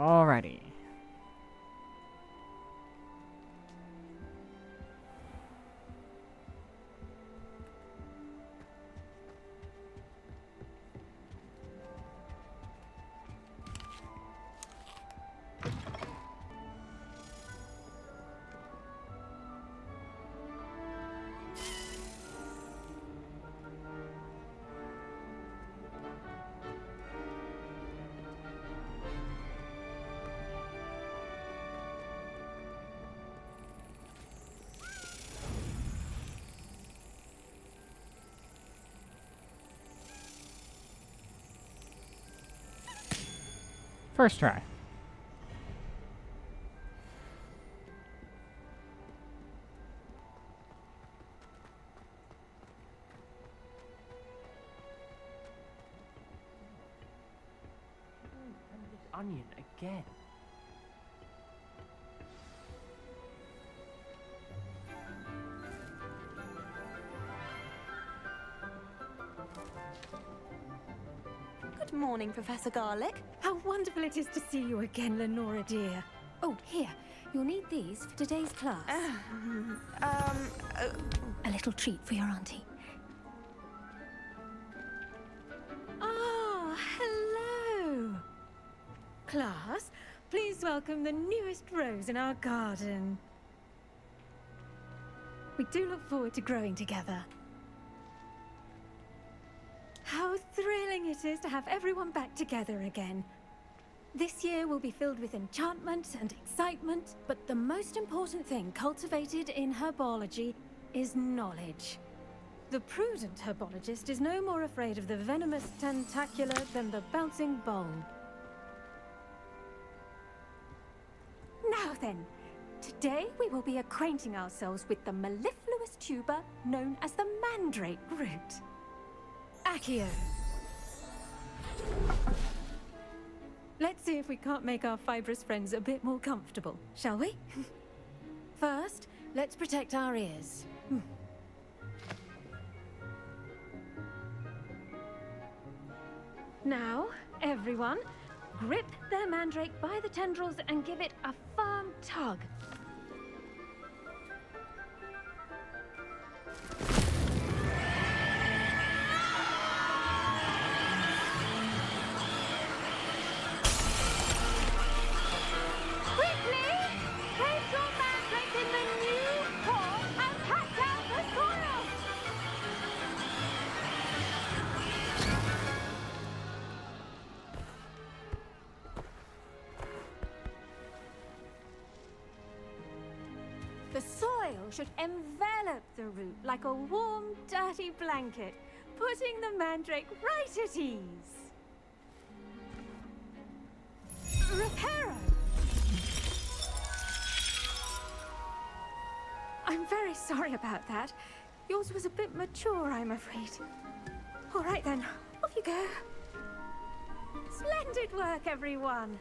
Alrighty. First try. And this onion again. Good morning, Professor Garlic. How wonderful it is to see you again, Lenora dear. Oh, here. You'll need these for today's class. A little treat for your auntie. Ah, hello. Class, please welcome the newest rose in our garden. We do look forward to growing together. How thrilling it is to have everyone back together again. This year will be filled with enchantment and excitement, but the most important thing cultivated in herbology is knowledge. The prudent herbologist is no more afraid of the venomous tentacular than the bouncing bulb. Now then, today we will be acquainting ourselves with the mellifluous tuber known as the mandrake root. Accio. Let's see if we can't make our fibrous friends a bit more comfortable, shall we? First, let's protect our ears. Now, everyone, grip their mandrake by the tendrils and give it a firm tug. The soil should envelop the root like a warm, dirty blanket, putting the mandrake right at ease. Reparo! I'm very sorry about that. Yours was a bit mature, I'm afraid. All right then, off you go. Splendid work, everyone.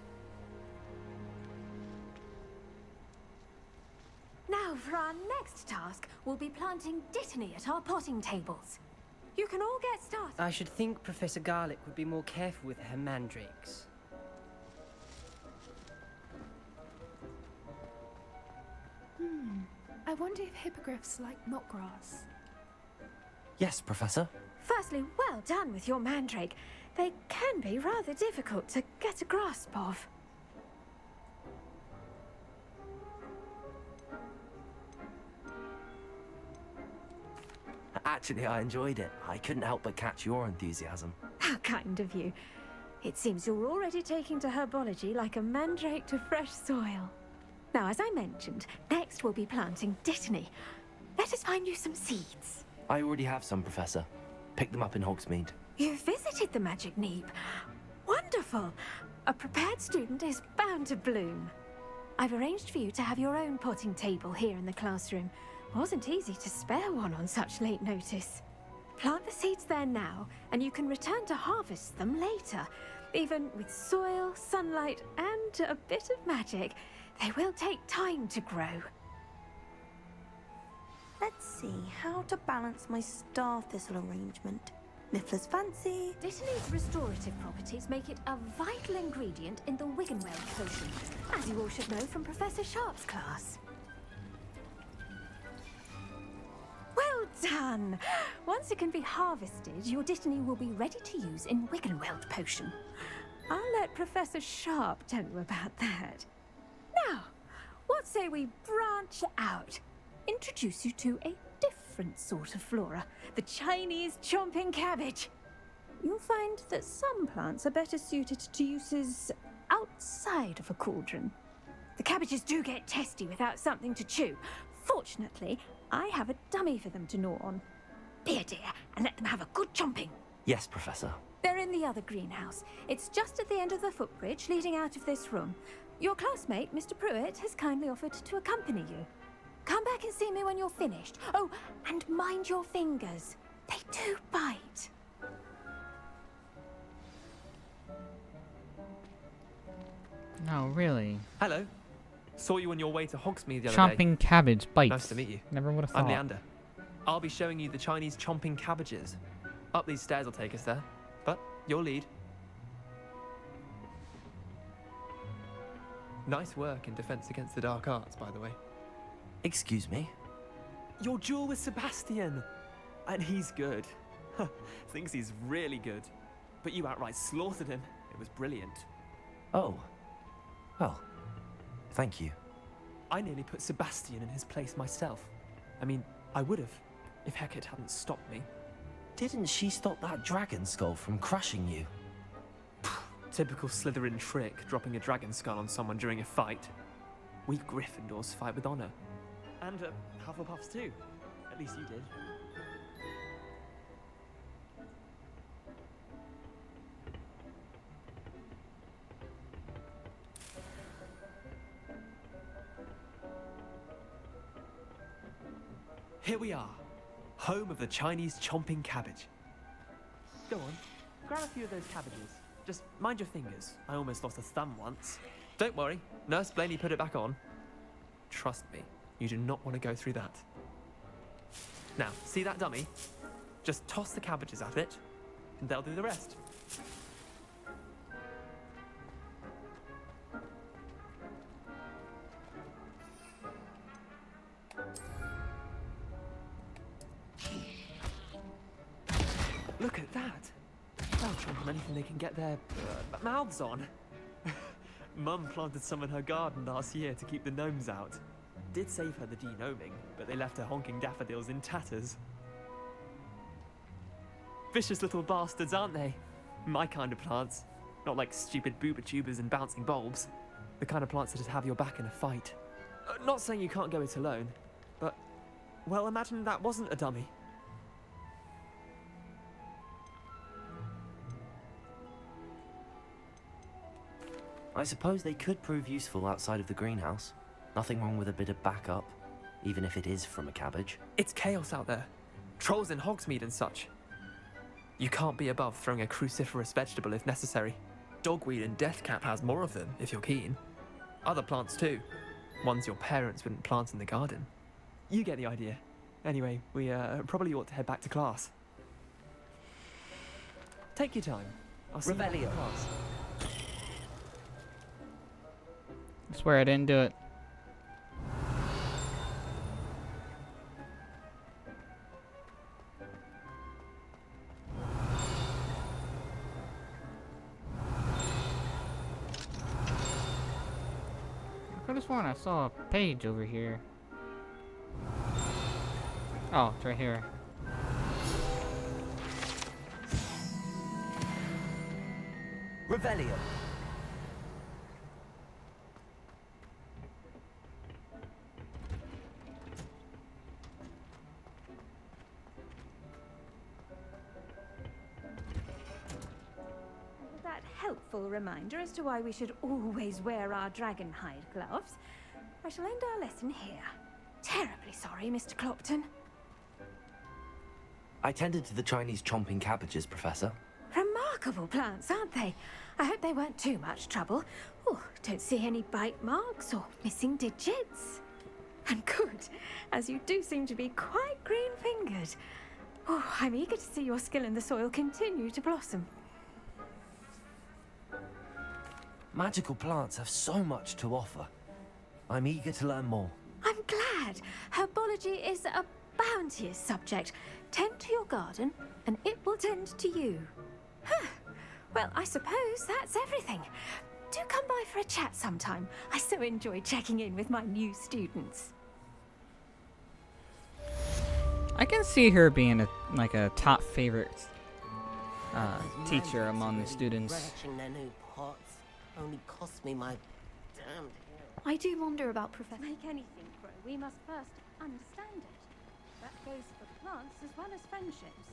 Now, for our next task, we'll be planting dittany at our potting tables. You can all get started. I should think Professor Garlic would be more careful with her mandrakes. I wonder if hippogriffs like knotgrass. Yes, Professor. Firstly, well done with your mandrake. They can be rather difficult to get a grasp of. Actually, I enjoyed it. I couldn't help but catch your enthusiasm. How kind of you. It seems you're already taking to herbology like a mandrake to fresh soil. Now, as I mentioned, next we'll be planting dittany. Let us find you some seeds. I already have some, Professor. Picked them up in Hogsmeade. You visited the Magic Neep. Wonderful! A prepared student is bound to bloom. I've arranged for you to have your own potting table here in the classroom. Wasn't easy to spare one on such late notice. Plant the seeds there now, and you can return to harvest them later. Even with soil, sunlight, and a bit of magic, they will take time to grow. Let's see how to balance my star thistle arrangement. Niffler's fancy. Dittany's restorative properties make it a vital ingredient in the Wiggenweld potion, as you all should know from Professor Sharp's class. Well done! Once it can be harvested, your Dittany will be ready to use in Wiggenweld potion. I'll let Professor Sharp tell you about that. Now, what say we branch out? Introduce you to a different sort of flora, the Chinese chomping cabbage. You'll find that some plants are better suited to uses outside of a cauldron. The cabbages do get testy without something to chew. Fortunately, I have a dummy for them to gnaw on. Be a dear and let them have a good chomping. Yes, Professor. They're in the other greenhouse. It's just at the end of the footbridge leading out of this room. Your classmate, Mr. Pruitt, has kindly offered to accompany you. Come back and see me when you're finished. Oh, and mind your fingers. They do bite. No, really. Hello. Saw you on your way to Hogsmeade the other day. Chomping cabbage bites. Nice to meet you. Never would have I'm thought. Leander. I'll be showing you the Chinese chomping cabbages. Up these stairs will take us there. But your lead. Nice work in Defense Against the Dark Arts, by the way. Excuse me? Your duel with Sebastian! And he's good. Thinks he's really good. But you outright slaughtered him. It was brilliant. Oh. Well, thank you. I nearly put Sebastian in his place myself. I mean, I would have, if Hecate hadn't stopped me. Didn't she stop that dragon skull from crushing you? Typical Slytherin trick, dropping a dragon skull on someone during a fight. We Gryffindors fight with honor. And Hufflepuffs too. At least you did. Here we are, home of the Chinese chomping cabbage. Go on, grab a few of those cabbages. Just mind your fingers. I almost lost a thumb once. Don't worry, Nurse Blaney put it back on. Trust me, you do not want to go through that. Now, see that dummy? Just toss the cabbages at it, and they'll do the rest. Look at that! They'll chomp on anything they can get their mouths on. Mum planted some in her garden last year to keep the gnomes out. Did save her the de-gnoming, but they left her honking daffodils in tatters. Vicious little bastards, aren't they? My kind of plants. Not like stupid booba tubers and bouncing bulbs. The kind of plants that'd have your back in a fight. Not saying you can't go it alone, but, well, imagine that wasn't a dummy. I suppose they could prove useful outside of the greenhouse. Nothing wrong with a bit of backup, even if it is from a cabbage. It's chaos out there. Trolls in Hogsmeade and such. You can't be above throwing a cruciferous vegetable if necessary. Dogweed and deathcap has more of them, if you're keen. Other plants too. Ones your parents wouldn't plant in the garden. You get the idea. Anyway, we probably ought to head back to class. Take your time. I'll see you back in Revelio. class. I swear I didn't do it. I could have sworn I saw a page over here. Oh, it's right here. Revelio. That helpful reminder as to why we should always wear our dragon hide gloves. I shall end our lesson here. Terribly sorry, Mr. Clopton. I tended to the Chinese chomping cabbages, Professor. Remarkable plants, aren't they? I hope they weren't too much trouble. Oh, don't see any bite marks or missing digits. And good, as you do seem to be quite green-fingered. Oh, I'm eager to see your skill in the soil continue to blossom. Magical plants have so much to offer. I'm eager to learn more. I'm glad. Herbology is a bounteous subject. Tend to your garden, and it will tend to you. Huh. Well, I suppose that's everything. Do come by for a chat sometime. I so enjoy checking in with my new students. I can see her being a top favorite teacher among the students. Relishing their new pots only cost me my damned hair. I do wonder about Professor. Make anything grow, we must first understand it. That goes for plants as well as friendships.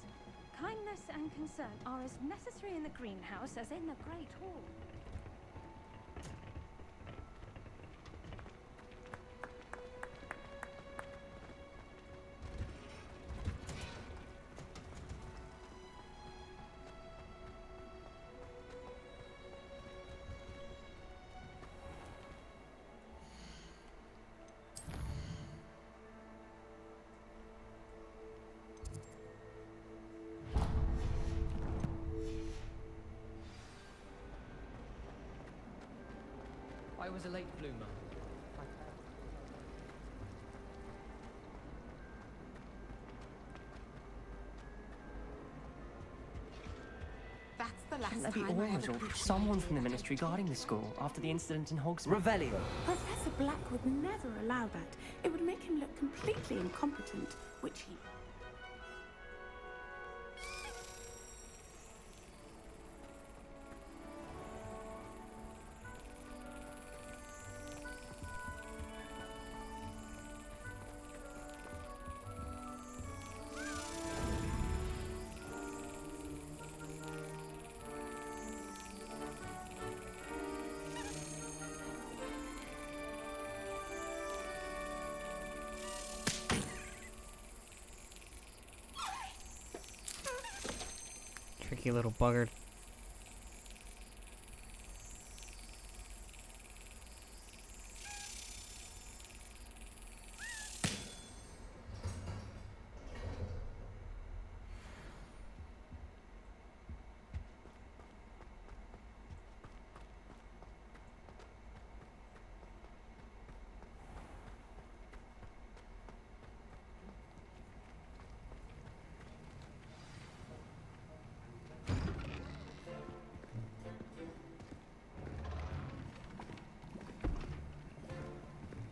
Kindness and concern are as necessary in the greenhouse as in the Great Hall. I was a late bloomer. That's the last Shouldn't there be time I orders ever or preached someone from the in ministry guarding the school after the incident in Hogsmeade? Revelio. Professor Black would never allow that. It would make him look completely incompetent, which he... Tricky little buggard.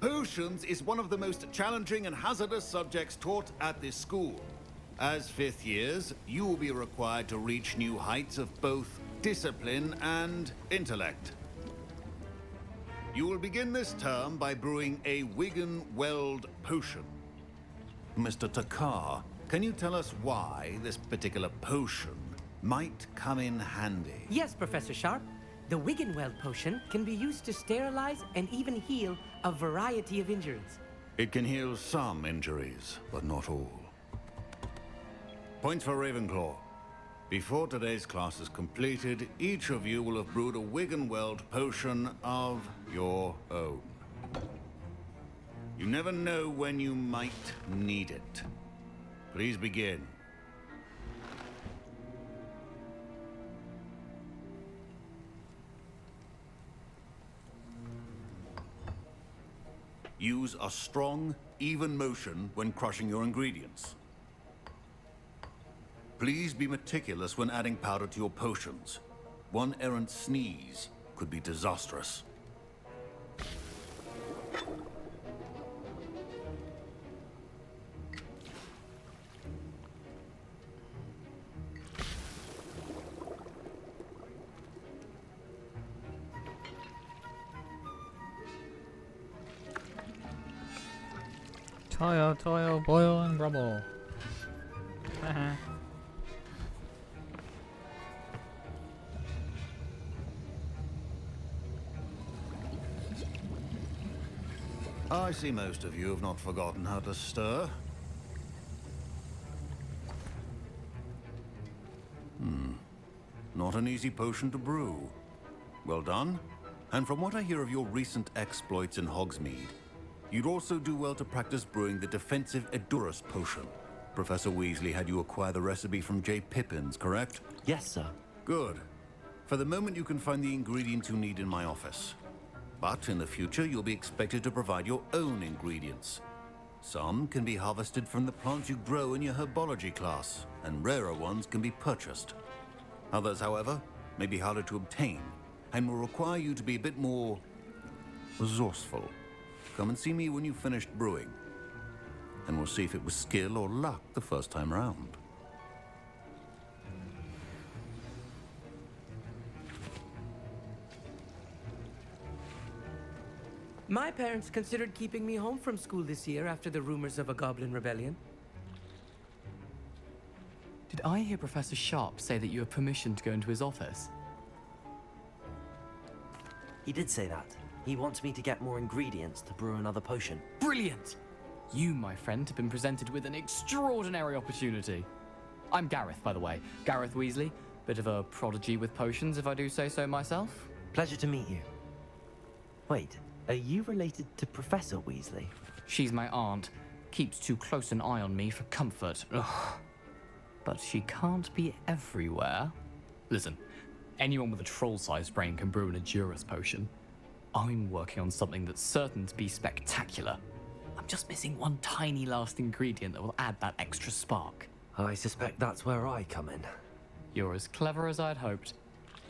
Potions is one of the most challenging and hazardous subjects taught at this school. As fifth years, you will be required to reach new heights of both discipline and intellect. You will begin this term by brewing a Wigan-Weld potion. Mr. Takar, can you tell us why this particular potion might come in handy? Yes, Professor Sharp. The Wiggenweld potion can be used to sterilize and even heal a variety of injuries. It can heal some injuries, but not all. Points for Ravenclaw. Before today's class is completed, each of you will have brewed a Wiggenweld potion of your own. You never know when you might need it. Please begin. Use a strong, even motion when crushing your ingredients. Please be meticulous when adding powder to your potions. One errant sneeze could be disastrous. Toil, toil, boil, and rubble. I see most of you have not forgotten how to stir. Not an easy potion to brew. Well done. And from what I hear of your recent exploits in Hogsmeade, you'd also do well to practice brewing the defensive Edurus potion. Professor Weasley had you acquire the recipe from J. Pippin's, correct? Yes, sir. Good. For the moment, you can find the ingredients you need in my office. But in the future, you'll be expected to provide your own ingredients. Some can be harvested from the plants you grow in your herbology class, and rarer ones can be purchased. Others, however, may be harder to obtain, and will require you to be a bit more resourceful. Come and see me when you've finished brewing, and we'll see if it was skill or luck the first time round. My parents considered keeping me home from school this year after the rumors of a goblin rebellion. Did I hear Professor Sharp say that you have permission to go into his office? He did say that. He wants me to get more ingredients to brew another potion. Brilliant! You, my friend, have been presented with an extraordinary opportunity. I'm Gareth, by the way. Gareth Weasley. Bit of a prodigy with potions, if I do say so myself. Pleasure to meet you. Wait, are you related to Professor Weasley? She's my aunt. Keeps too close an eye on me for comfort. Ugh. But she can't be everywhere. Listen, anyone with a troll-sized brain can brew an Adurus potion. I'm working on something that's certain to be spectacular. I'm just missing one tiny last ingredient that will add that extra spark. I suspect that's where I come in. You're as clever as I'd hoped.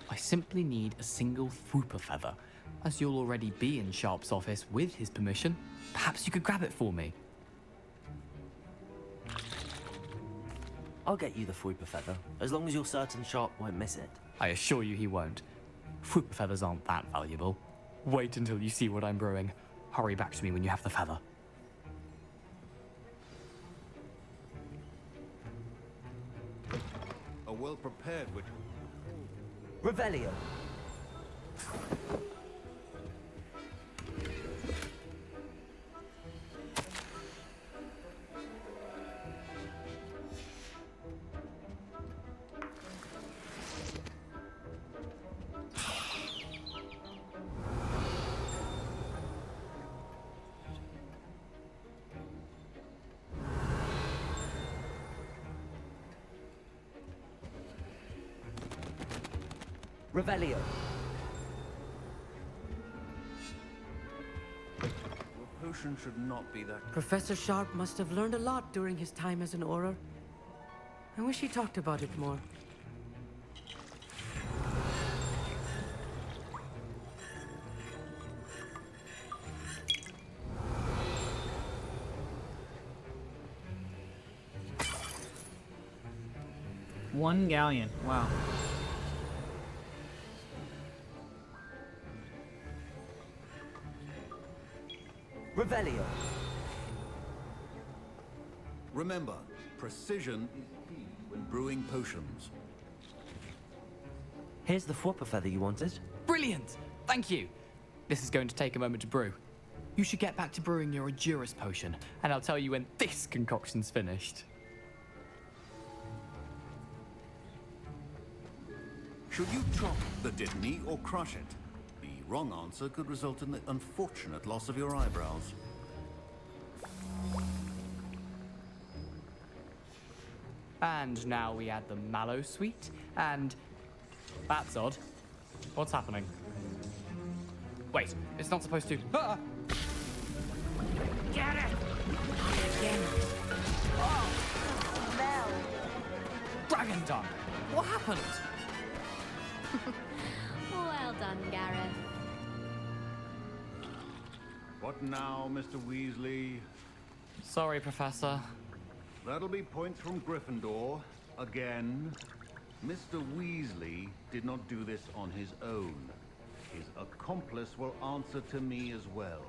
I simply need a single Fwooper feather. As you'll already be in Sharp's office with his permission, perhaps you could grab it for me. I'll get you the Fwooper feather, as long as you're certain Sharp won't miss it. I assure you he won't. Fwooper feathers aren't that valuable. Wait until you see what I'm brewing. Hurry back to me when you have the feather. A well-prepared witch. Revelio. Revelio. Your potion should not be that. Professor Sharp must have learned a lot during his time as an Auror. I wish he talked about it more. One galleon. Wow. Revelio. Remember, precision is key when brewing potions. Here's the Fwooper feather you wanted. Brilliant! Thank you! This is going to take a moment to brew. You should get back to brewing your Adurus potion, and I'll tell you when this concoction's finished. Should you chop the Dittany or crush it? The wrong answer could result in the unfortunate loss of your eyebrows. And now we add the mallow sweet, and... That's odd. What's happening? Wait, it's not supposed to... Ah! Get it! Again. Oh, smell. Dragon dung! What happened? Well done, Gareth. What now, Mr. Weasley? Sorry, Professor. That'll be points from Gryffindor. Again. Mr. Weasley did not do this on his own. His accomplice will answer to me as well.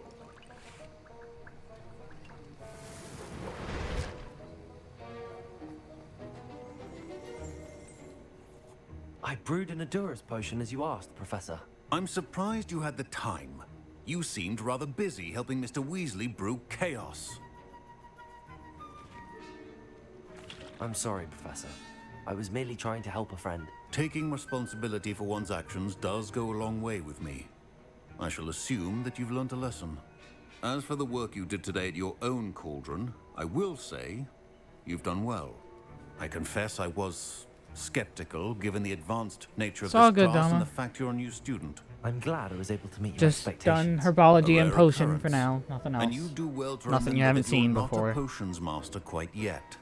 I brewed an Adurus potion as you asked, Professor. I'm surprised you had the time. You seemed rather busy helping Mr. Weasley brew chaos. I'm sorry, Professor. I was merely trying to help a friend. Taking responsibility for one's actions does go a long way with me. I shall assume that you've learnt a lesson. As for the work you did today at your own cauldron, I will say You've done well. I confess I was skeptical, given the advanced nature of It's all this good, class Dama. and the fact you're a new student. I'm glad I was able to meet your Just expectations. done herbology A and rare potion for occurrence. now. Nothing else. And you do well to Nothing you remember haven't that you're seen not before. a potions master quite yet.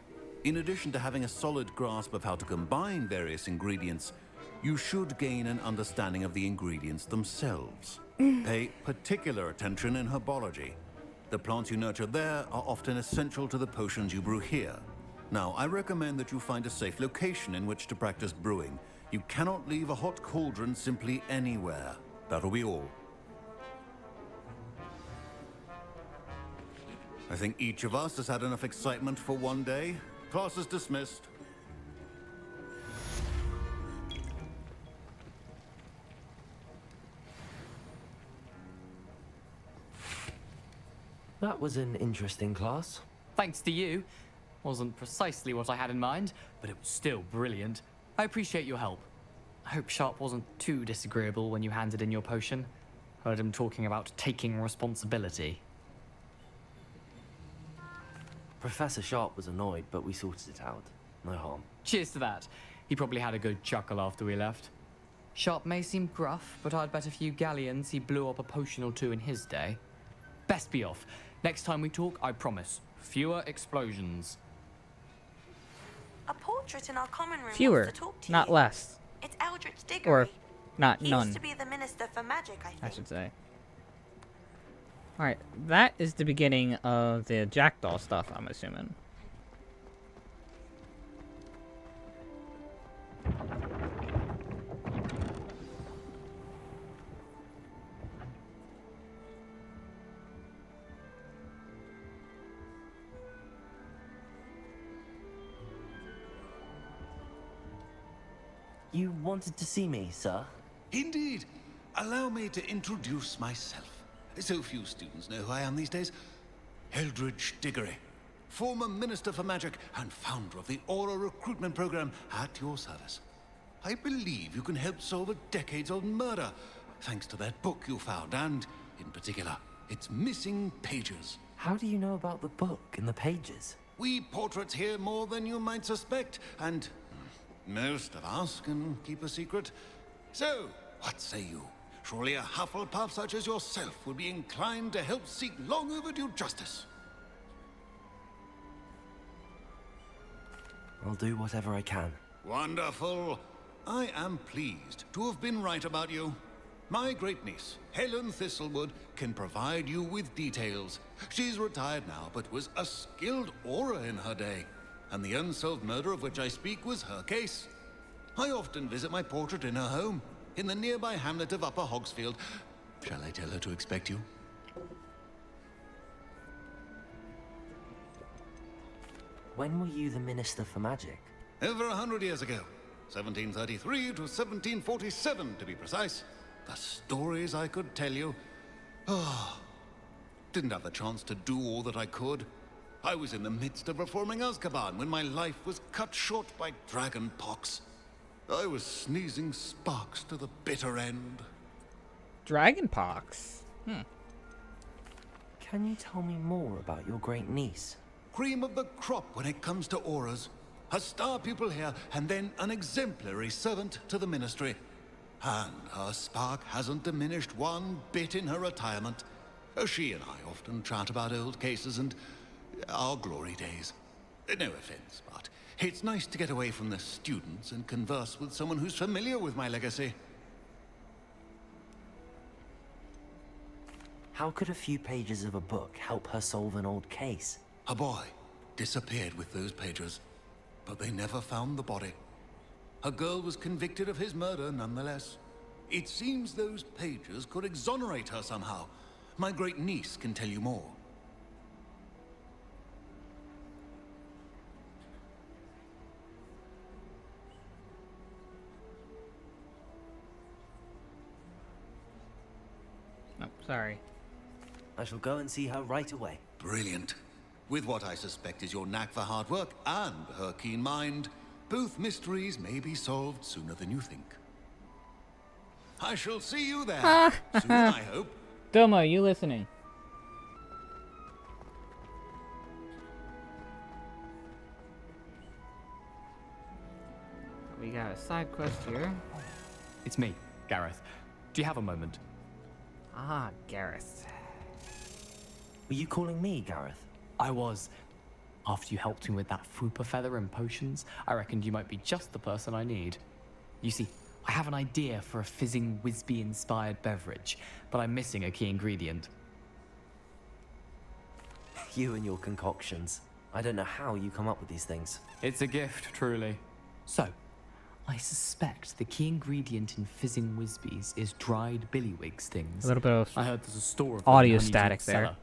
In addition to having a solid grasp of how to combine various ingredients, you should gain an understanding of the ingredients themselves. Pay particular attention in herbology. The plants you nurture there are often essential to the potions you brew here. Now, I recommend that you find a safe location in which to practice brewing. You cannot leave a hot cauldron simply anywhere. That'll be all. I think each of us has had enough excitement for one day. Class is dismissed. That was an interesting class. Thanks to you. Wasn't precisely what I had in mind, but it was still brilliant. I appreciate your help. I hope Sharp wasn't too disagreeable when you handed in your potion. Heard him talking about taking responsibility. Professor Sharp was annoyed, but we sorted it out. No harm. Cheers to that. He probably had a good chuckle after we left. Sharp may seem gruff, but I'd bet a few galleons he blew up a potion or two in his day. Best be off. Next time we talk, I promise, fewer explosions. A portrait in our common room Fewer, wants to talk to not you. less. It's Eldritch Diggory. Or not He none, used to be the Minister for Magic, I think. I should say. Alright, that is the beginning of the jackdaw stuff, I'm assuming. You wanted to see me, sir? Indeed. Allow me to introduce myself. So few students know who I am these days. Eldritch Diggory, former Minister for Magic and founder of the Aura Recruitment Program, at your service. I believe you can help solve a decades-old murder, thanks to that book you found, and, in particular, its missing pages. How do you know about the book and the pages? We portraits hear more than you might suspect, and most of us can keep a secret. So, what say you? Surely a hufflepuff such as yourself would be inclined to help seek long overdue justice. I'll do whatever I can. Wonderful. I am pleased to have been right about you. My great niece, Helen Thistlewood, can provide you with details. She's retired now, but was a skilled aura in her day. And the unsolved murder of which I speak was her case. I often visit my portrait in her home, in the nearby hamlet of Upper Hogsfield. Shall I tell her to expect you? When were you the Minister for Magic? Over 100 years ago. 1733 to 1747, to be precise. The stories I could tell you. Oh, didn't have the chance to do all that I could. I was in the midst of reforming Azkaban when my life was cut short by dragon pox. I was sneezing sparks to the bitter end. Dragonpox. Can you tell me more about your great niece? Cream of the crop when it comes to auras. A star pupil here, and then an exemplary servant to the ministry. And her spark hasn't diminished one bit in her retirement. She and I often chat about old cases and our glory days. No offense, but it's nice to get away from the students and converse with someone who's familiar with my legacy. How could a few pages of a book help her solve an old case? A boy disappeared with those pages, but they never found the body. A girl was convicted of his murder nonetheless. It seems those pages could exonerate her somehow. My great niece can tell you more. Oh, sorry. I shall go and see her right away. Brilliant. With what I suspect is your knack for hard work and her keen mind, both mysteries may be solved sooner than you think. I shall see you there. Soon, I hope. Domo, you listening? we got a side quest here. It's me, Gareth. Do you have a moment? Ah, Gareth. Were you calling me, Gareth? I was. After you helped me with that fupa feather and potions, I reckoned you might be just the person I need. You see, I have an idea for a fizzing Whizbee-inspired beverage, but I'm missing a key ingredient. You and your concoctions. I don't know how you come up with these things. It's a gift, truly. So, I suspect the key ingredient in fizzing Whizbees is dried billywig stings. A little bit of I heard there's a store of them in audio Honeydew static there. Cellar.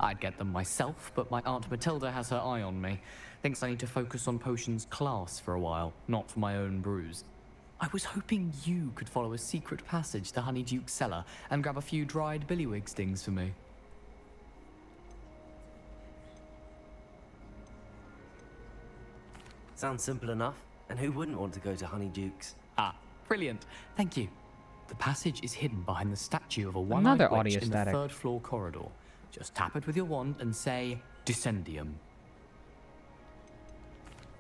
I'd get them myself, but my Aunt Matilda has her eye on me. Thinks I need to focus on potions class for a while, not for my own brews. I was hoping you could follow a secret passage to Honeyduke's cellar and grab a few dried billywig stings for me. Sounds simple enough. And who wouldn't want to go to Honeyduke's? Ah, brilliant. Thank you. The passage is hidden behind the statue of a one-eyed Another witch audio in static. the third floor corridor. Just tap it with your wand and say, Descendium.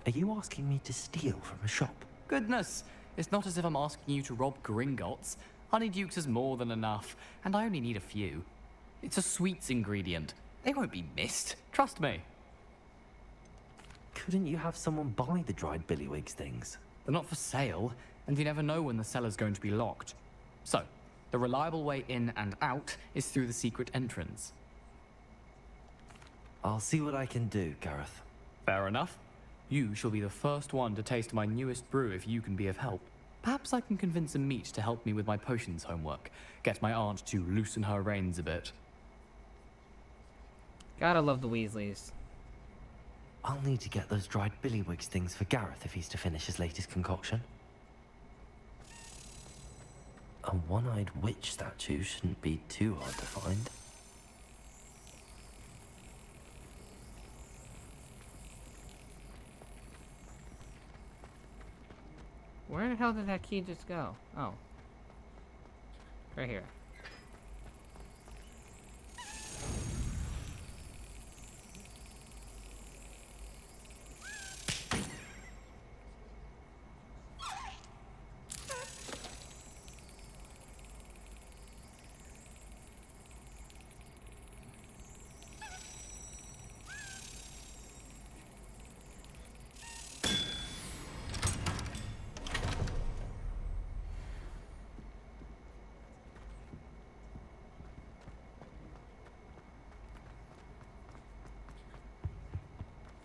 Are you asking me to steal from a shop? Goodness, it's not as if I'm asking you to rob Gringotts. Honeyduke's is more than enough, and I only need a few. It's a sweets ingredient. They won't be missed, trust me. Couldn't you have someone buy the dried billywig things? They're not for sale, and you never know when the cellar's going to be locked. So, the reliable way in and out is through the secret entrance. I'll see what I can do, Gareth. Fair enough. You shall be the first one to taste my newest brew if you can be of help. Perhaps I can convince a meat to help me with my potions homework. Get my aunt to loosen her reins a bit. Gotta love the Weasleys. I'll need to get those dried billywig things for Gareth if he's to finish his latest concoction. A one-eyed witch statue shouldn't be too hard to find. Where the hell did that key just go? Oh. Right here.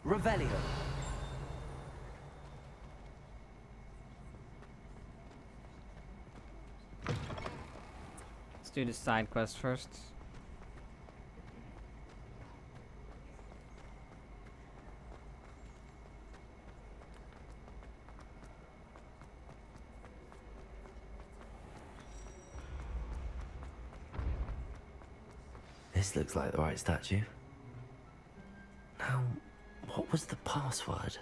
Revelio. Let's do the side quest first. This looks like the right statue. Now, what was the password?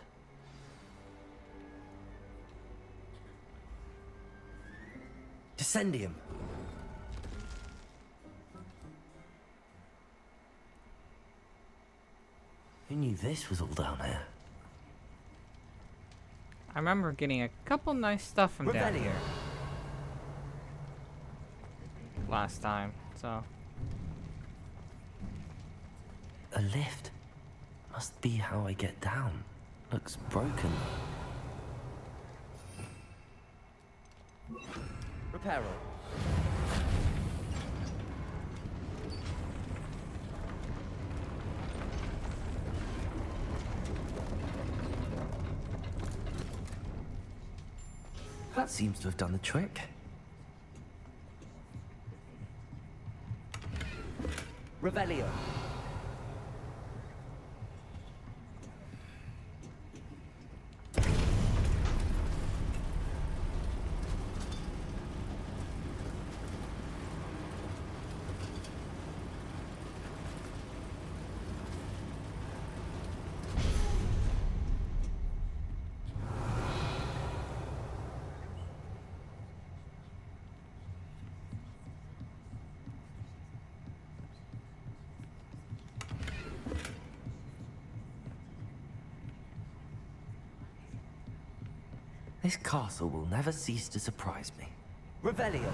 Descendium. Who knew this was all down here? I remember getting a couple nice stuff from down Revelio. here last time, so. A lift. Must be how I get down. Looks broken. Reparo. That seems to have done the trick. Revelio. This castle will never cease to surprise me. Revelio.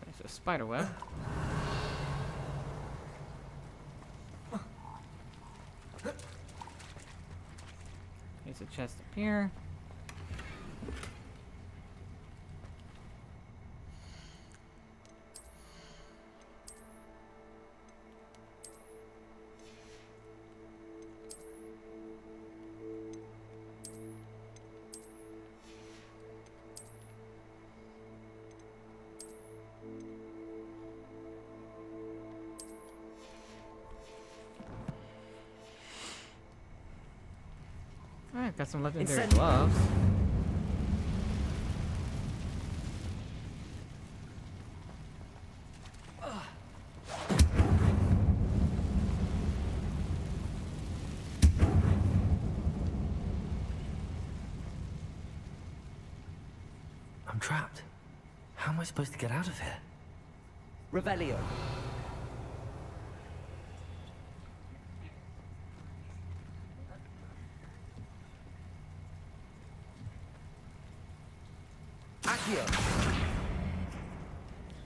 There's a spider web. There's a chest up here. Alright, got some legendary gloves. I'm trapped. How am I supposed to get out of here? Revelio.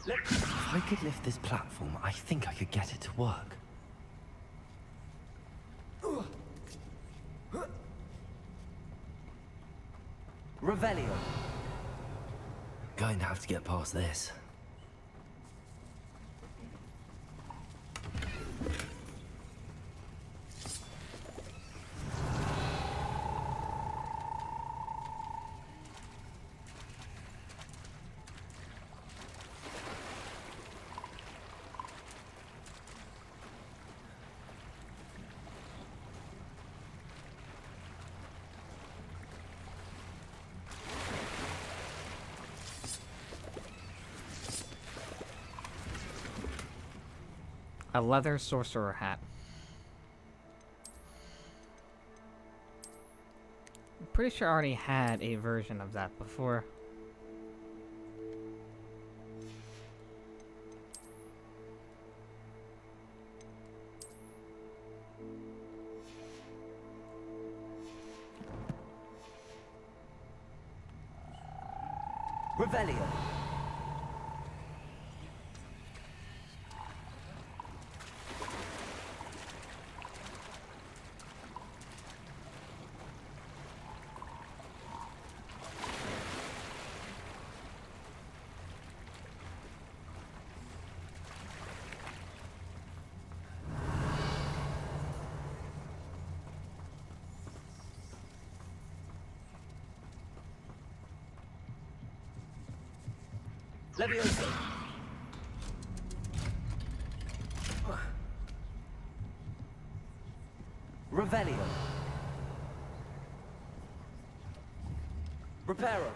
If I could lift this platform, I think I could get it to work. Revelio. Going to have to get past this. A leather sorcerer hat. I'm pretty sure I already had a version of that before. Revelio. Leviosa. Revelio. Reparo.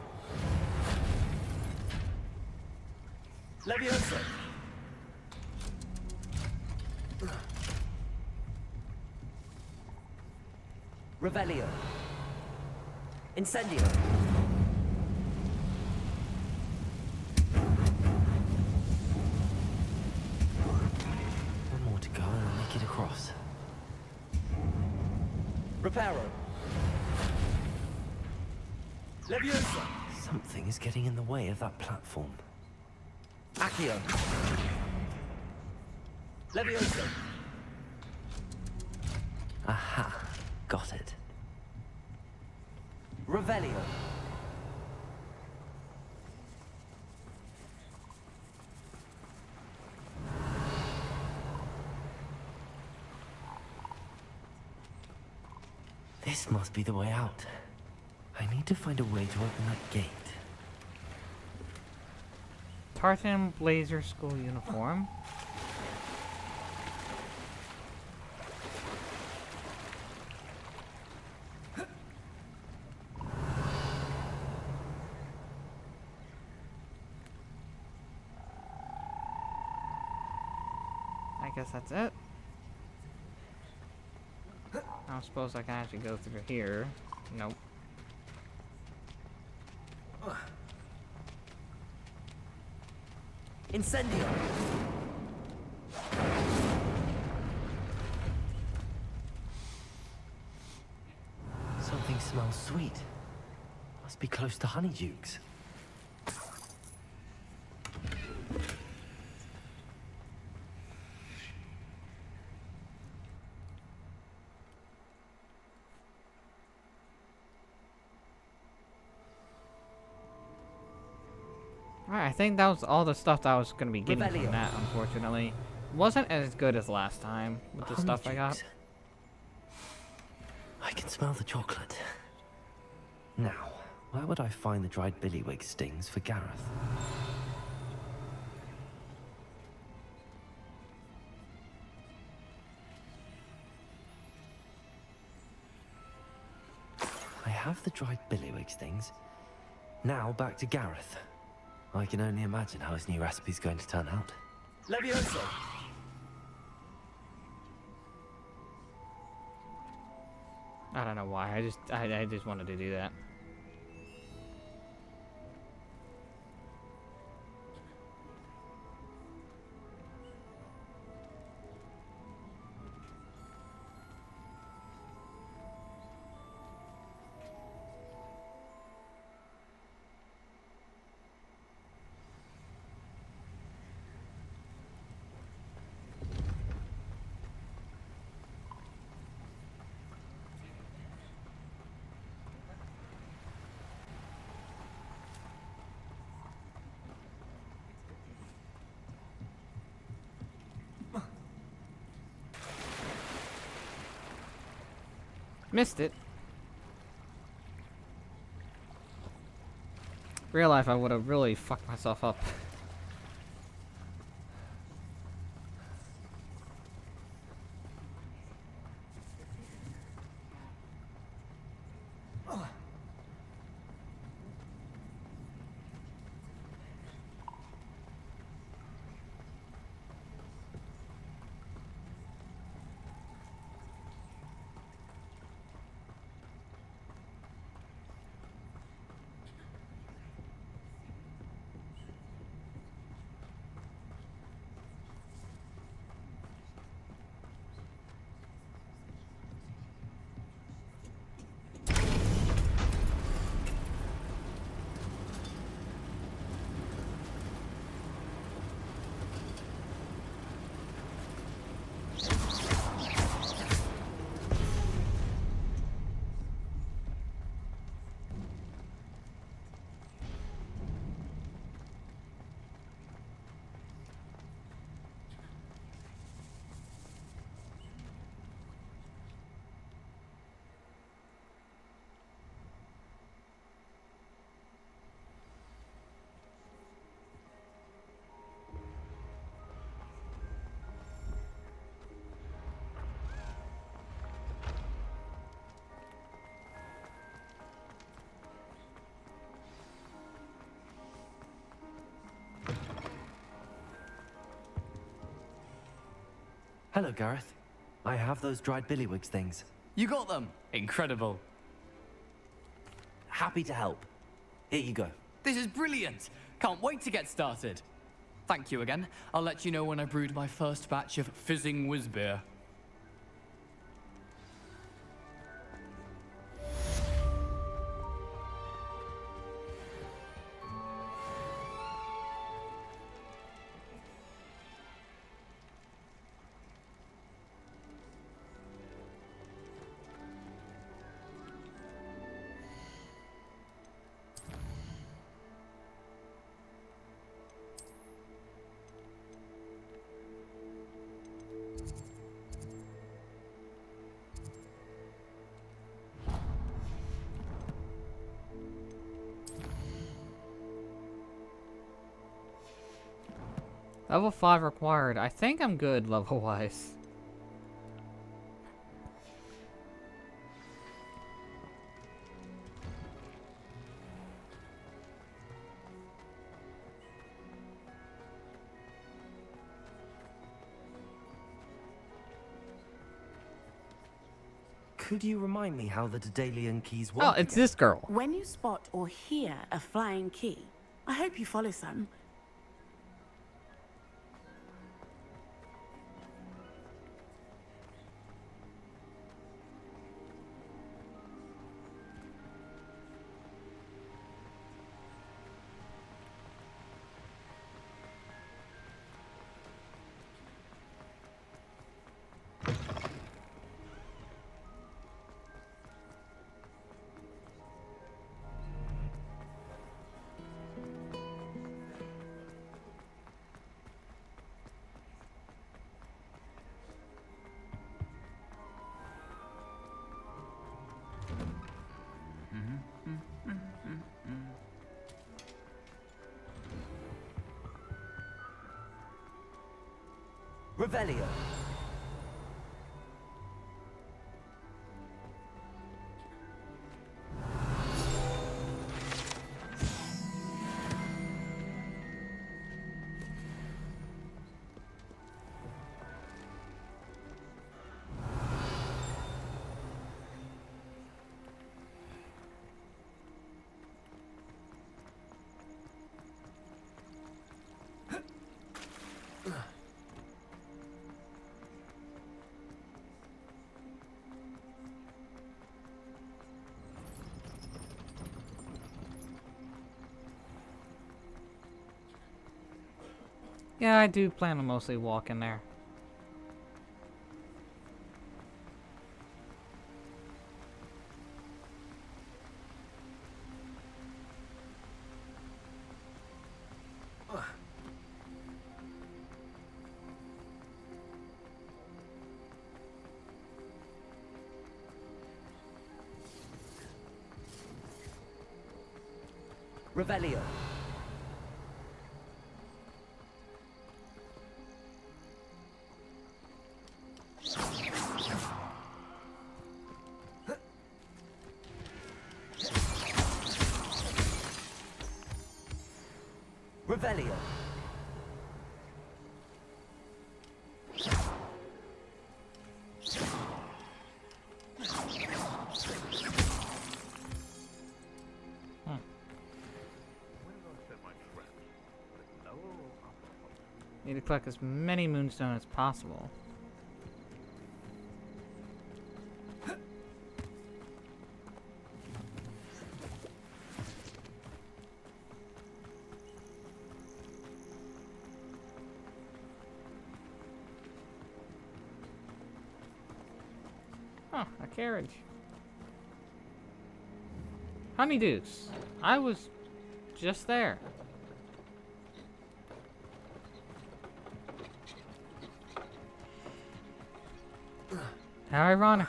Leviosa. Revelio. Incendio. Across. Reparo. Leviosa. Something is getting in the way of that platform. Accio. Leviosa. Aha. Got it. Revelio. This must be the way out. I need to find a way to open that gate. Tartan blazer school uniform. I guess that's it. I don't suppose I can actually go through here. Nope. Incendio! Something smells sweet. Must be close to Honeydukes. Alright, I think that was all the stuff that I was going to be getting Revelio. from that, unfortunately. Wasn't as good as last time with the stuff I got. Honeydukes. I can smell the chocolate. Now, where would I find the dried billywig stings for Gareth? I have the dried billywig stings. Now back to Gareth. I can only imagine how his new recipe's going to turn out. Levioso! I don't know why. I just wanted to do that. Missed it. Real life, I would have really fucked myself up. Hello, Gareth. I have those dried billywig things. You got them! Incredible. Happy to help. Here you go. This is brilliant! Can't wait to get started. Thank you again. I'll let you know when I brewed my first batch of fizzing whiz beer. Level 5 required. I think I'm good level-wise. Could you remind me how the Daedalian keys work? Oh, it's this girl. When you spot or hear a flying key, I hope you follow some. Revelio. Yeah, I do plan on mostly walking there. Revelio. Revelio. Need to collect as many moonstone as possible. Huh, a carriage. Honeydews. I was just there. How ironic.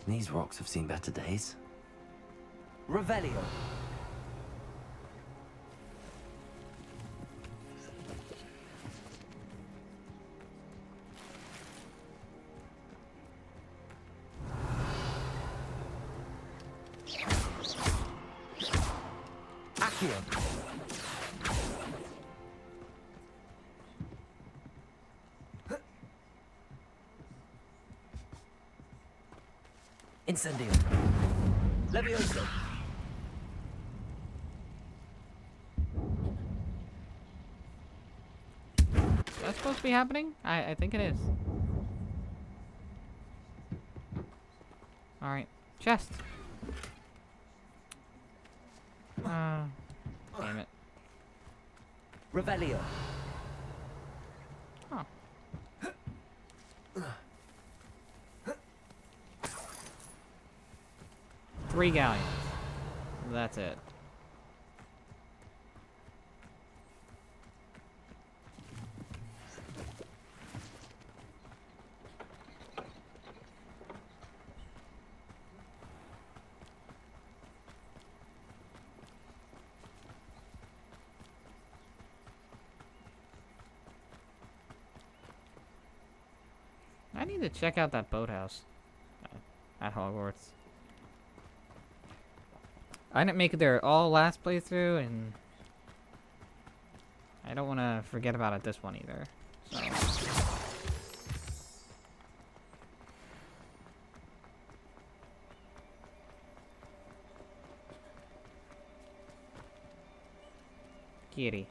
These rocks have seen better days. Revelio. Incendio. Levioso. Is that supposed to be happening? I think it is. Alright. Chest. Damn it. Revelio. Oh. Three galleons. That's it. I need to check out that boathouse at Hogwarts. I didn't make it there all last playthrough, and I don't want to forget about it this one either. So. Kitty.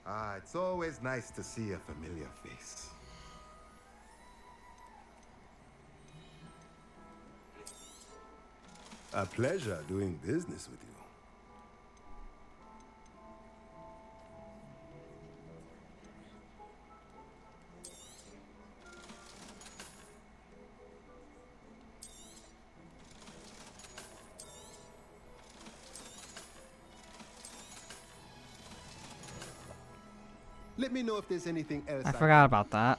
Ah, it's always nice to see a familiar face. A pleasure doing business with you. Let me know if there's anything else. I forgot about that.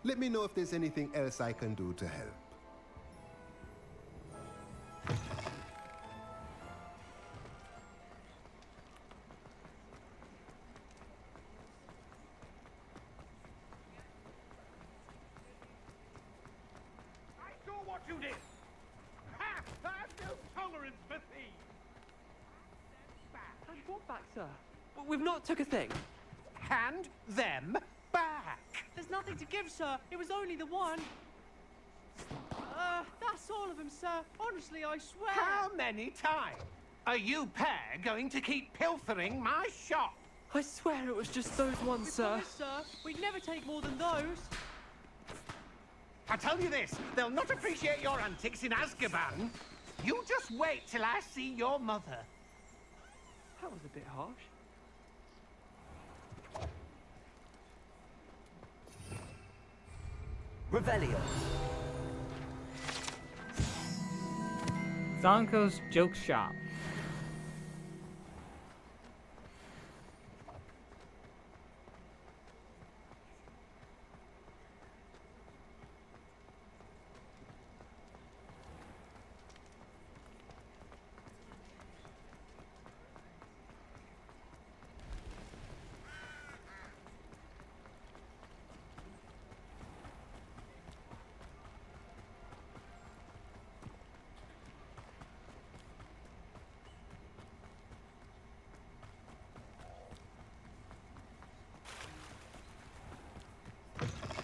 Let me know if there's anything else I can do to help. I saw what you did! Ha! I have no tolerance for thieves! Hand what back, sir? We've not took a thing. Hand them back! There's nothing to give, sir. It was only the one. That's all of them, sir. Honestly, I swear. How many times are you pair going to keep pilfering my shop? I swear it was just those ones, We sir. promise, sir. We'd never take more than those. I tell you this, they'll not appreciate your antics in Azkaban. You just wait till I see your mother. That was a bit harsh. Revelio. Zonko's Joke Shop.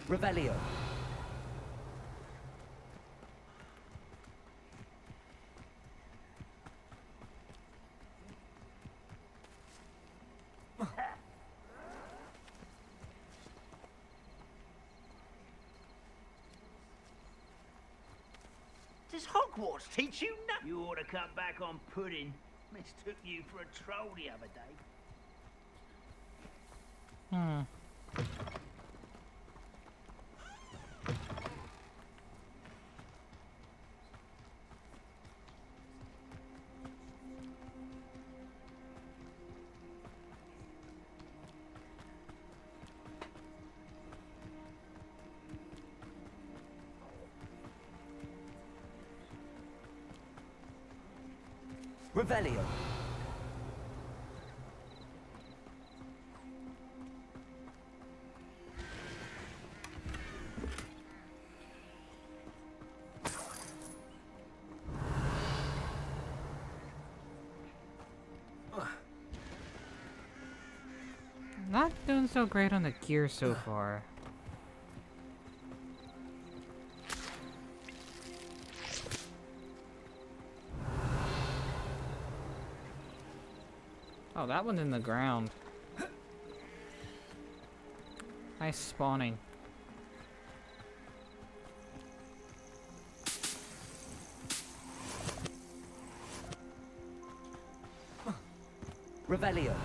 Revelio. Does Hogwarts teach you nothing? You ought to cut back on pudding. Mistook you for a troll the other day. Revelio. Not doing so great on the gear so far. Oh, that one's in the ground. Nice spawning. Revelio.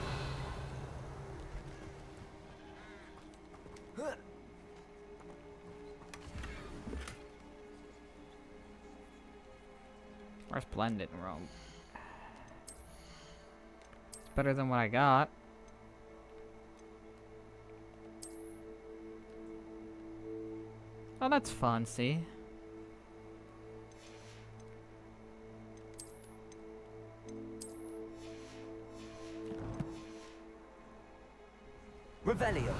Where's blended wrong? It's better than what I got. Oh, that's fun, see? Revelio.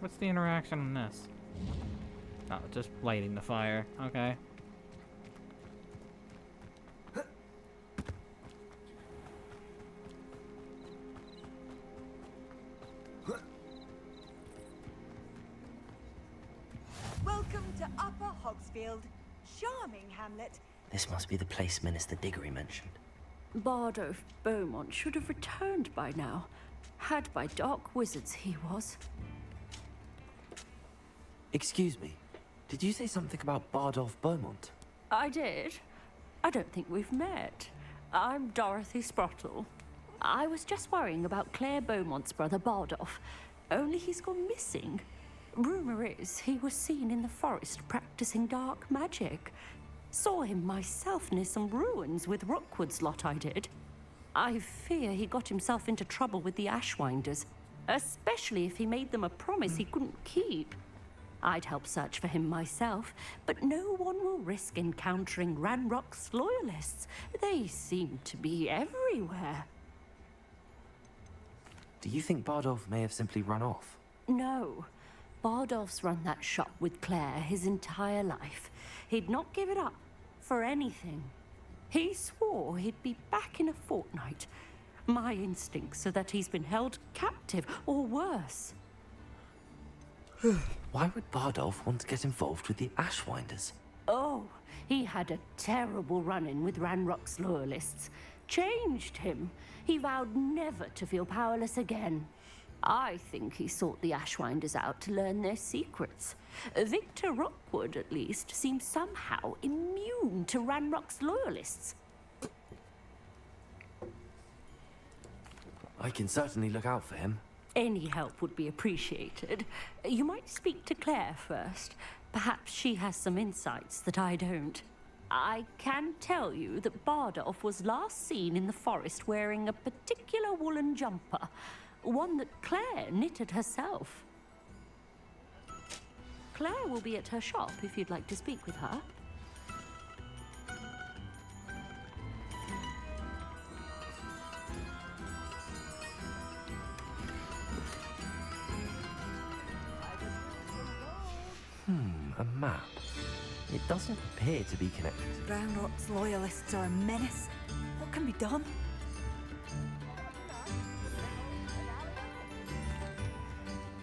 What's the interaction on this? Oh, just lighting the fire. Okay. Welcome to Upper Hogsfield. Charming hamlet. This must be the place Minister Diggory mentioned. Bardolph Beaumont should have returned by now. Had by dark wizards he was. Excuse me. Did you say something about Bardolph Beaumont? I did. I don't think we've met. I'm Dorothy Sprottle. I was just worrying about Claire Beaumont's brother Bardolph. Only he's gone missing. Rumor is he was seen in the forest practicing dark magic. Saw him myself near some ruins with Rookwood's lot I did. I fear he got himself into trouble with the Ashwinders, especially if he made them a promise he couldn't keep. I'd help search for him myself, but no one will risk encountering Ranrock's loyalists. They seem to be everywhere. Do you think Bardolph may have simply run off? No. Bardolph's run that shop with Claire his entire life. He'd not give it up for anything. He swore he'd be back in a fortnight. My instincts are that he's been held captive, or worse. Why would Bardolph want to get involved with the Ashwinders? Oh, he had a terrible run-in with Ranrock's loyalists. Changed him. He vowed never to feel powerless again. I think he sought the Ashwinders out to learn their secrets. Victor Rookwood, at least, seems somehow immune to Ranrock's loyalists. I can certainly look out for him. Any help would be appreciated. You might speak to Claire first. Perhaps she has some insights that I don't. I can tell you that Bardolph was last seen in the forest wearing a particular woolen jumper, one that Claire knitted herself. Claire will be at her shop if you'd like to speak with her. A map. It doesn't appear to be connected. Ranrock's loyalists are a menace. What can be done?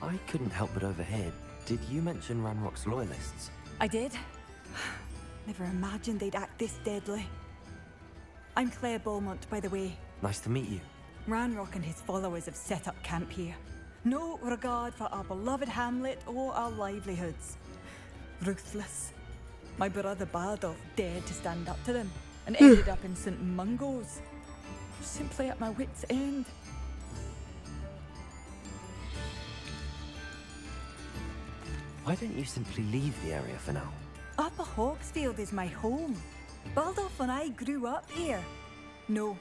I couldn't help but overhear. Did you mention Ranrock's loyalists? I did. Never imagined they'd act this deadly. I'm Claire Beaumont, by the way. Nice to meet you. Ranrock and his followers have set up camp here. No regard for our beloved hamlet or our livelihoods. Ruthless. My brother Bardolph dared to stand up to them and ended up in St. Mungo's. Simply at my wit's end. Why don't you simply leave the area for now? Upper Hawksfield is my home. Baldolph and I grew up here. No,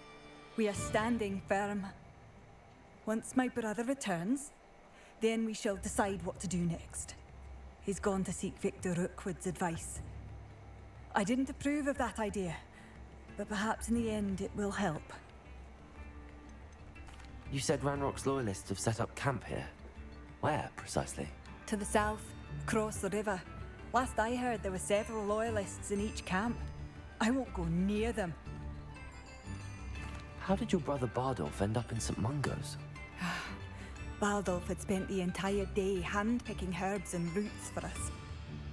we are standing firm. Once my brother returns, then we shall decide what to do next. He's gone to seek Victor Rookwood's advice. I didn't approve of that idea, but perhaps in the end it will help. You said Ranrock's loyalists have set up camp here. Where, precisely? To the south, across the river. Last I heard, there were several loyalists in each camp. I won't go near them. How did your brother Bardolph end up in St. Mungo's? Baldolph had spent the entire day hand-picking herbs and roots for us.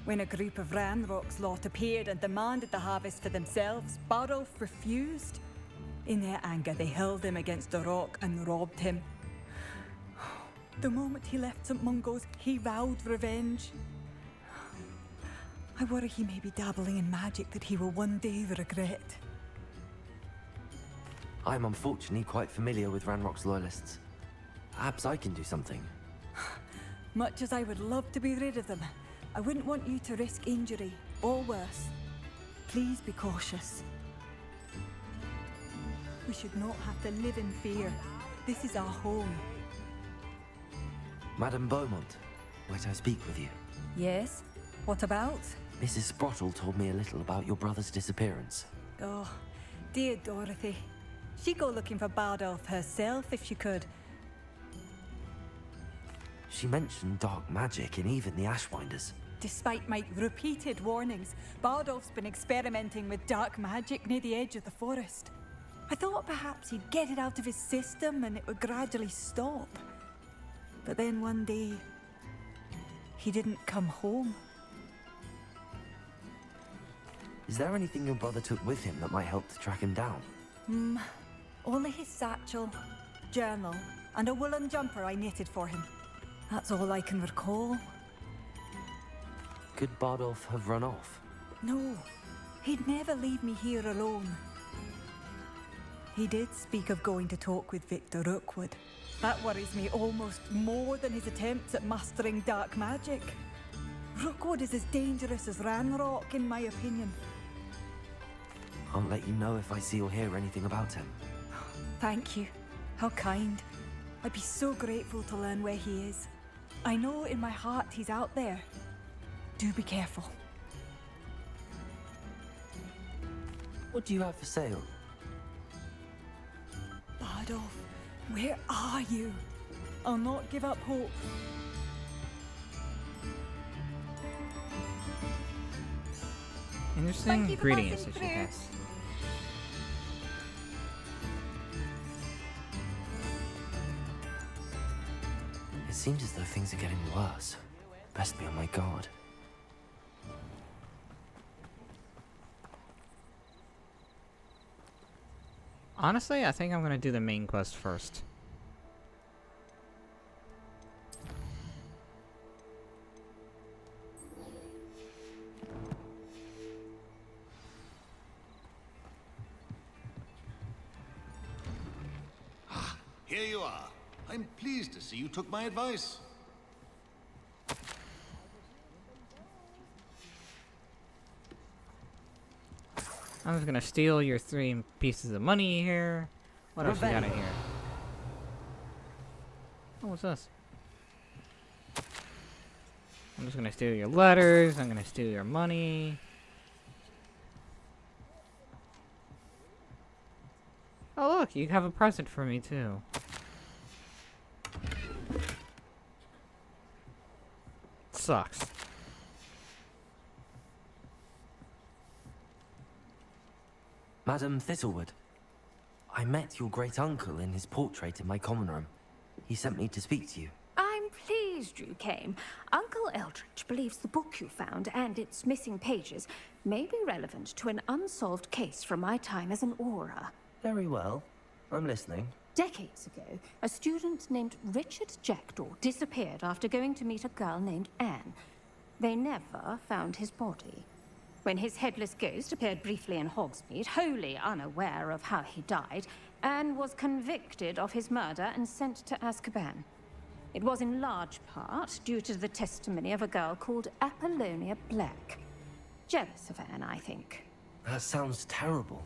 When a group of Ranrock's lot appeared and demanded the harvest for themselves, Bardolph refused. In their anger, they hurled him against a rock and robbed him. The moment he left St. Mungo's, he vowed revenge. I worry he may be dabbling in magic that he will one day regret. I'm unfortunately quite familiar with Ranrock's loyalists. Perhaps I can do something. Much as I would love to be rid of them, I wouldn't want you to risk injury, or worse. Please be cautious. We should not have to live in fear. This is our home. Madame Beaumont, might I speak with you? Yes? What about? Mrs. Sprottle told me a little about your brother's disappearance. Oh, dear Dorothy. She'd go looking for Bardolph herself if she could. She mentioned dark magic and even the Ashwinders. Despite my repeated warnings, Bardolph's been experimenting with dark magic near the edge of the forest. I thought perhaps he'd get it out of his system and it would gradually stop. But then one day, he didn't come home. Is there anything your brother took with him that might help to track him down? Only his satchel, journal, and a woolen jumper I knitted for him. That's all I can recall. Could Bardolph have run off? No, he'd never leave me here alone. He did speak of going to talk with Victor Rookwood. That worries me almost more than his attempts at mastering dark magic. Rookwood is as dangerous as Ranrock, in my opinion. I'll let you know if I see or hear anything about him. Thank you. How kind. I'd be so grateful to learn where he is. I know in my heart he's out there. Do be careful. What do you have for sale? Bardolph, where are you? I'll not give up hope. Interesting ingredients that she has. It seems as though things are getting worse. Best be on my guard. Honestly, I think I'm gonna do the main quest first. Here you are. I'm pleased to see you took my advice. I'm just gonna steal your 3 pieces of money here. What else you got in here? Oh, what's this? I'm just gonna steal your letters. I'm gonna steal your money. Oh look, you have a present for me too. Sucks. Madam Thistlewood, I met your great-uncle in his portrait in my common room. He sent me to speak to you. I'm pleased you came. Uncle Eldridge believes the book you found and its missing pages may be relevant to an unsolved case from my time as an aura. Very well. I'm listening. Decades ago, a student named Richard Jackdaw disappeared after going to meet a girl named Anne. They never found his body. When his headless ghost appeared briefly in Hogsmeade, wholly unaware of how he died, Anne was convicted of his murder and sent to Azkaban. It was in large part due to the testimony of a girl called Apollonia Black. Jealous of Anne, I think. That sounds terrible,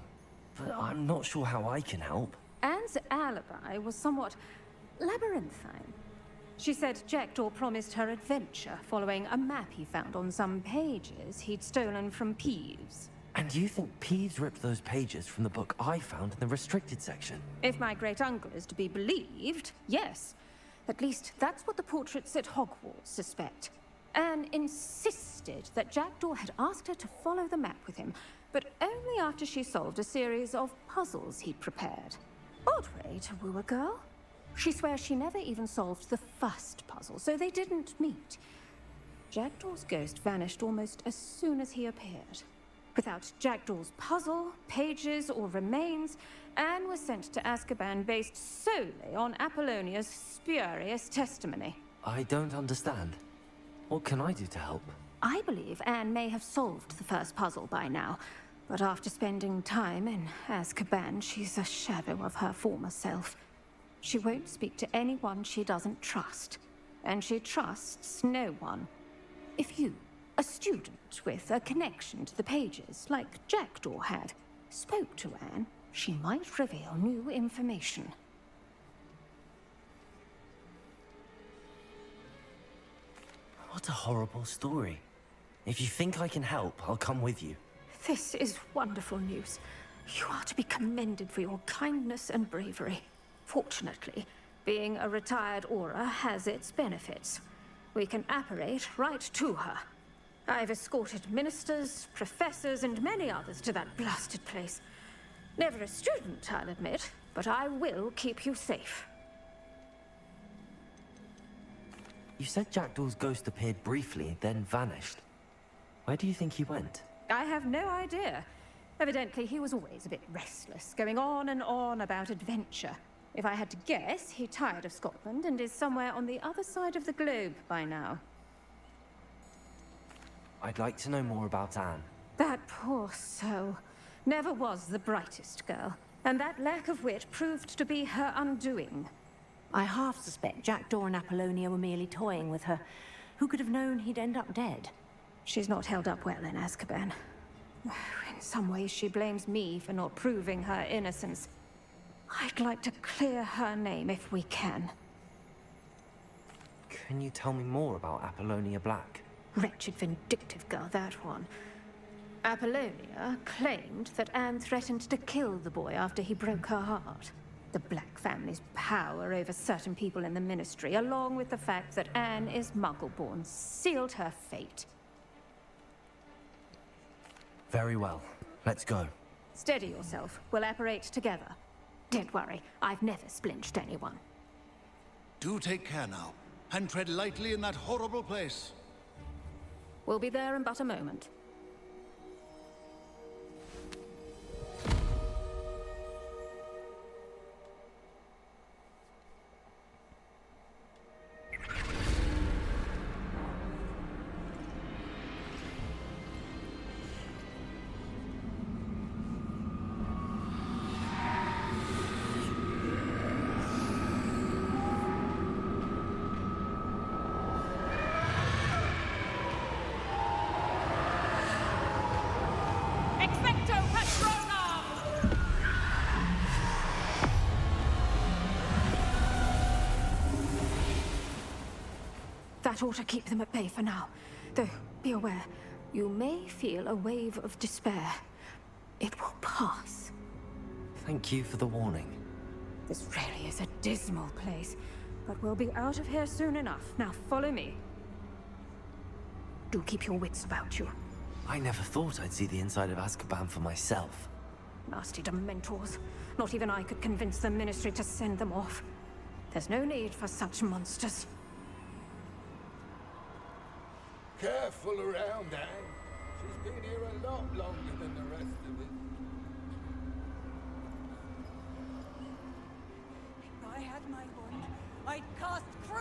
but I'm not sure how I can help. Anne's alibi was somewhat labyrinthine. She said Jackdaw promised her adventure following a map he found on some pages he'd stolen from Peeves. And you think Peeves ripped those pages from the book I found in the restricted section? If my great-uncle is to be believed, yes. At least that's what the portraits at Hogwarts suspect. Anne insisted that Jackdaw had asked her to follow the map with him, but only after she solved a series of puzzles he'd prepared. Odd way to woo a girl. She swears she never even solved the first puzzle, so they didn't meet. Jackdaw's ghost vanished almost as soon as he appeared. Without Jackdaw's puzzle, pages, or remains, Anne was sent to Azkaban based solely on Apollonia's spurious testimony. I don't understand. What can I do to help? I believe Anne may have solved the first puzzle by now, but after spending time in Azkaban, she's a shadow of her former self. She won't speak to anyone she doesn't trust, and she trusts no one. If you, a student with a connection to the pages, like Jackdaw had, spoke to Anne, she might reveal new information. What a horrible story. If you think I can help, I'll come with you. This is wonderful news. You are to be commended for your kindness and bravery. Fortunately, being a retired Auror has its benefits. We can apparate right to her. I've escorted ministers, professors, and many others to that blasted place. Never a student, I'll admit, but I will keep you safe. You said Jackdaw's ghost appeared briefly, then vanished. Where do you think he went? I have no idea. Evidently, he was always a bit restless, going on and on about adventure. If I had to guess, he tired of Scotland and is somewhere on the other side of the globe by now. I'd like to know more about Anne. That poor soul. Never was the brightest girl, and that lack of wit proved to be her undoing. I half suspect Jackdaw and Apollonia were merely toying with her. Who could have known he'd end up dead? She's not held up well in Azkaban. In some ways, she blames me for not proving her innocence. I'd like to clear her name if we can. Can you tell me more about Apollonia Black? Wretched, vindictive girl, that one. Apollonia claimed that Anne threatened to kill the boy after he broke her heart. The Black family's power over certain people in the Ministry, along with the fact that Anne is Muggle-born, sealed her fate. Very well. Let's go. Steady yourself. We'll apparate together. Don't worry, I've never splinched anyone. Do take care now, and tread lightly in that horrible place. We'll be there in but a moment. That ought to keep them at bay for now. Though, be aware, you may feel a wave of despair. It will pass. Thank you for the warning. This really is a dismal place, but we'll be out of here soon enough. Now follow me. Do keep your wits about you. I never thought I'd see the inside of Azkaban for myself. Nasty Dementors. Not even I could convince the Ministry to send them off. There's no need for such monsters. Careful around, Anne. She's been here a lot longer than the rest of us.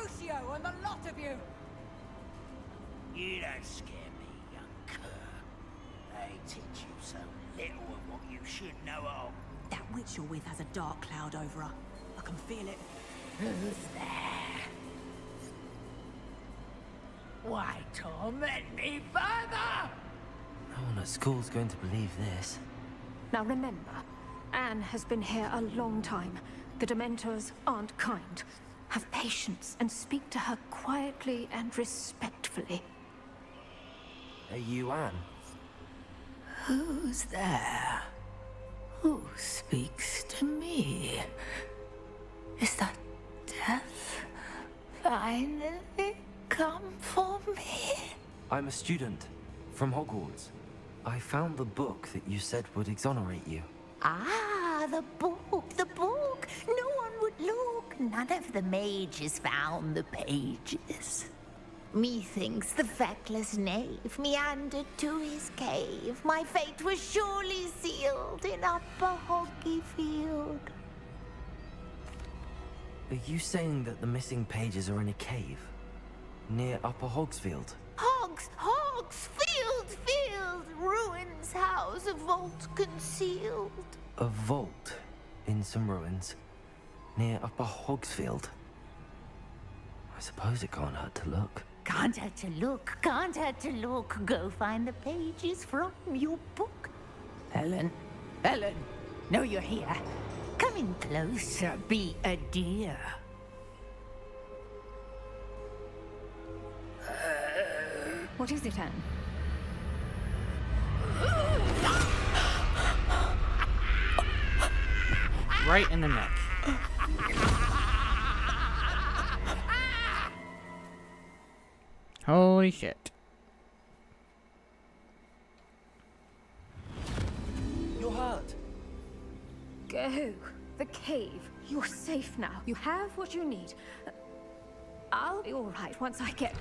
Crucio on the lot of you! You don't scare me, young cur. They teach you so little of what you should know of. That witch you're with has a dark cloud over her. I can feel it. Who's there? Why torment me further? No one at school's going to believe this. Now remember, Anne has been here a long time. The Dementors aren't kind. Have patience and speak to her quietly and respectfully. Are you Anne? Who's there? Who speaks to me? Is that death finally come for me? I'm a student from Hogwarts. I found the book that you said would exonerate you. Ah, the book, the book. No one would look. None of the mages found the pages. Methinks the feckless knave meandered to his cave. My fate was surely sealed in Upper Hoggy Field. Are you saying that the missing pages are in a cave? Near Upper Hogsfield? Field, ruins house, a vault concealed. A vault in some ruins near Upper Hogsfield? I suppose it can't hurt to look. Can't hurt to look. Go find the pages from your book. Ellen, know you're here. Come in closer, be a dear. What is it, Anne? Right in the neck. Holy shit. You're hurt. Go. The cave. You're safe now. You have what you need. I'll be all right once I get...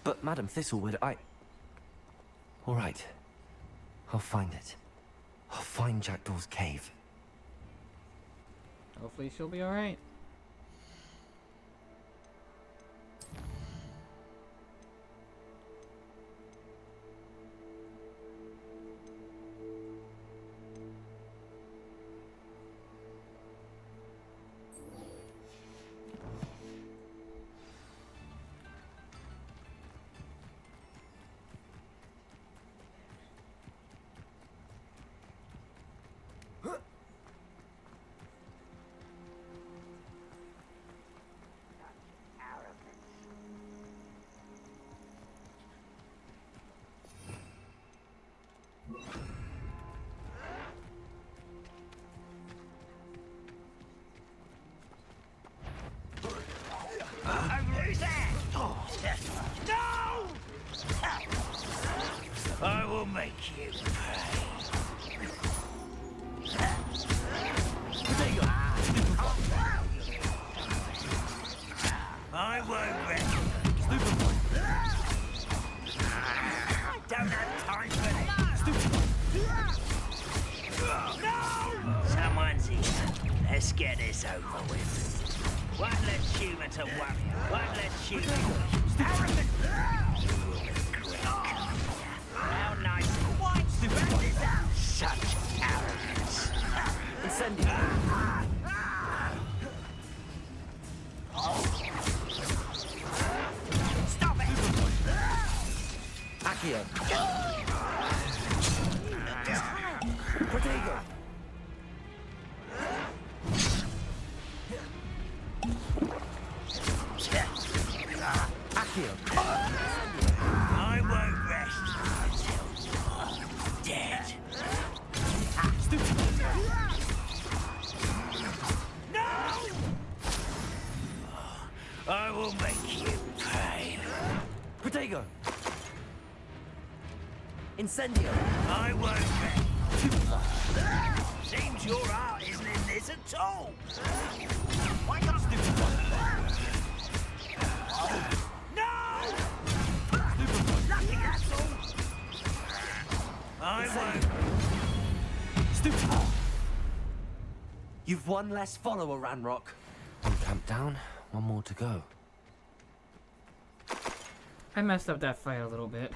But Madam Thistlewood, All right. I'll find it. I'll find Jackdaw's cave. Hopefully she'll be alright. I will make you pay. I won't rest. I don't have time for this. No! Someone's here. Let's get this over with. One less human to worry. One less human. Arrogant! How nice and white is that? Such arrogance. Incendio. Stop it! Accio. Protego. Accio. I won't rest until you're dead. No! I will make you pay. Protego. Incendio. I won't rest. Seems your heart isn't in this at all. Why can't stupid one? No! Lucky that's all. I won't. Stupid! You've one less follower, Ranrock. One camp down, one more to go. I messed up that fight a little bit.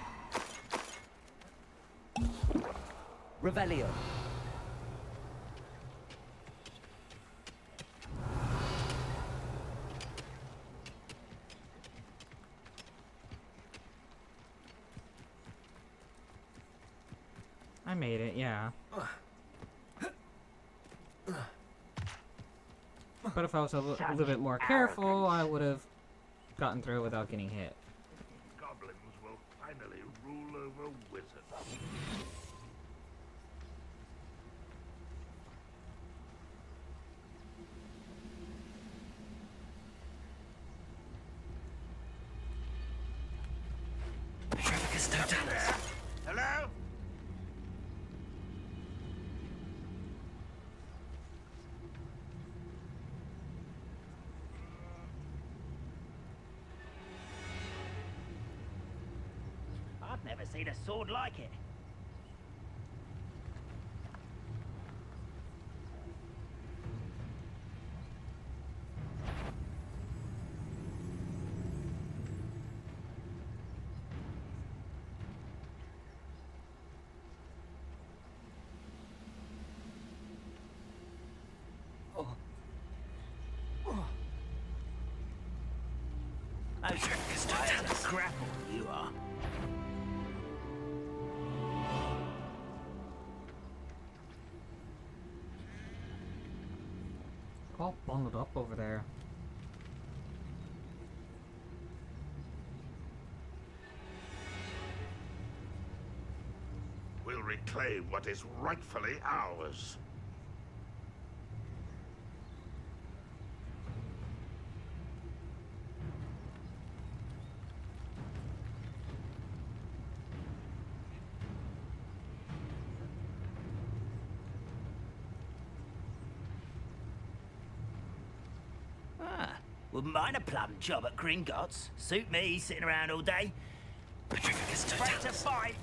Revelio. I made it, yeah. But if I was a little bit more careful, I would have gotten through without getting hit. Goblins will finally rule over wizards. Hello? I've never seen a sword like it. Oh, a grapple you are. All bundled up over there. We'll reclaim what is rightfully ours. Wouldn't mind a plum job at Gringotts. Suit me, sitting around all day. Afraid to fight.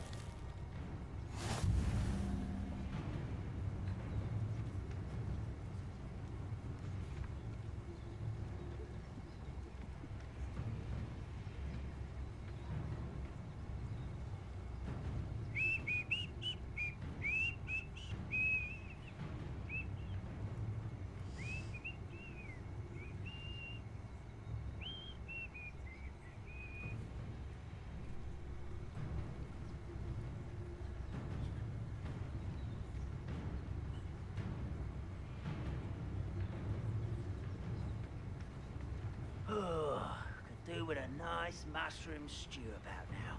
Could do with a nice mushroom stew about now.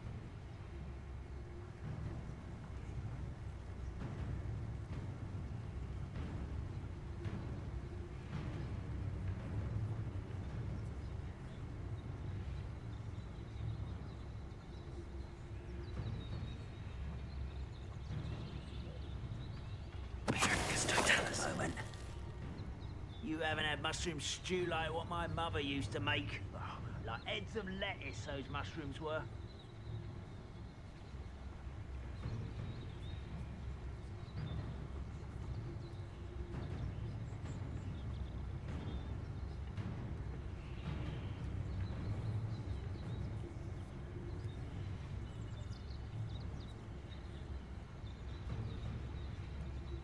Moment. You haven't had mushroom stew like what my mother used to make. Oh, like heads of lettuce, those mushrooms were.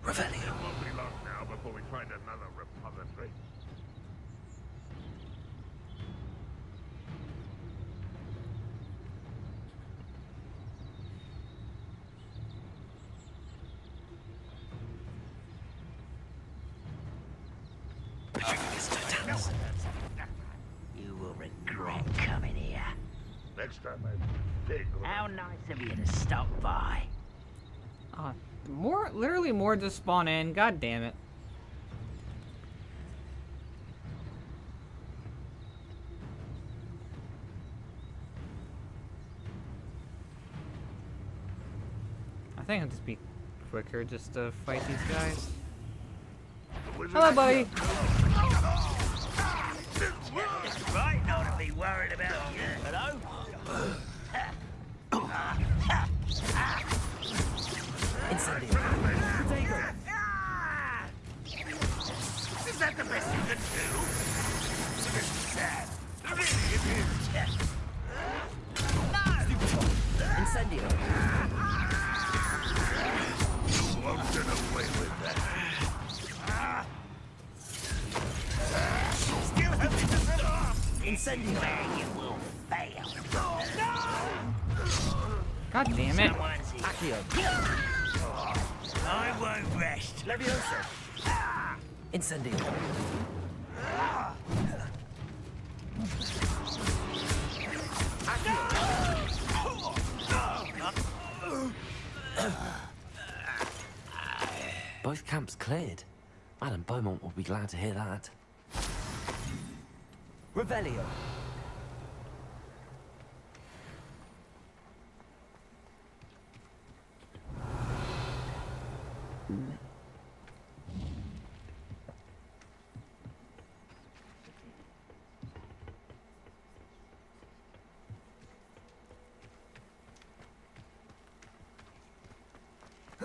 It won't be long now before we find another repository. You will regret coming here. Next time I dig. How nice of you to stop by. Literally more just spawn in. God damn it. I think it'll just be quicker just to fight these guys. Hello, buddy. Right, not to be worried about you. Hello? Where you will fail. God damn it. I won't rest. Levioso. Incendio. Both camps cleared. Madame Beaumont will be glad to hear that. Revelio.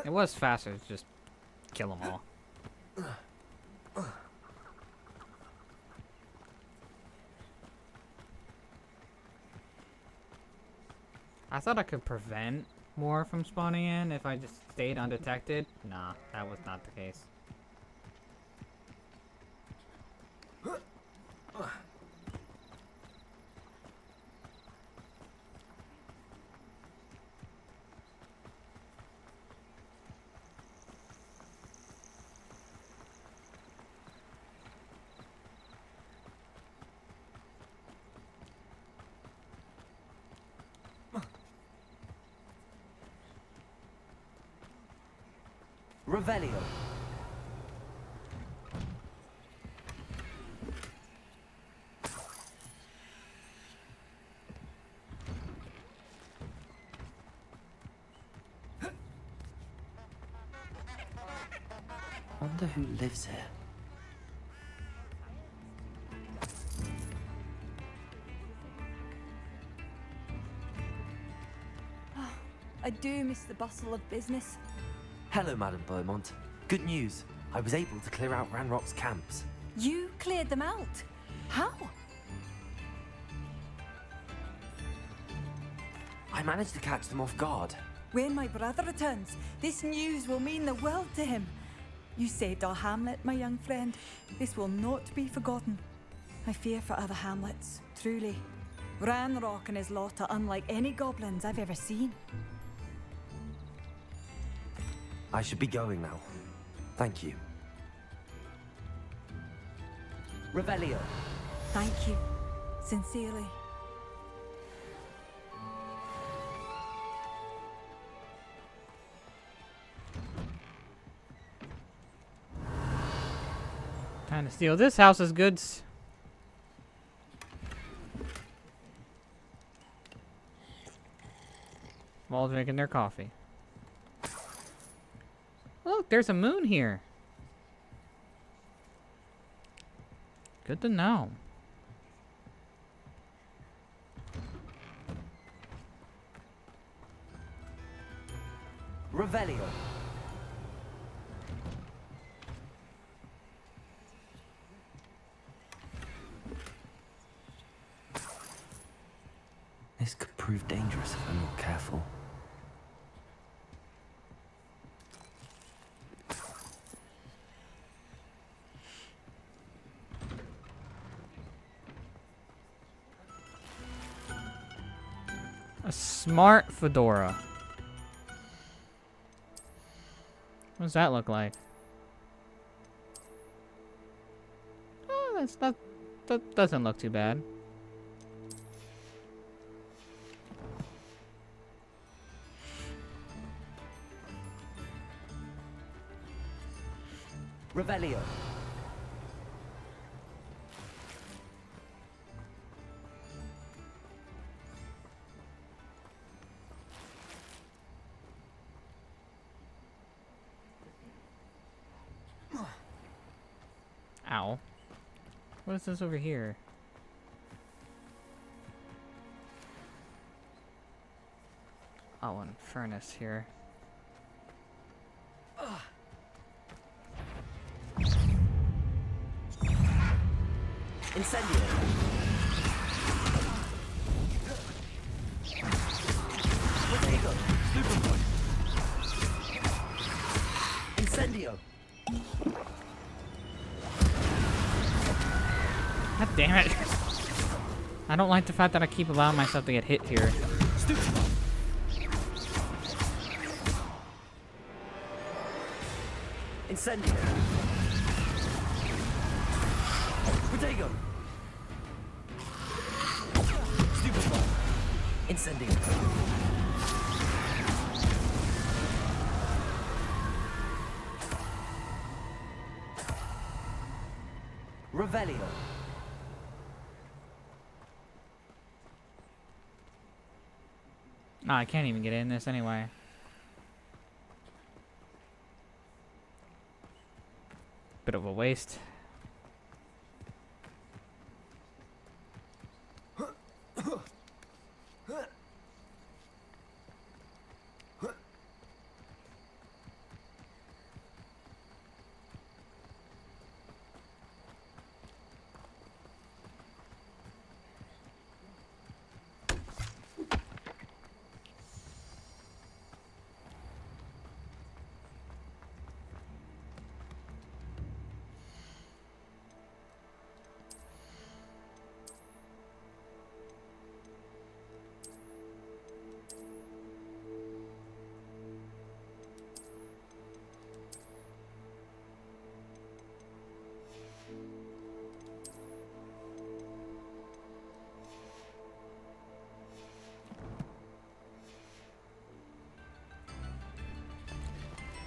It was faster to just kill them all. I thought I could prevent more from spawning in if I just stayed undetected. Nah, that was not the case. Revelio. Wonder who lives here. I do miss the bustle of business. Hello, Madame Beaumont. Good news. I was able to clear out Ranrock's camps. You cleared them out? How? I managed to catch them off guard. When my brother returns, this news will mean the world to him. You saved our hamlet, my young friend. This will not be forgotten. I fear for other hamlets, truly. Ranrock and his lot are unlike any goblins I've ever seen. I should be going now. Thank you. Revelio. Thank you. Sincerely. Time to steal this house's goods. While drinking their coffee. Look, there's a moon here. Good to know. Revelio. This could prove dangerous if I'm not careful. A smart fedora. What does that look like? Oh, that doesn't look too bad. Revelio. Ow. What is this over here? Oh, and furnace here. Incendio. Incendio. God damn it. I don't like the fact that I keep allowing myself to get hit here. Incendio. Protego. Stupefy. Incendio. Revelio. Nah, I can't even get in this anyway. Bit of a waste.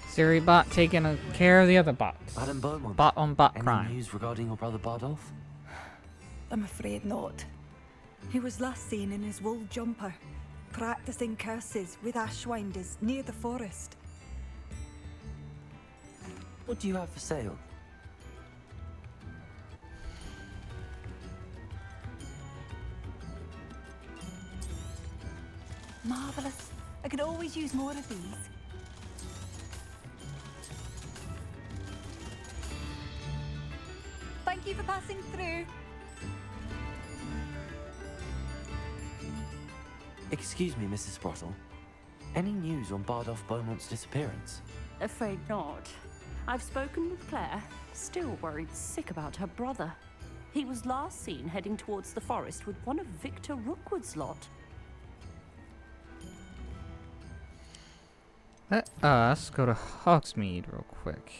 Siri bot taking care of the other bots. Madam Beaumont, Bot on bot any crime. news regarding your brother Bardolph? I'm afraid not. He was last seen in his wool jumper, practicing curses with ashwinders near the forest. What do you have for sale? Marvellous. I could always use more of these. Thank you for passing through. Excuse me, Mrs. Sprottle. Any news on Bardolph Beaumont's disappearance? Afraid not. I've spoken with Claire, still worried sick about her brother. He was last seen heading towards the forest with one of Victor Rookwood's lot. Let us go to Hogsmeade real quick.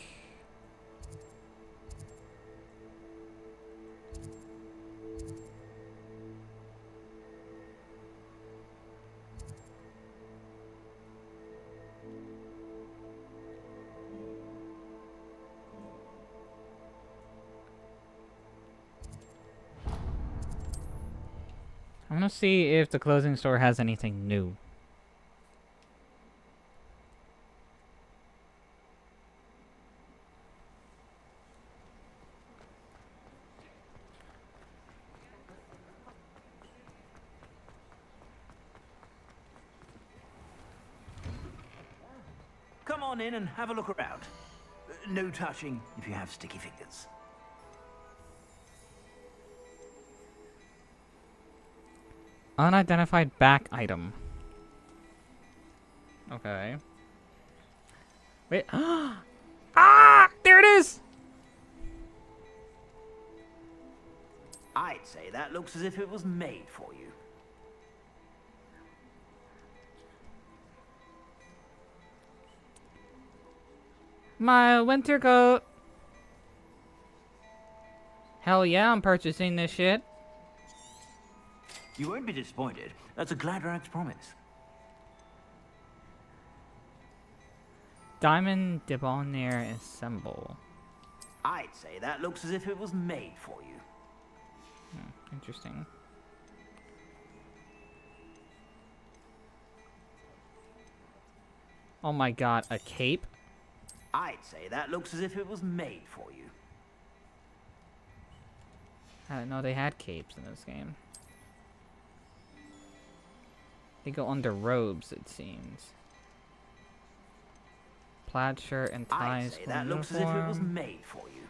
I'm gonna see if the clothing store has anything new. Come on in and have a look around. No touching if you have sticky fingers. Unidentified back item. Okay. Wait. Ah! There it is! I'd say that looks as if it was made for you. My winter coat. Hell yeah, I'm purchasing this shit. You won't be disappointed. That's a glad rags promise. Diamond debonair assemble. I'd say that looks as if it was made for you. Interesting. Oh my god, a cape? I'd say that looks as if it was made for you. I didn't know they had capes in this game. They go under robes, it seems. Plaid shirt and ties. I'd say that looks as if it was made for you.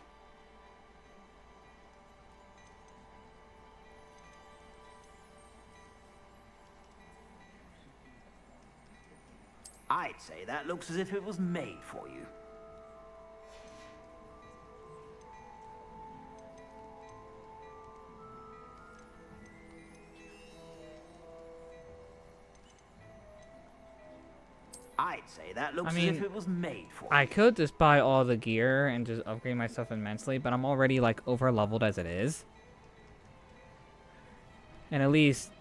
I'd say that looks as if it was made for you. I'd say that looks I mean, as if it was made for I could just buy all the gear and just upgrade myself immensely, but I'm already like over leveled as it is. And at least,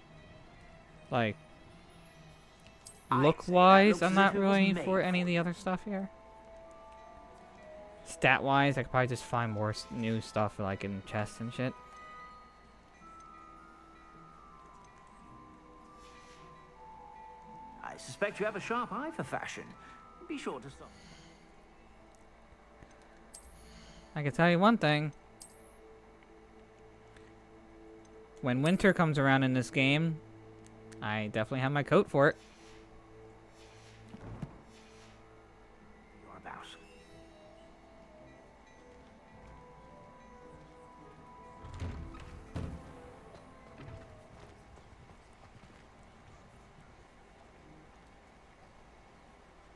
like, look-wise, I'm not really for any of the other stuff here. Stat-wise, I could probably just find more new stuff like in chests and shit. I suspect you have a sharp eye for fashion. Be sure to stop. I can tell you one thing. When winter comes around in this game, I definitely have my coat for it. You're about.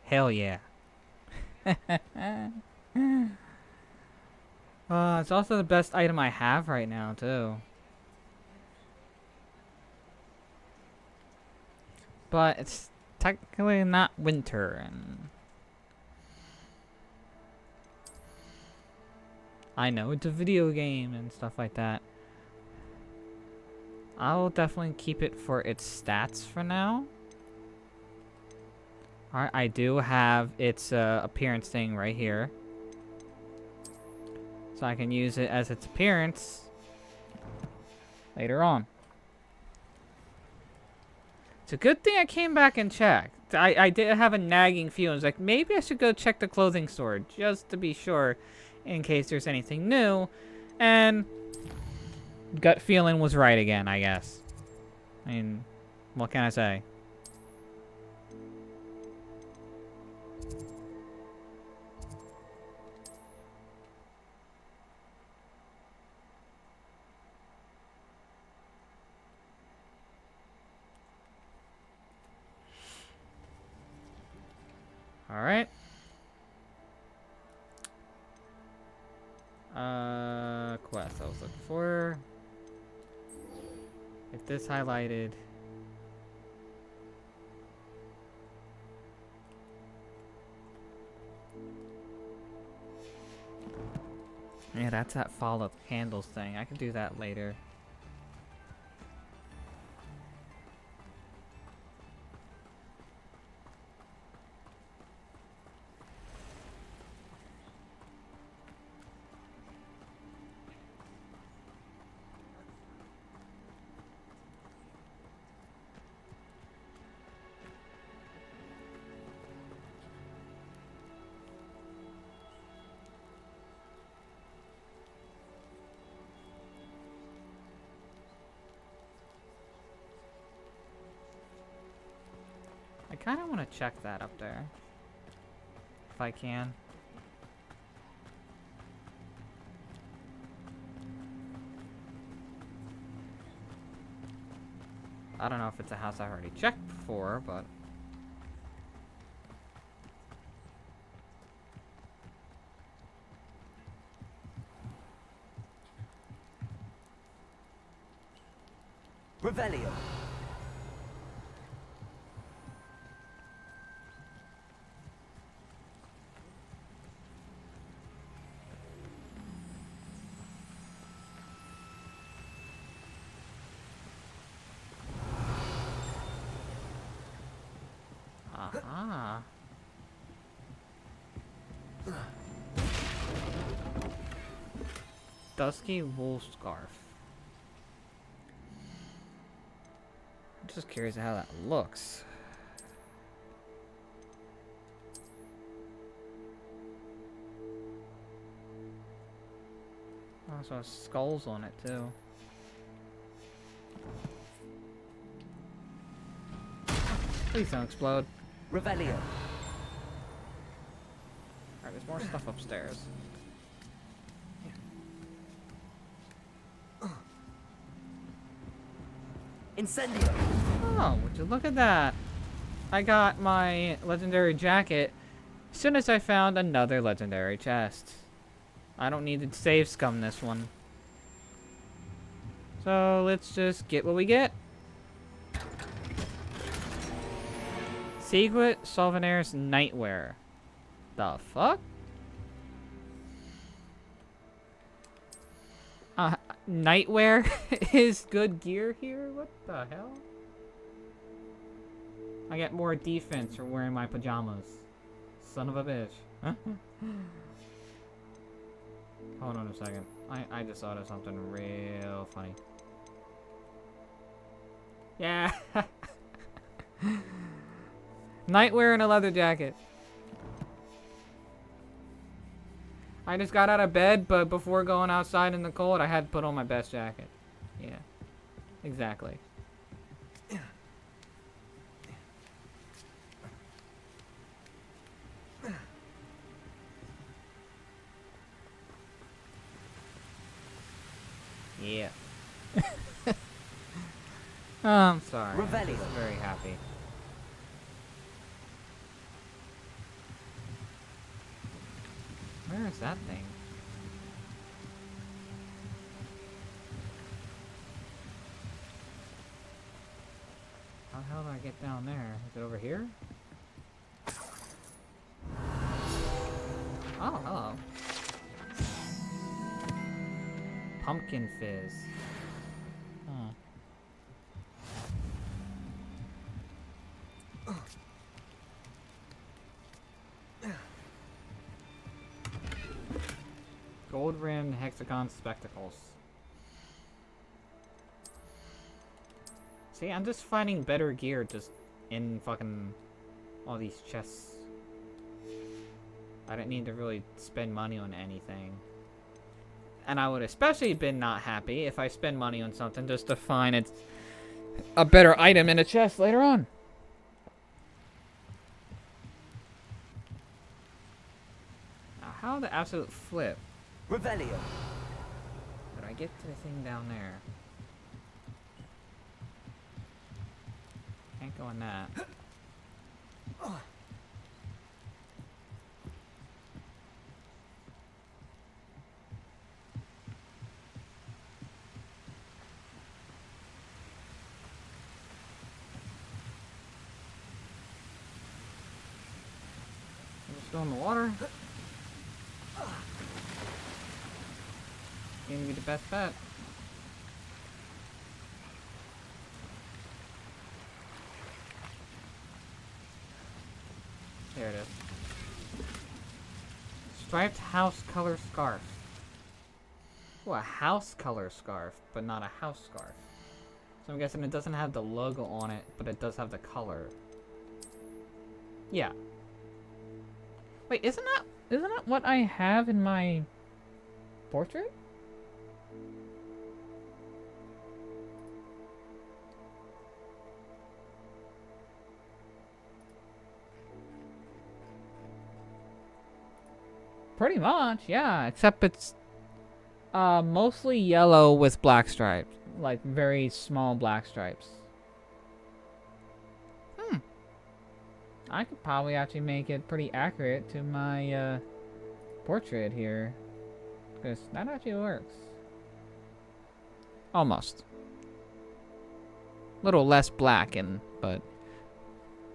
Hell yeah. It's also the best item I have right now, too. But it's technically not winter, and I know it's a video game and stuff like that. I'll definitely keep it for its stats for now. Alright, I do have its appearance thing right here. So I can use it as its appearance later on. It's a good thing I came back and checked. I did have a nagging feeling. I was like, maybe I should go check the clothing store just to be sure in case there's anything new. And gut feeling was right again, I guess. I mean, what can I say? Alright. Quest I was looking for. If this highlighted. Yeah, that's that follow candles thing. I can do that later. I kind of want to check that up there. If I can. I don't know if it's a house I've already checked before, but... Revelio. Aha. Dusky wool scarf. I'm just curious how that looks. Oh, so it has skulls on it too. Please don't explode. Revelio. Alright, there's more stuff upstairs. Incendio. Oh, would you look at that? I got my legendary jacket as soon as I found another legendary chest. I don't need to save scum this one. So let's just get what we get. Secret Souvenirs Nightwear. The fuck? Nightwear is good gear here? What the hell? I get more defense for wearing my pajamas. Son of a bitch. Huh? Hold on a second. I just thought of something real funny. Yeah. Nightwear and a leather jacket. I just got out of bed, but before going outside in the cold, I had to put on my best jacket. Yeah. Exactly. Yeah. Oh, I'm sorry. I'm just very happy. Where is that thing? How the hell do I get down there? Is it over here? Oh, hello. Pumpkin fizz. Huh. Gold rimmed hexagon spectacles. See, I'm just finding better gear just in fucking all these chests. I didn't need to really spend money on anything. And I would especially been not happy if I spend money on something just to find it's a better item in a chest later on. Now, how the absolute flip? Revelio. Did I get to the thing down there? Can't go in that. Just go in the water. Gonna be the best bet. There it is. Striped house color scarf. Oh, a house color scarf, but not a house scarf. So I'm guessing it doesn't have the logo on it, but it does have the color. Yeah. Wait, isn't that what I have in my portrait? Pretty much, yeah, except it's mostly yellow with black stripes. Like, very small black stripes. I could probably actually make it pretty accurate to my portrait here. Because that actually works. Almost. A little less black, but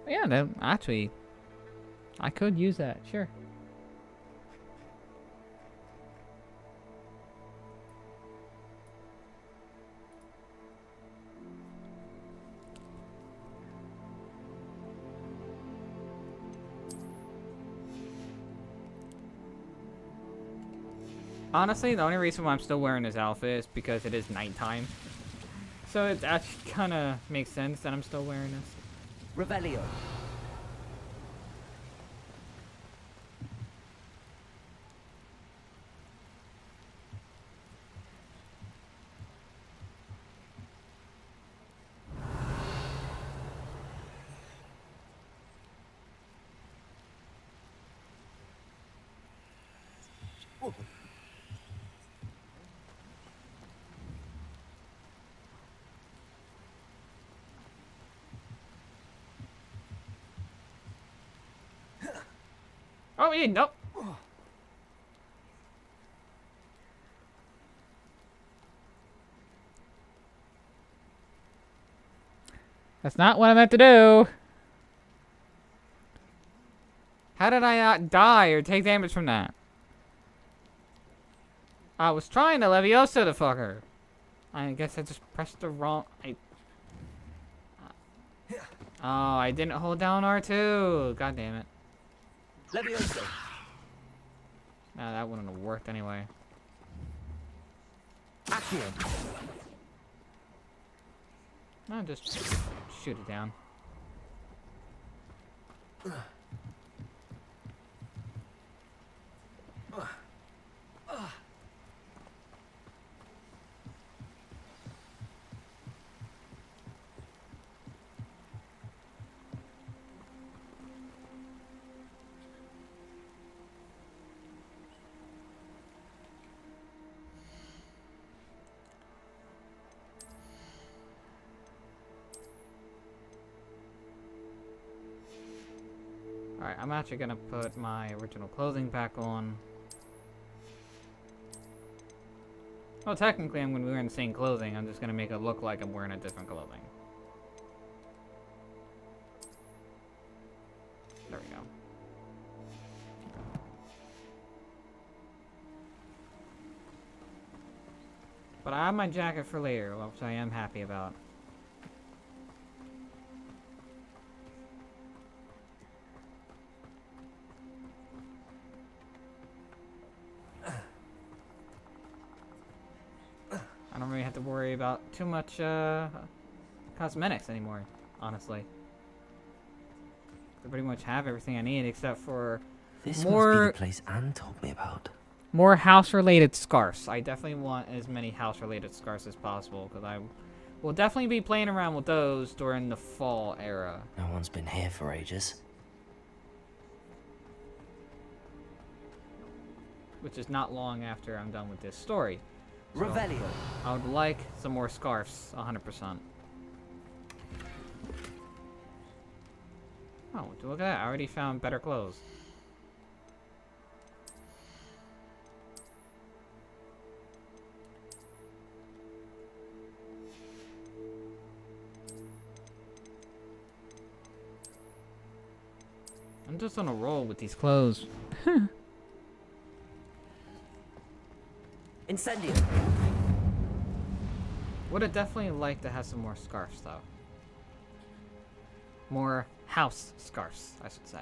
yeah, no, actually, I could use that, sure. Honestly, the only reason why I'm still wearing this outfit is because it is nighttime. So it actually kind of makes sense that I'm still wearing this. Revelio. Oh, yeah, nope. That's not what I meant to do. How did I not die or take damage from that? I was trying to Leviosa the fucker. I guess I just pressed the wrong... Oh, I didn't hold down R2. God damn it. Leviosa. No, that wouldn't have worked anyway. Accio. No, just shoot it down. Alright, I'm actually gonna put my original clothing back on. Well, technically I'm gonna be wearing the same clothing, I'm just gonna make it look like I'm wearing a different clothing. There we go. But I have my jacket for later, which I am happy about. I don't really have to worry about too much cosmetics anymore, honestly. I pretty much have everything I need except for This more must be the place Anne told me about. more house-related scarves. I definitely want as many house-related scarves as possible because I will definitely be playing around with those during the fall era. No one's been here for ages. Which is not long after I'm done with this story. So Revelio. I would like some more scarves, 100%. Oh, look at that. I already found better clothes. I'm just on a roll with these clothes. Incendio. Would have definitely liked to have some more scarves, though. More house scarves, I should say.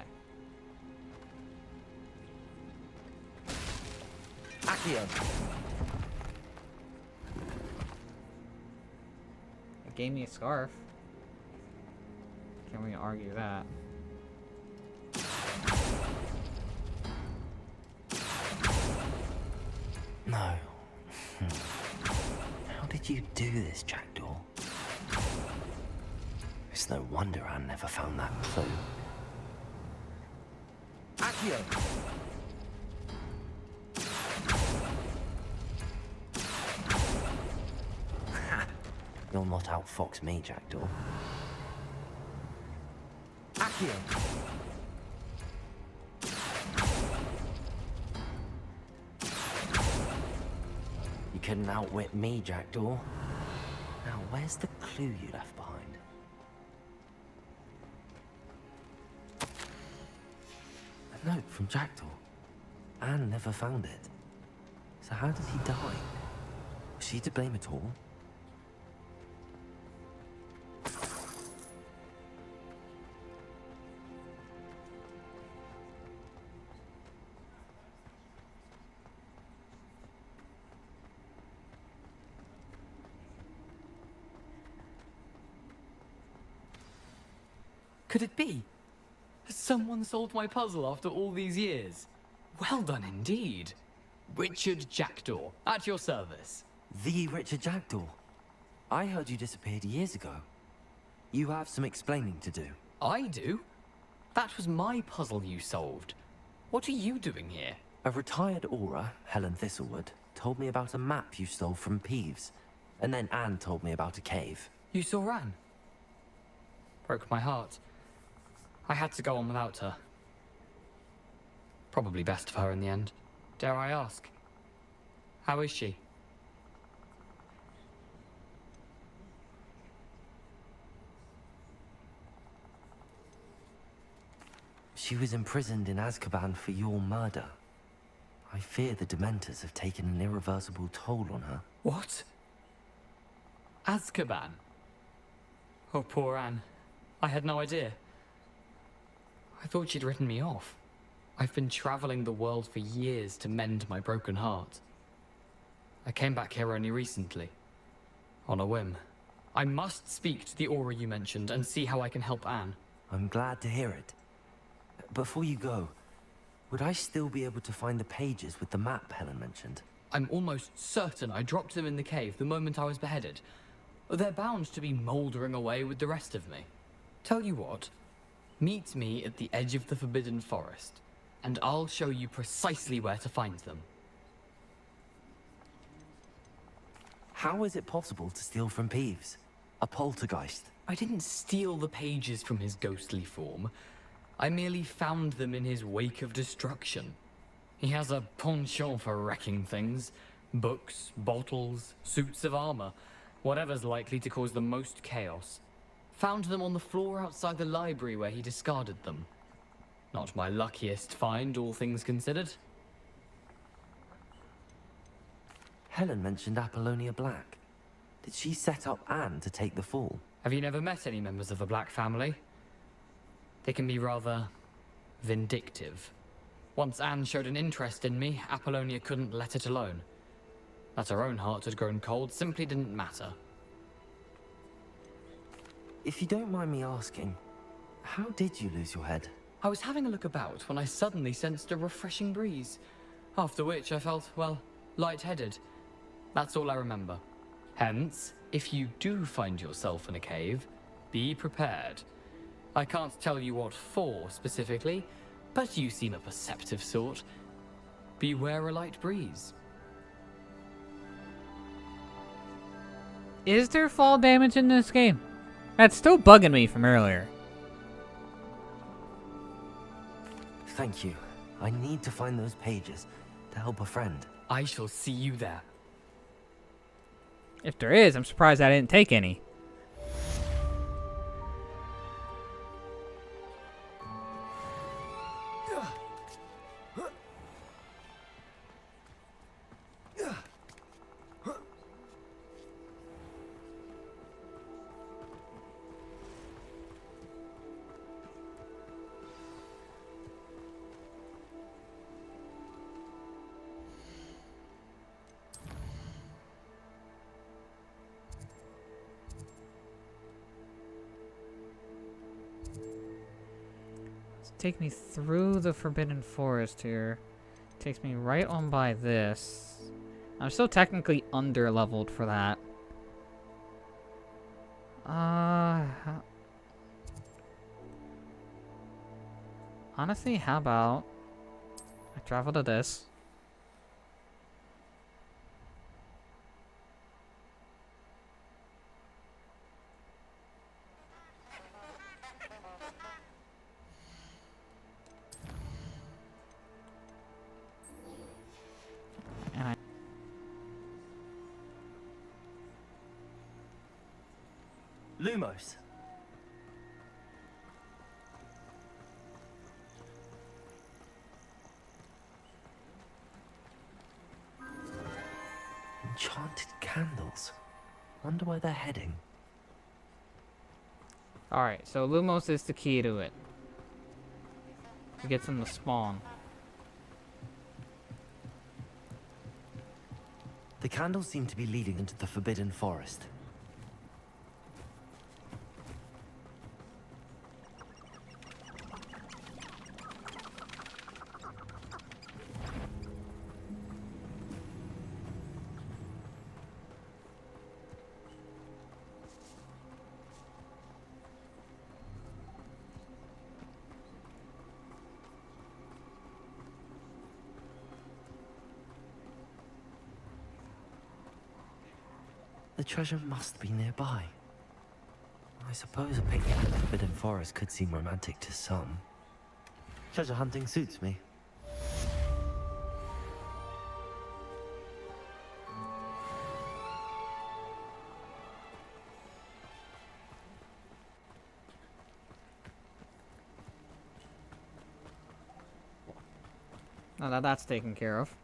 Accio. It gave me a scarf. Can't really argue that. No. How did you do this, Jackdaw? It's no wonder Anne never found that clue. Accio! You'll not outfox me, Jackdaw. Accio! You couldn't outwit me, Jackdaw. Now, where's the clue you left behind? A note from Jackdaw. Anne never found it. So how did he die? Was she to blame at all? Could it be? Has someone solved my puzzle after all these years? Well done indeed. Richard Jackdaw, at your service. The Richard Jackdaw. I heard you disappeared years ago. You have some explaining to do. I do? That was my puzzle you solved. What are you doing here? A retired aura, Helen Thistlewood, told me about a map you stole from Peeves. And then Anne told me about a cave. You saw Anne? Broke my heart. I had to go on without her. Probably best of her in the end. Dare I ask? How is she? She was imprisoned in Azkaban for your murder. I fear the Dementors have taken an irreversible toll on her. What? Azkaban? Oh, poor Anne. I had no idea. I thought she'd written me off. I've been traveling the world for years to mend my broken heart. I came back here only recently, on a whim. I must speak to the aura you mentioned and see how I can help Anne. I'm glad to hear it. Before you go, would I still be able to find the pages with the map Helen mentioned? I'm almost certain I dropped them in the cave the moment I was beheaded. They're bound to be mouldering away with the rest of me. Tell you what, meet me at the edge of the Forbidden Forest, and I'll show you precisely where to find them. How is it possible to steal from Peeves? A poltergeist? I didn't steal the pages from his ghostly form. I merely found them in his wake of destruction. He has a penchant for wrecking things. Books, bottles, suits of armor. Whatever's likely to cause the most chaos. Found them on the floor outside the library where he discarded them. Not my luckiest find, all things considered. Helen mentioned Apollonia Black. Did she set up Anne to take the fall? Have you never met any members of the Black family? They can be rather vindictive. Once Anne showed an interest in me, Apollonia couldn't let it alone. That her own heart had grown cold simply didn't matter. If you don't mind me asking, how did you lose your head? I was having a look about when I suddenly sensed a refreshing breeze. After which I felt, well, lightheaded. That's all I remember. Hence, if you do find yourself in a cave, be prepared. I can't tell you what for specifically, but you seem a perceptive sort. Beware a light breeze. Is there fall damage in this game? That's still bugging me from earlier. Thank you. I need to find those pages to help a friend. I shall see you there. If there is, I'm surprised I didn't take any. Take me through the Forbidden Forest here. Takes me right on by this. I'm still technically under-leveled for that. Honestly, how about I travel to this. Lumos. Enchanted candles. Wonder where they're heading. Alright, so Lumos is the key to it. It gets them to spawn. The candles seem to be leading into the Forbidden Forest. The treasure must be nearby. I suppose a picnic in the Forbidden Forest could seem romantic to some. Treasure hunting suits me. Now that that's taken care of.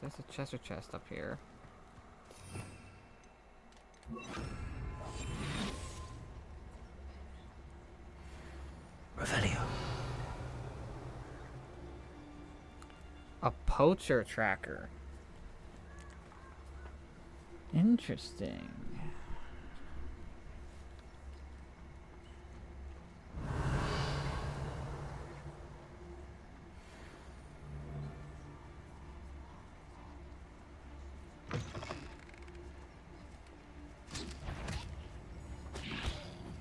There's a treasure chest up here. Revelio. A poacher tracker. Interesting.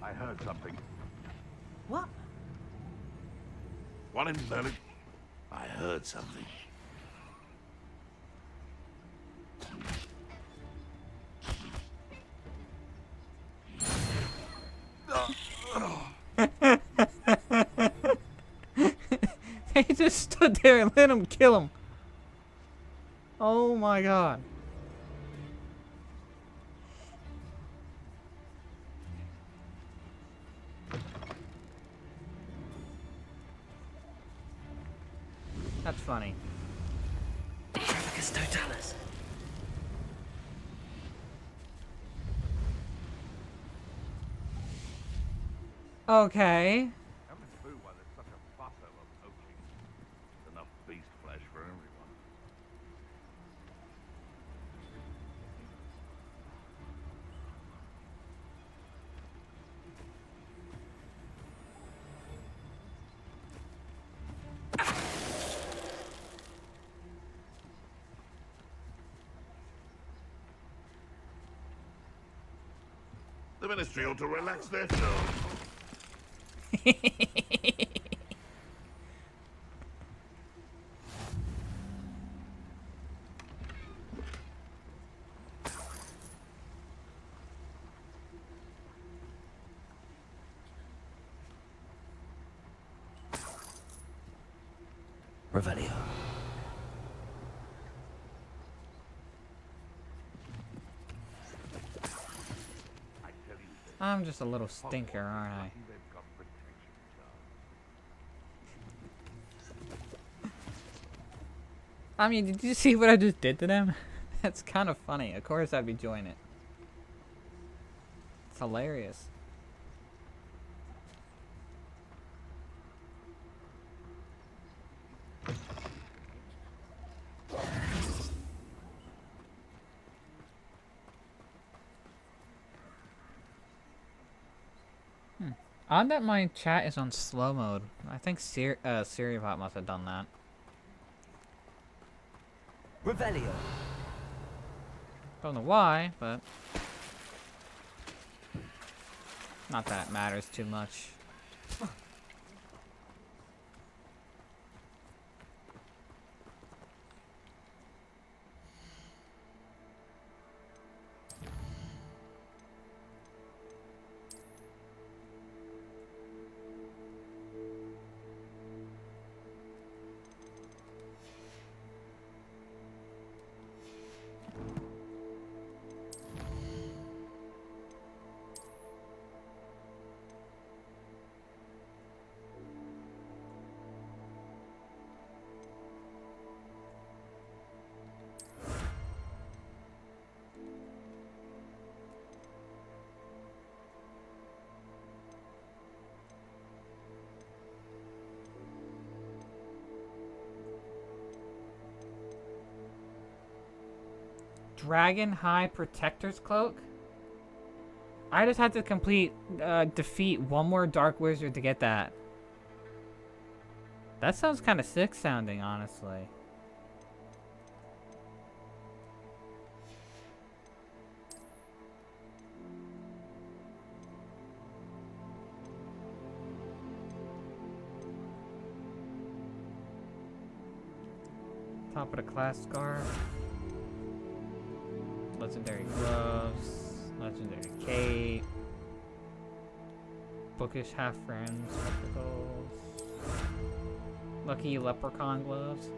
I heard something. What? One in Berlin. I heard something. They just stood there and let him kill him. Oh my god. That's funny. Trafficus totalis. Okay. Haven't a clue why there's such a fuss over poaching. There's enough beast flesh for everyone. The ministry ought to relax their tone. Revelio. I'm just a little stinker, aren't I? I mean, did you see what I just did to them? That's kind of funny. Of course I'd be enjoying it. It's hilarious. Odd that my chat is on slow mode. I think Siriobot must have done that. Revelio. Don't know why, but not that it matters too much. Dragon High Protector's Cloak? I just had to defeat one more Dark Wizard to get that. That sounds kind of sick sounding, honestly. Top of the class scarf. Legendary gloves, legendary cape, bookish half-friend spectacles, lucky leprechaun gloves.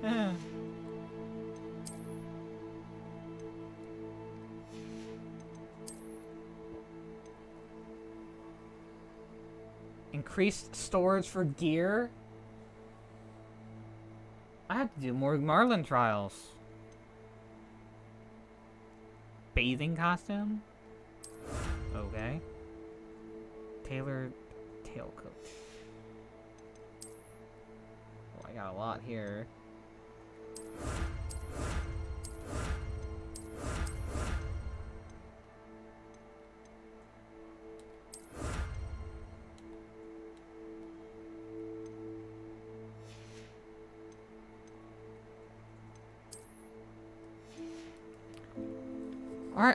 Increased storage for gear? I have to do more Merlin trials. Bathing costume? Okay. Tailored tailcoat. Oh, I got a lot here.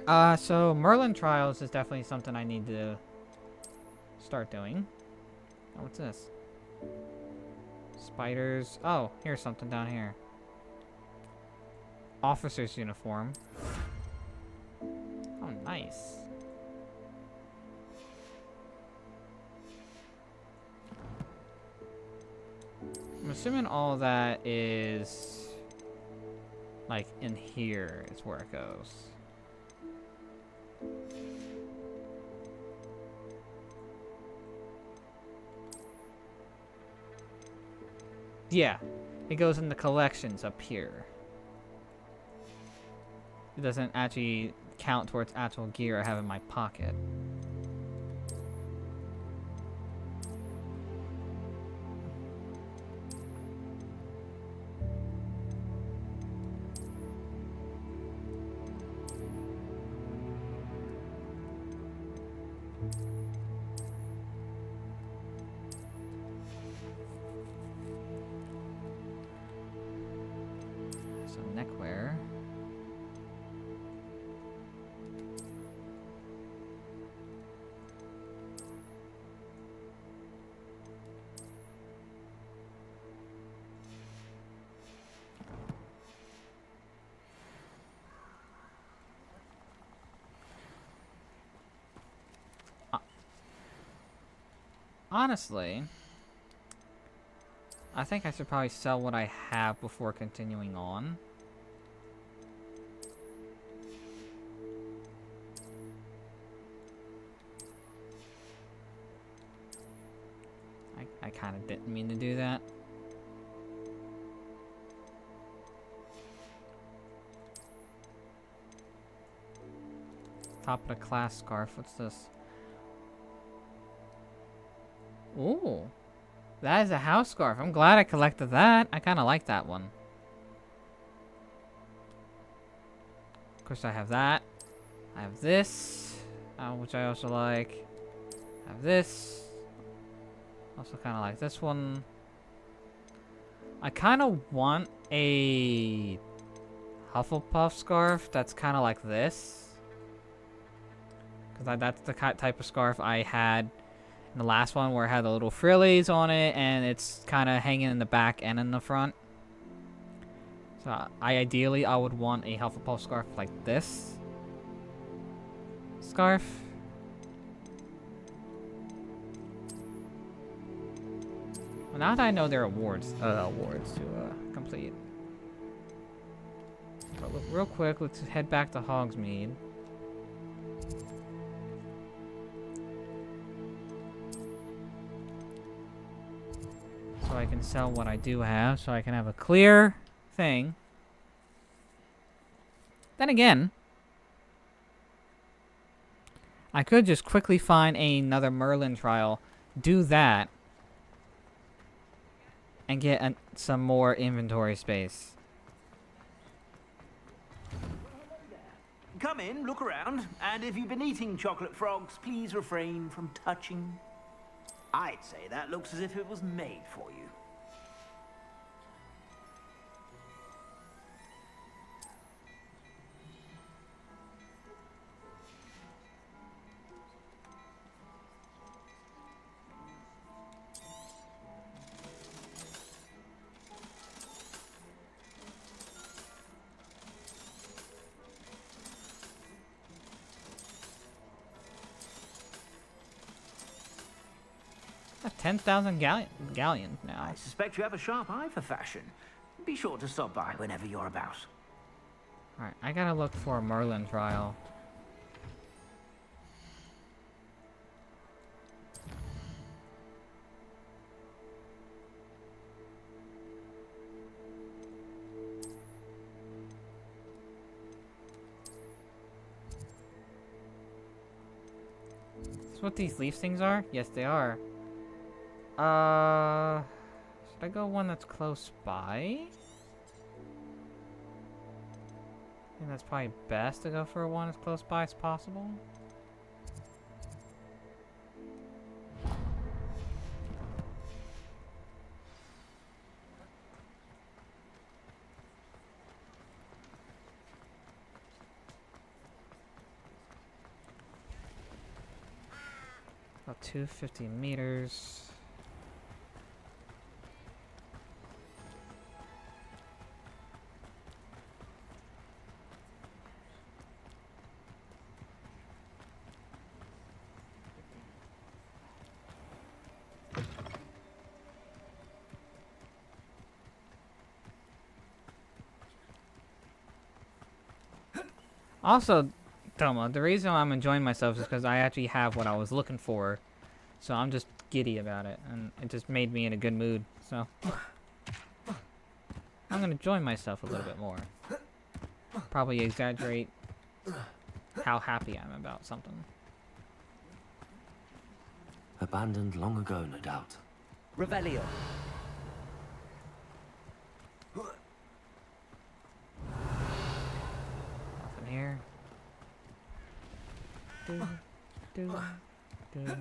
Alright, so Merlin Trials is definitely something I need to start doing. Oh, what's this? Spiders. Oh, here's something down here. Officer's uniform. Oh, nice. I'm assuming all that is like in here is where it goes. Yeah, it goes in the collections up here. It doesn't actually count towards actual gear I have in my pocket. Neckwear. Honestly, I think I should probably sell what I have before continuing on. I kind of didn't mean to do that. Top of the class scarf. What's this? Ooh. That is a house scarf. I'm glad I collected that. I kind of like that one. Of course, I have that. I have this, which I also like. I have this. Also kind of like this one. I kind of want a Hufflepuff scarf that's kind of like this. Because that's the type of scarf I had in the last one where it had the little frillies on it and it's kind of hanging in the back and in the front. So ideally I would want a Hufflepuff scarf like this. Scarf. Well, now that I know there are awards to complete. But real quick, let's head back to Hogsmeade. So I can sell what I do have, so I can have a clear thing. Then again, I could just quickly find another Merlin trial, do that, and get some more inventory space. Come in, look around, and if you've been eating chocolate frogs, please refrain from touching. I'd say that looks as if it was made for you. I have 10,000 galleons now. I suspect you have a sharp eye for fashion. Be sure to stop by whenever you're about. Alright, I gotta look for a Merlin trial. what these leaf things are? Yes, they are. Should I go one that's close by? I think that's probably best to go for one as close by as possible. About 250 meters. Also, Thelma, the reason I'm enjoying myself is because I actually have what I was looking for. So I'm just giddy about it, and it just made me in a good mood. So I'm gonna enjoy myself a little bit more. Probably exaggerate how happy I am about something. Abandoned long ago, no doubt. Revelio. Nothing here. Do, do, do.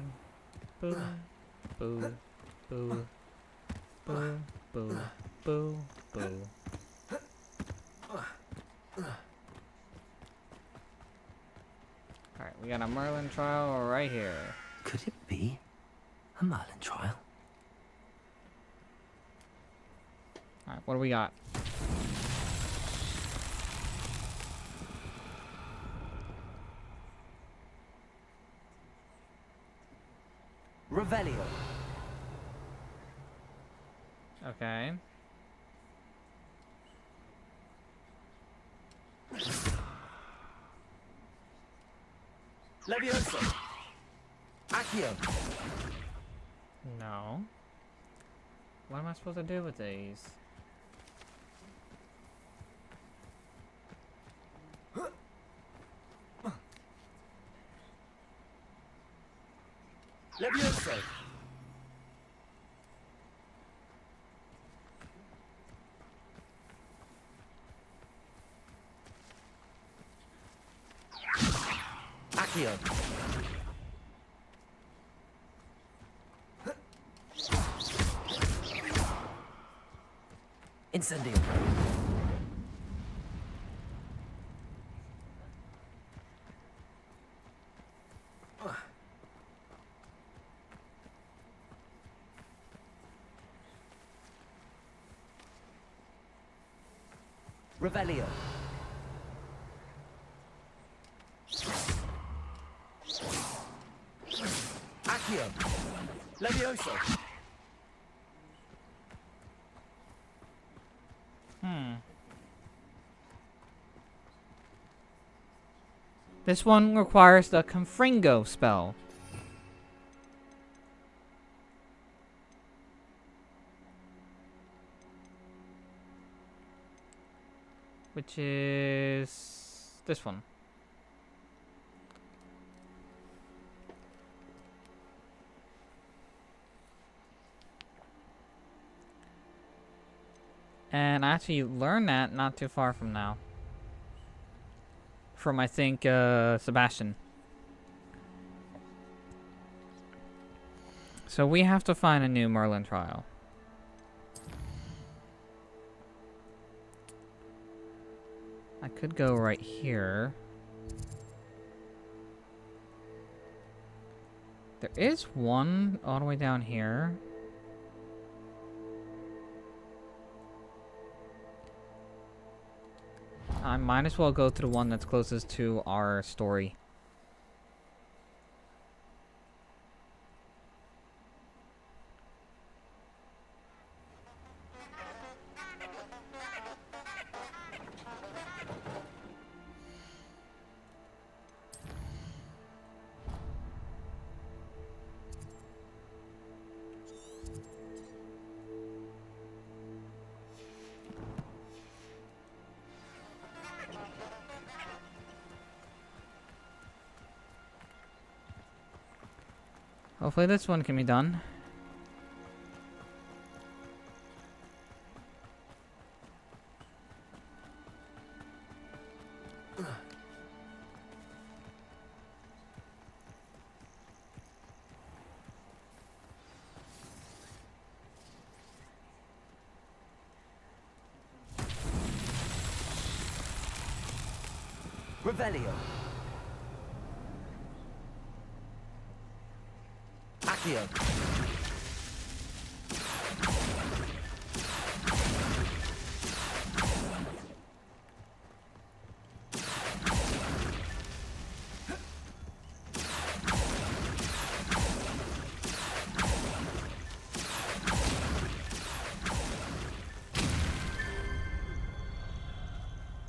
Boo, boo, boo, boo, boo, boo, boo. Alright, we got a Merlin trial right here. Could it be a Merlin trial? Alright, what do we got? Revelio. Okay. Levioso. Accio. No. What am I supposed to do with these? Levioso. Accio. Incendio. Revelio. Accio. Levioso. This one requires the Confringo spell. Which is this one. And I actually learned that not too far from now. From, I think, Sebastian. So we have to find a new Merlin trial. I could go right here. There is one all the way down here. I might as well go to the one that's closest to our story. Hopefully this one can be done. Revelio. Accio.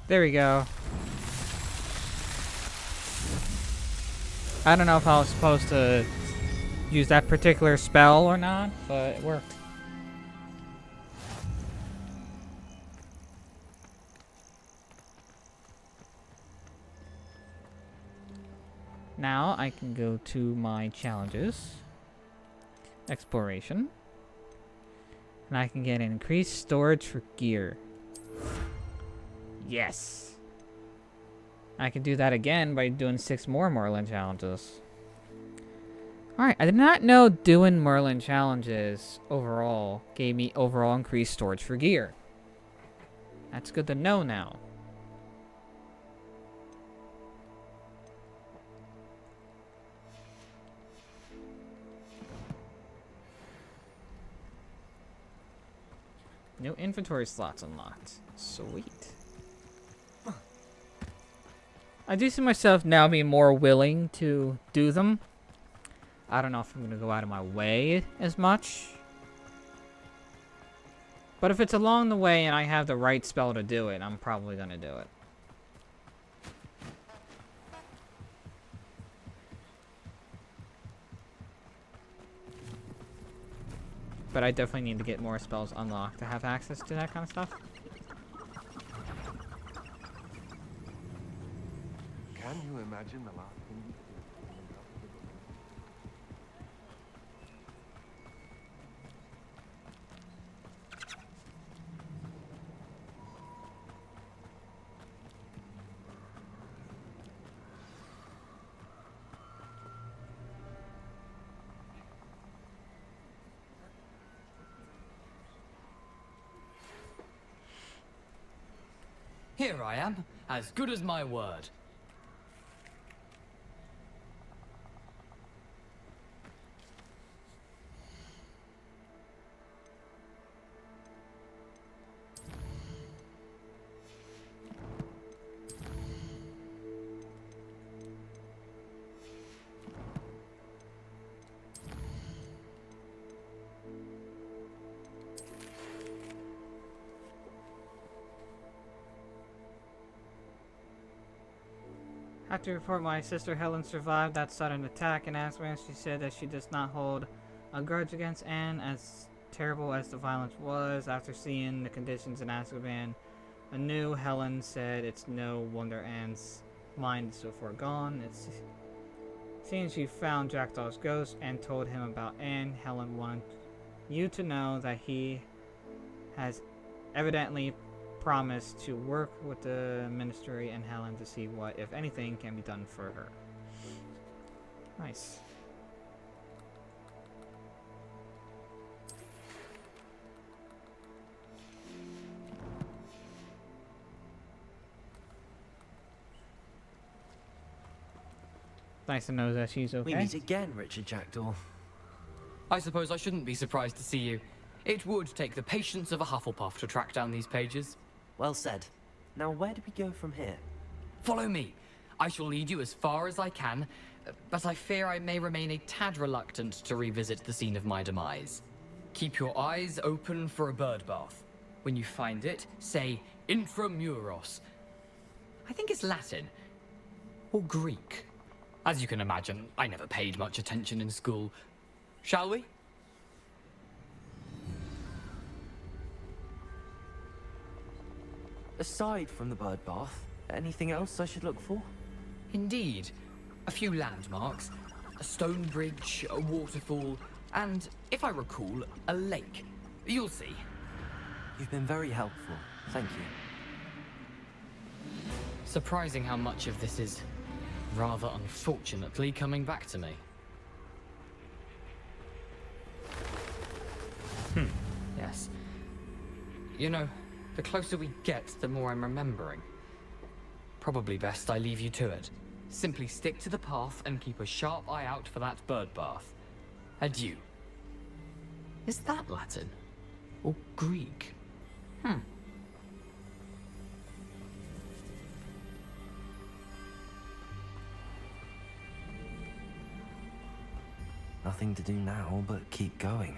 There we go. I don't know if I was supposed to use that particular spell or not, but it worked. Now I can go to my challenges. Exploration. And I can get increased storage for gear. Yes! I can do that again by doing 6 more Merlin challenges. Alright, I did not know doing Merlin challenges overall gave me overall increased storage for gear. That's good to know now. New inventory slots unlocked. Sweet. I do see myself now being more willing to do them. I don't know if I'm going to go out of my way as much. But if it's along the way and I have the right spell to do it, I'm probably going to do it. But I definitely need to get more spells unlocked to have access to that kind of stuff. Can you imagine the last thing you Here I am, as good as my word. I have to report my sister Helen survived that sudden attack in Azkaban. She said that she does not hold a grudge against Anne, as terrible as the violence was. After seeing the conditions in Azkaban anew, Helen said it's no wonder Anne's mind is so far gone. It's seeing she found Jackdaw's ghost and told him about Anne. Helen wanted you to know that he has evidently promised to work with the ministry and Helen to see what, if anything, can be done for her. Nice. Nice to know that she's okay. We meet again, Richard Jackdaw. I suppose I shouldn't be surprised to see you. It would take the patience of a Hufflepuff to track down these pages. Well said. Now, where do we go from here? Follow me. I shall lead you as far as I can, but I fear I may remain a tad reluctant to revisit the scene of my demise. Keep your eyes open for a bird bath. When you find it, say intramuros. I think it's Latin. Or Greek. As you can imagine, I never paid much attention in school. Shall we? Aside from the bird bath, anything else I should look for? Indeed. A few landmarks. a stone bridge, a waterfall, and, if I recall, a lake. You'll see. You've been very helpful. Thank you. Surprising how much of this is, rather unfortunately, coming back to me. Yes. You know, the closer we get, the more I'm remembering. Probably best I leave you to it. Simply stick to the path and keep a sharp eye out for that bird bath. Adieu. Is that Latin? Or Greek? Nothing to do now but keep going.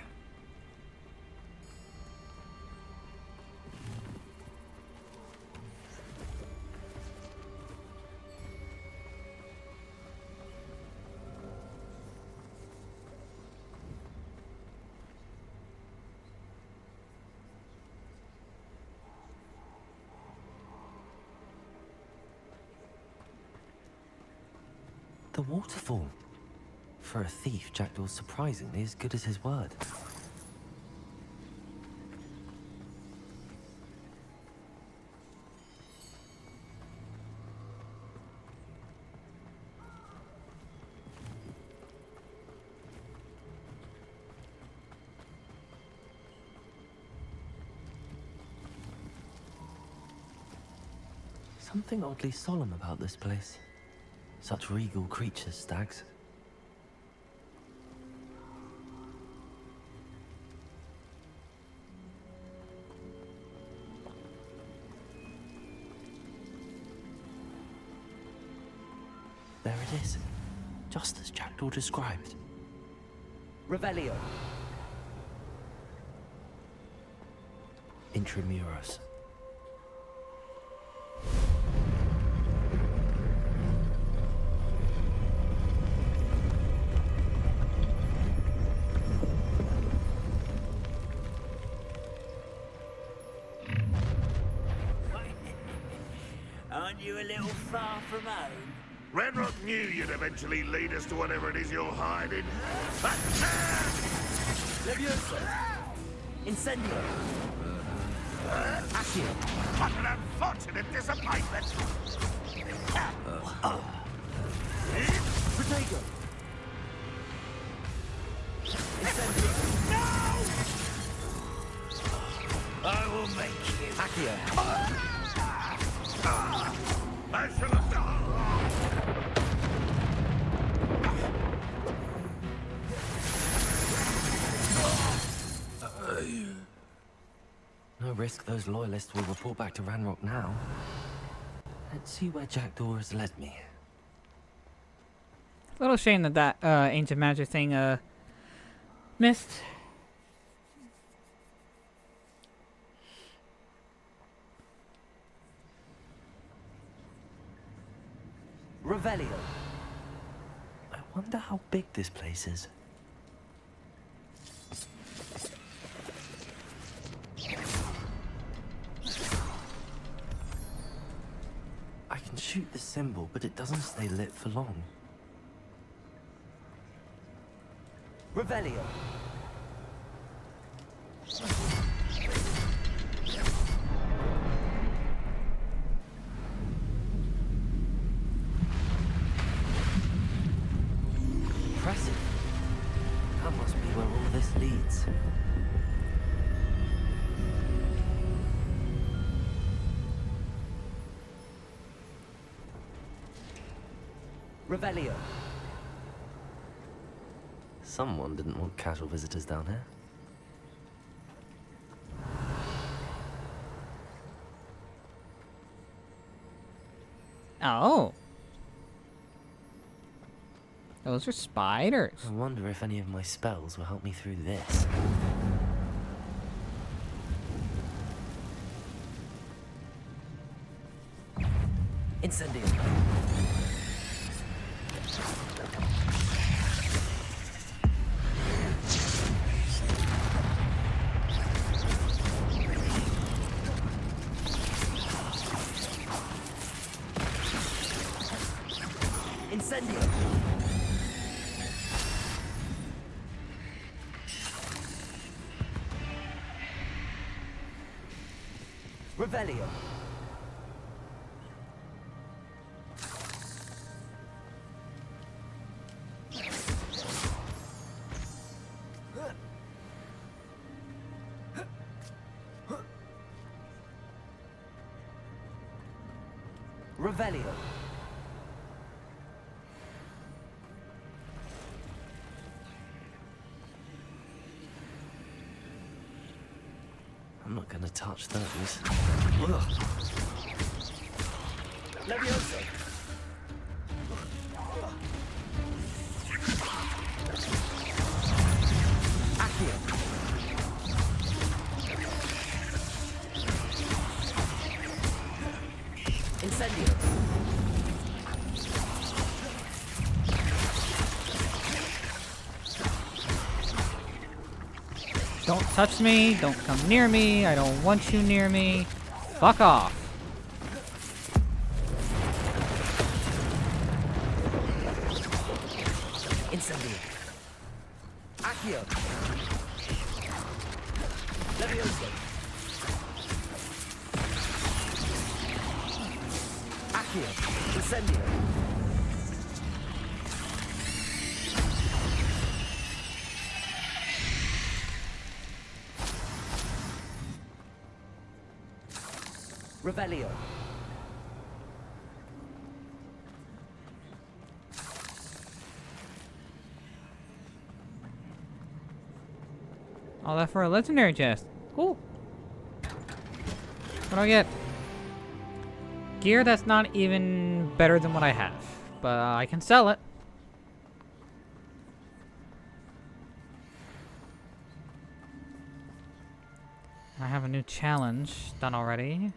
The waterfall. For a thief, Jackdaw's surprisingly as good as his word. Something oddly solemn about this place. Such regal creatures, stags. There it is, just as Jackdaw described. Revelio. Intramuros. Aren't you a little far from home? Ranrock knew you'd eventually lead us to whatever it is you're hiding. Levioso. Incendio. Accio. What an unfortunate disappointment! Protego. Incendio. No! I will make you. Accio. I shall have done. No risk those loyalists will report back to Ranrock now. Let's see where Jackdaw has led me. A little shame that ancient magic thing missed. Revelio. I wonder how big this place is. I can shoot the symbol, but it doesn't stay lit for long. Revelio. Impressive. That must be where all this leads. Revelio. Someone didn't want casual visitors down here. Oh. Those are spiders. I wonder if any of my spells will help me through this. Incendio. Incendio. Revelio. Revelio. I'm not gonna touch those. Ugh. Levioso. Accio. Incendio. Don't touch me. Don't come near me. I don't want you near me. Fuck off. Incendio. Accio. Levioso. Accio. Incendio. Revelio. All that for a legendary chest. Cool. What do I get? Gear that's not even better than what I have. But I can sell it. I have a new challenge done already.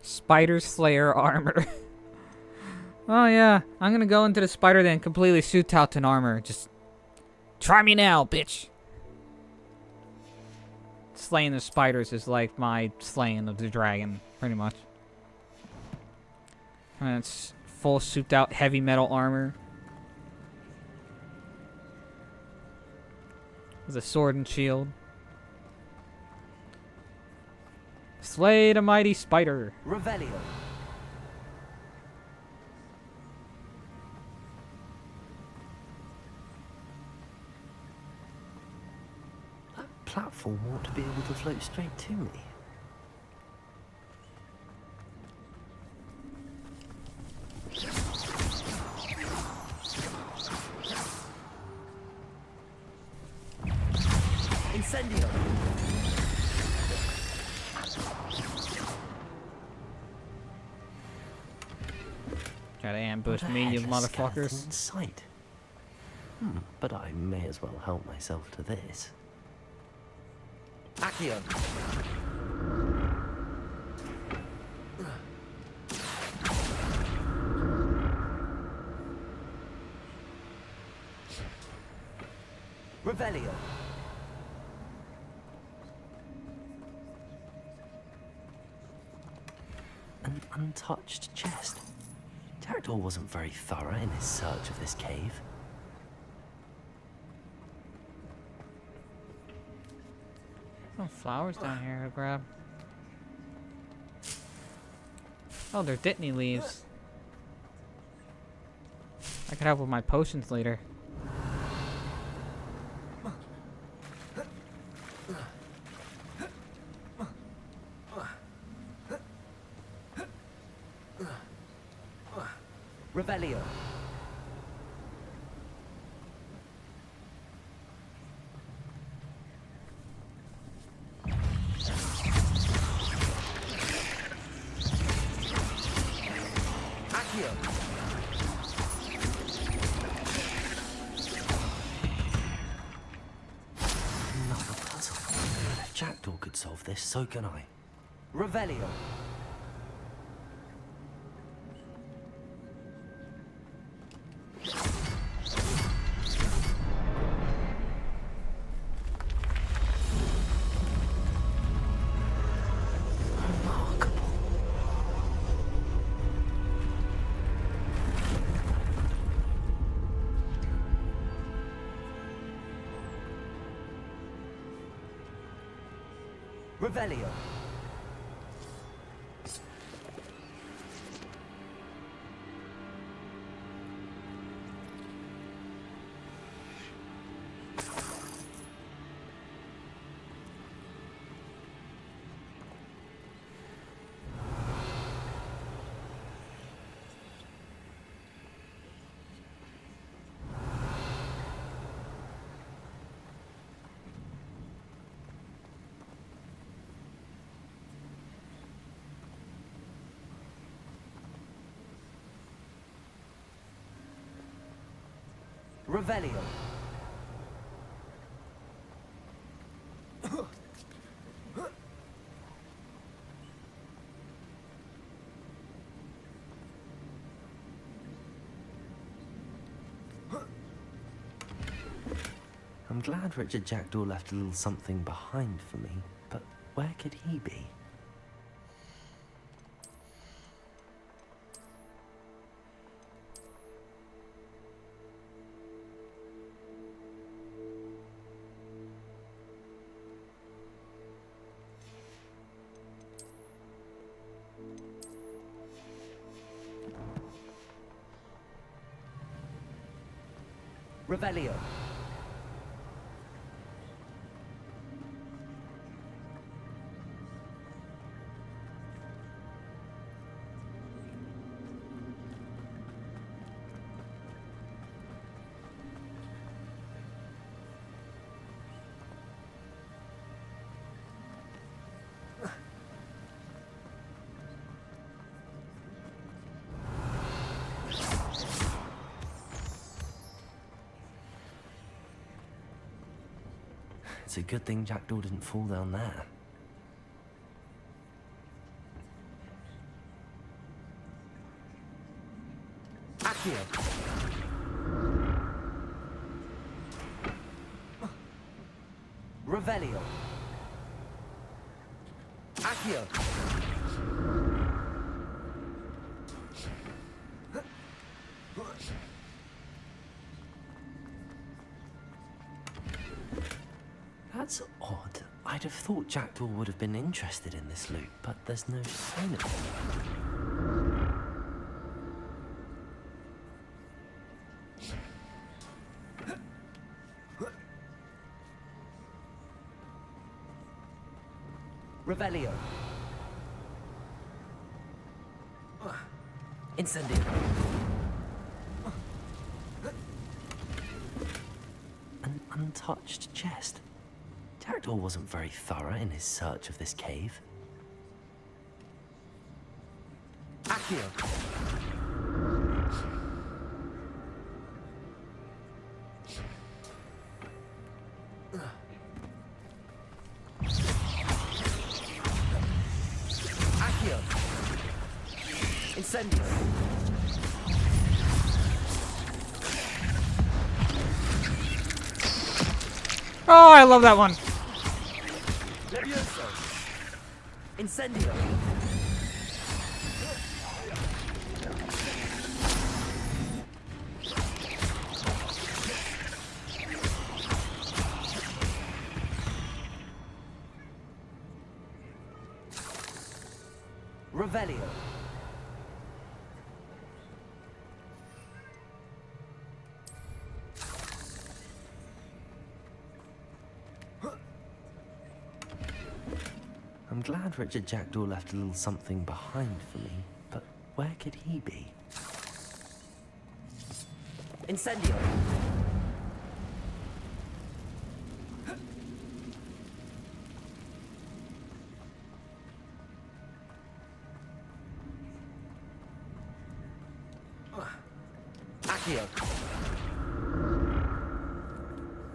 Spider Slayer armor. Oh yeah, I'm gonna go into the spider then completely suit out in armor. Just try me now, bitch. Slaying the spiders is like my slaying of the dragon, pretty much. And it's full suit out heavy metal armor. With a sword and shield. Slay the mighty spider. Revelio. That platform ought to be able to float straight to me. Incendio. Try to ambush me, you motherfuckers. In sight. But I may as well help myself to this. Accio. Revelio. An untouched chest. Jackdaw wasn't very thorough in his search of this cave. Some flowers down here to grab. Oh, they're Dittany leaves. I could have with my potions later. Revelio. Accio. Another puzzle. If Jackdaw could solve this, so can I. Revelio. Revelio. Revelio. I'm glad Richard Jackdaw left a little something behind for me, but where could he be? Revelio. It's a good thing Jackdaw didn't fall down there. Accio. Revelio. Accio. That's odd. I'd have thought Jackdaw would have been interested in this loot, but there's no sign of it. Revelio. Incendio. An untouched chest. Jackdaw wasn't very thorough in his search of this cave. Accio. Accio. Incendio. Oh, I love that one. Levioso. Incendio. Revelio. I'm glad Richard Jackdaw left a little something behind for me, but where could he be? Incendio! Accio!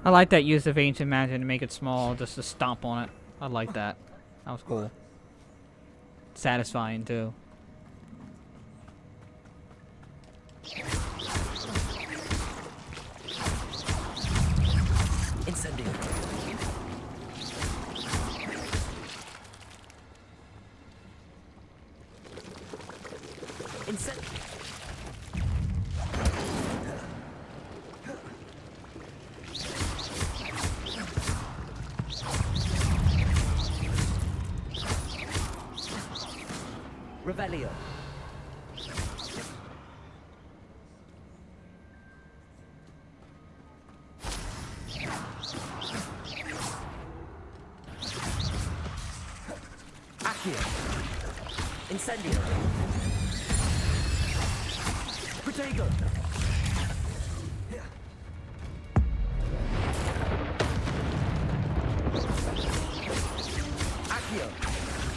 I like that use of ancient magic to make it small, just to stomp on it. I like that. That was cool. Satisfying too. Incendio! Incendio! Revelio. Accio. Incendio. Protego. Accio.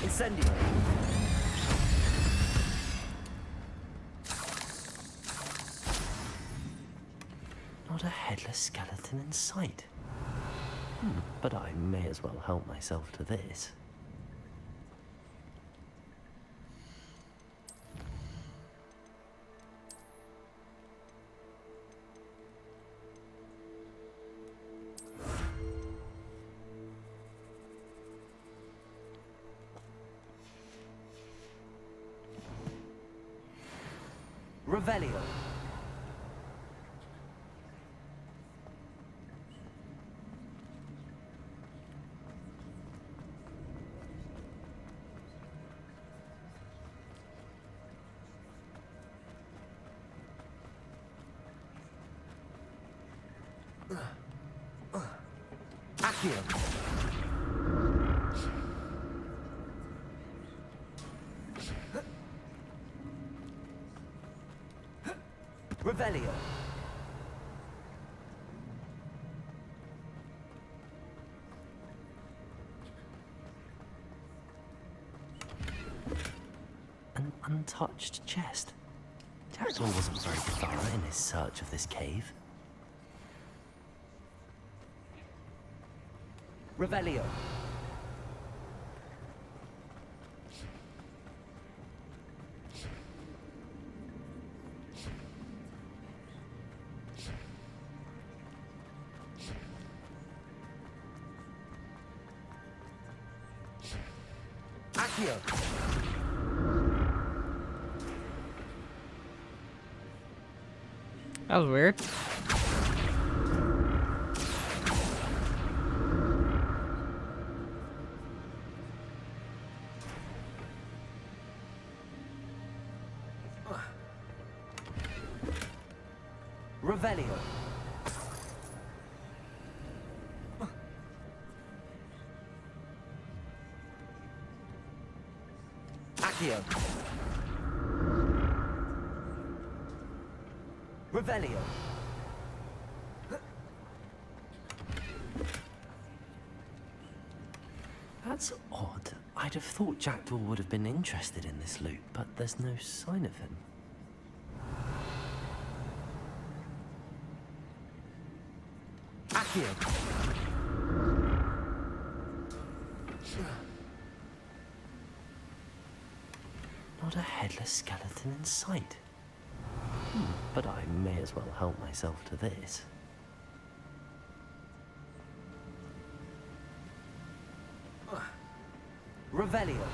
Incendio. Not a headless skeleton in sight. But I may as well help myself to this. Revelio. Accio. Revelio. An untouched chest. Jackdaw wasn't very thorough in his search of this cave. Revelio. Accio. That was weird. Revelio. Accio. Revelio. That's odd. I'd have thought Jackdaw would have been interested in this loot, but there's no sign of him. Accio. Not a headless skeleton in sight. But I may as well help myself to this. Revelio.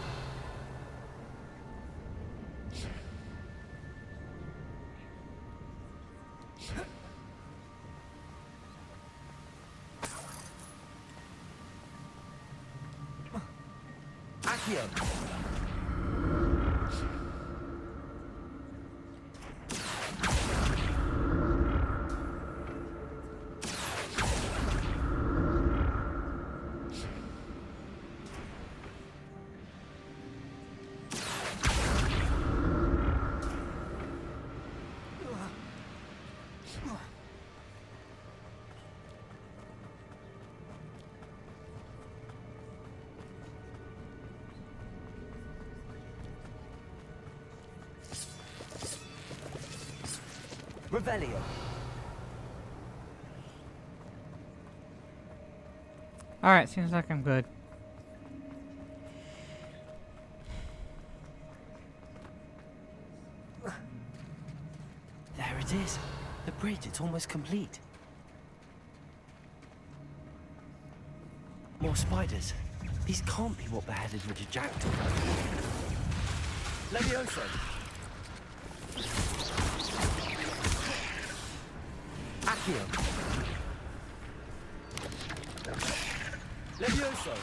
Accio. Revelio. Alright, seems like I'm good. There it is. The bridge, it's almost complete. More spiders. These can't be what beheaded Richard Jackdaw. Levioso. Accio. Levioso.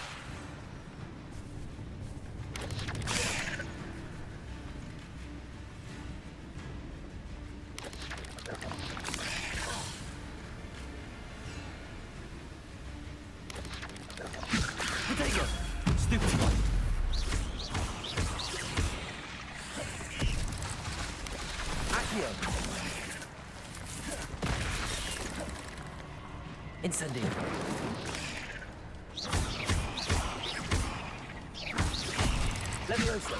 Accio. Incendio. Levioso.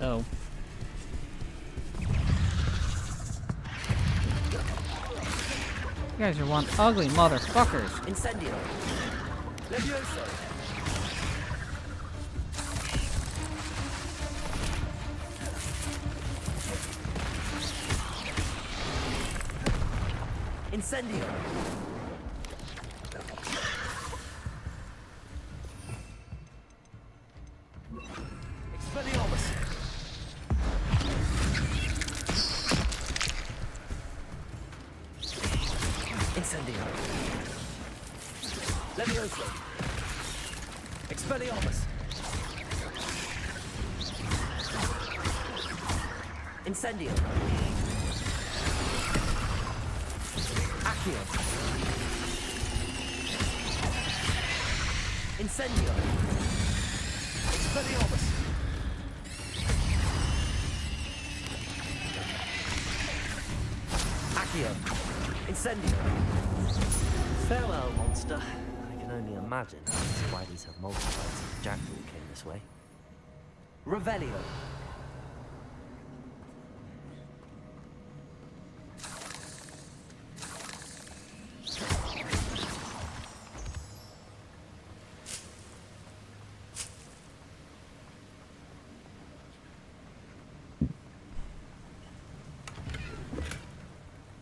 Oh. You guys are one ugly motherfuckers. Incendio. Levioso. Incendio. Expelliarmus. Incendio. Levioso. Expelliarmus. Incendio. Accio. Incendio. Expelliarmus. Accio. Incendio. Farewell, monster. I can only imagine how the spiders have multiplied since Jackdaw came this way. Revelio.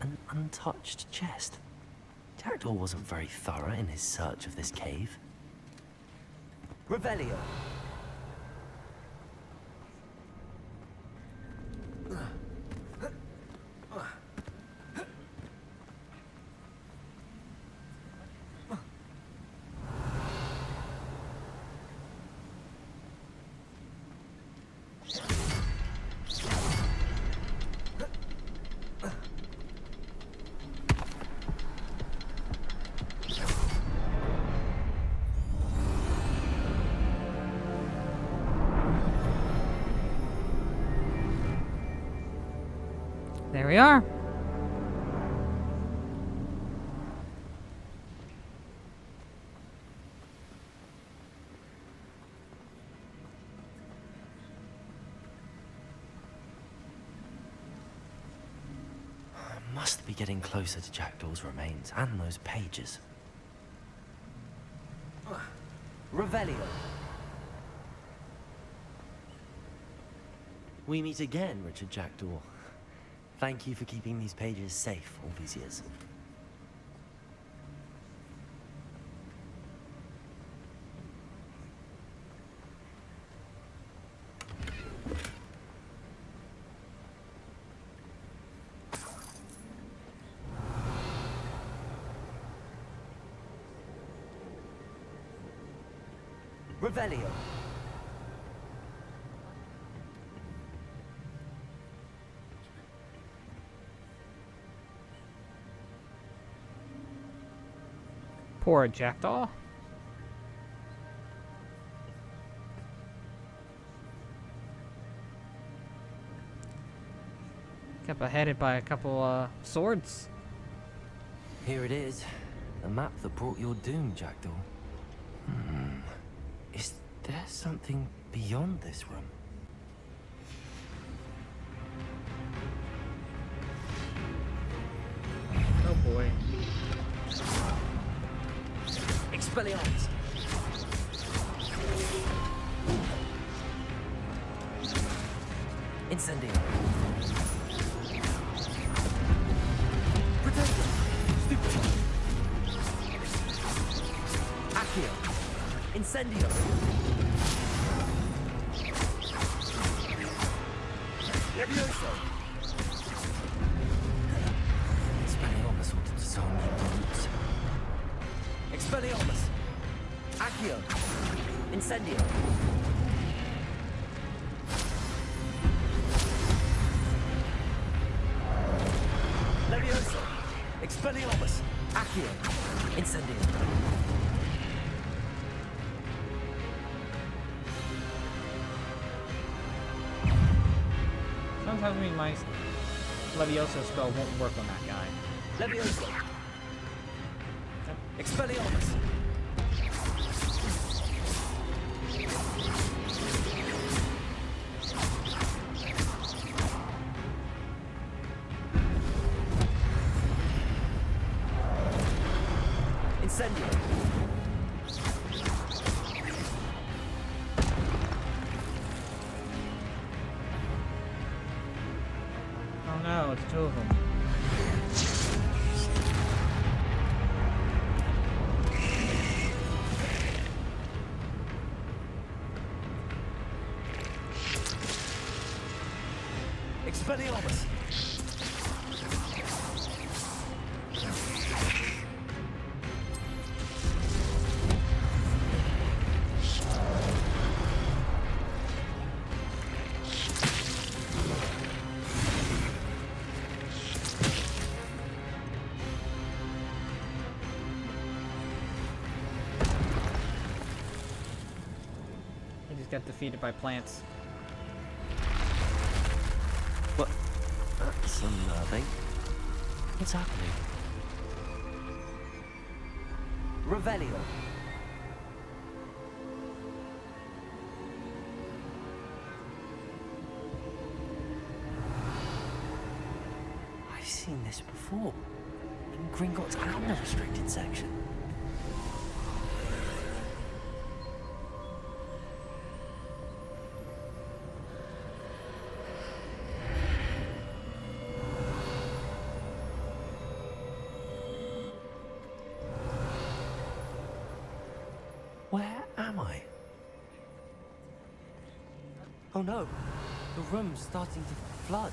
An untouched chest. Jackdaw wasn't very thorough in his search of this cave. Revelio. There we are. I must be getting closer to Jackdaw's remains and those pages. Revelio. We meet again, Richard Jackdaw. Thank you for keeping these pages safe all these years. Revelio. Poor Jackdaw. Kept beheaded by a couple swords. Here it is. The map that brought your doom, Jackdaw. Is there something beyond this room? Oh boy. Expelliarmus. Incendio. Protector. Stupid. Accio. Incendio. Levioso. Expelliarmus wanted to disarm your roots. Expelliarmus. Accio. Incendio. Levioso. Expelliarmus. Accio. Incendio. tells me my Leviosa spell won't work on that guy. Leviosa. Expelliarmus. Incendio. Oh no, it's two of them. Expelliarmus. He just got defeated by plants. What? That's unnerving. What's happening? Revelio. I've seen this before. In Gringotts and the restricted section. Where am I? Oh no, the room's starting to flood.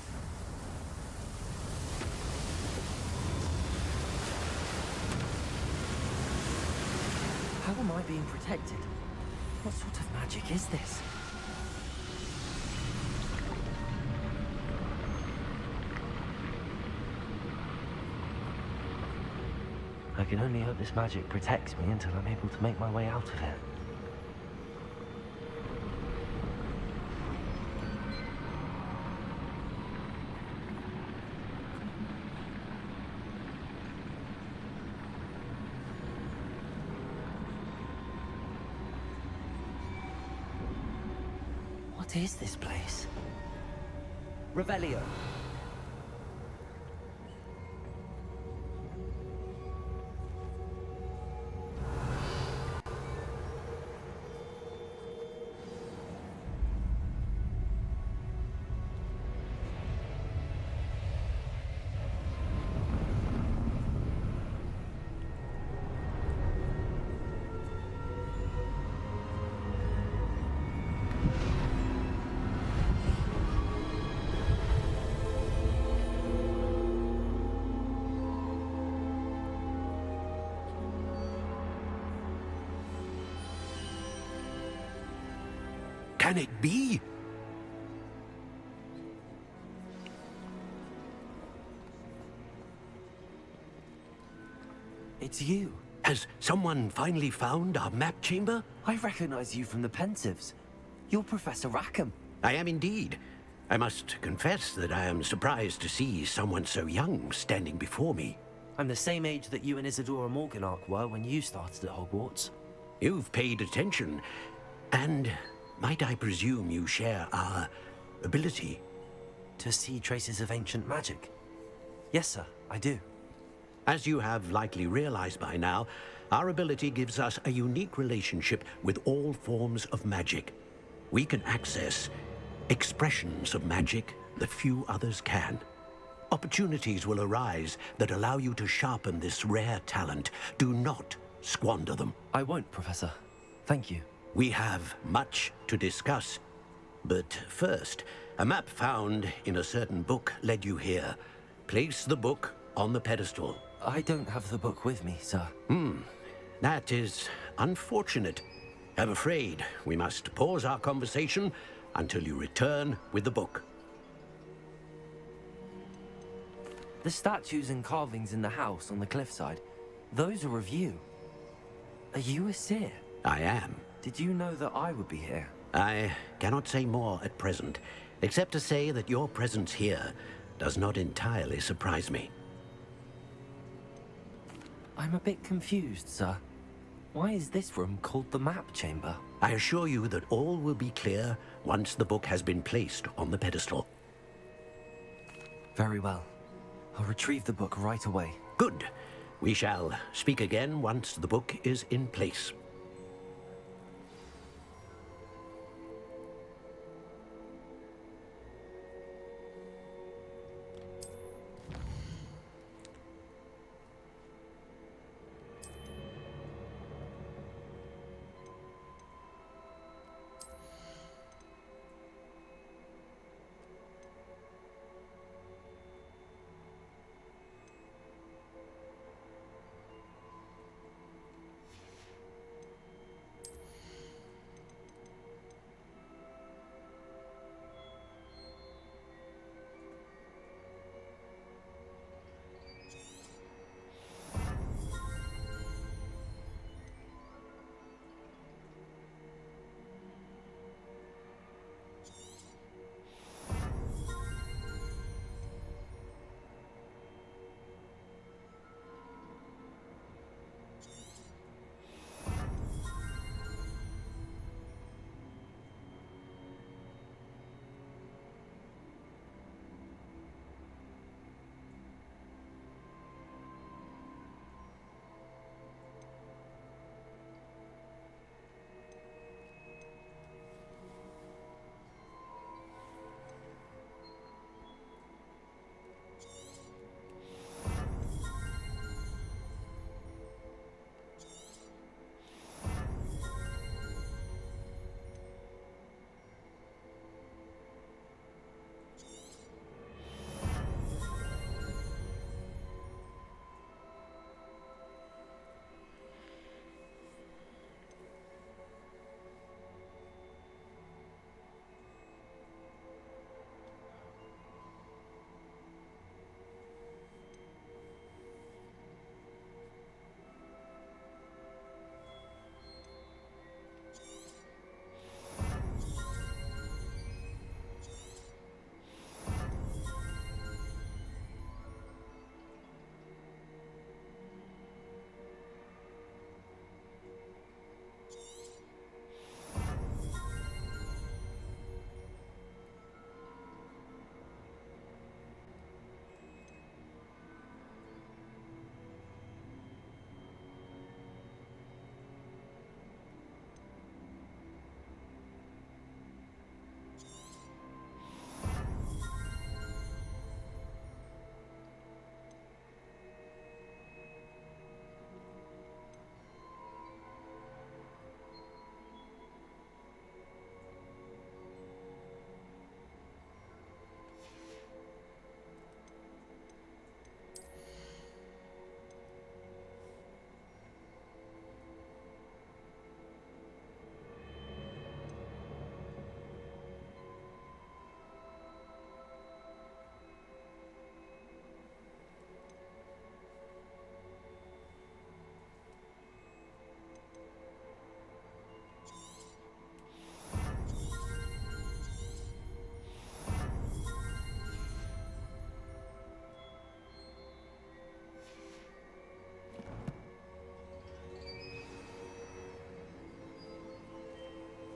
How am I being protected? What sort of magic is this? I can only hope this magic protects me until I'm able to make my way out of here. What is this place? Revelio. Can it be? It's you. Has someone finally found our map chamber? I recognize you from the Pensives. You're Professor Rackham. I am indeed. I must confess that I am surprised to see someone so young standing before me. I'm the same age that you and Isadora Morganach were when you started at Hogwarts. You've paid attention, and might I presume you share our ability? To see traces of ancient magic? Yes, sir, I do. As you have likely realized by now, our ability gives us a unique relationship with all forms of magic. We can access expressions of magic that few others can. Opportunities will arise that allow you to sharpen this rare talent. Do not squander them. I won't, Professor. Thank you. We have much to discuss. But first, a map found in a certain book led you here. Place the book on the pedestal. I don't have the book with me, sir. That is unfortunate. I'm afraid we must pause our conversation until you return with the book. The statues and carvings in the house on the cliffside, those are of you. Are you a seer? I am. Did you know that I would be here? I cannot say more at present. except to say that your presence here does not entirely surprise me. I'm a bit confused, sir. Why is this room called the map chamber? I assure you that all will be clear once the book has been placed on the pedestal. Very well. I'll retrieve the book right away. Good. We shall speak again once the book is in place.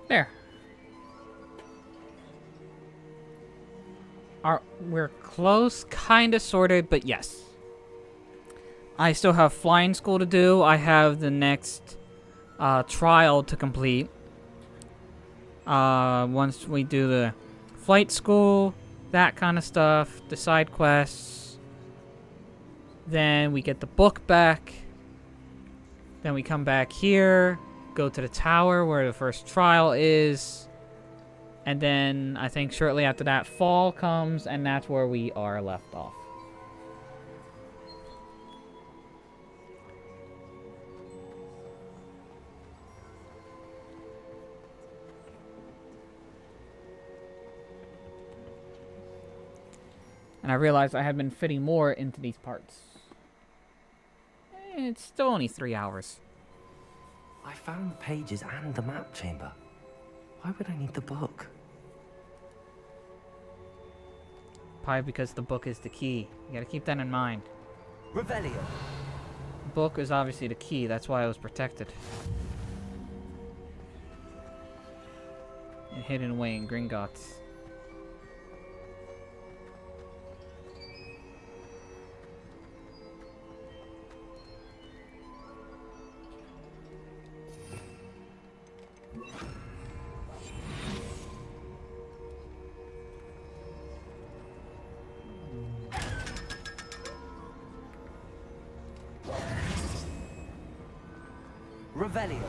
There. We're close, kinda, sorta, but yes. I still have flying school to do. I have the next trial to complete. Once we do the flight school, that kind of stuff, the side quests. Then we get the book back. Then we come back here, go to the tower where the first trial is. And then I think shortly after that, fall comes, and that's where we are left off. And I realized I had been fitting more into these parts. It's still only 3 hours. I found the pages and the map chamber. Why would I need the book? Probably because the book is the key. You gotta keep that in mind. Revelio. The book is obviously the key, that's why it was protected. And hidden away in Gringotts. Revelio.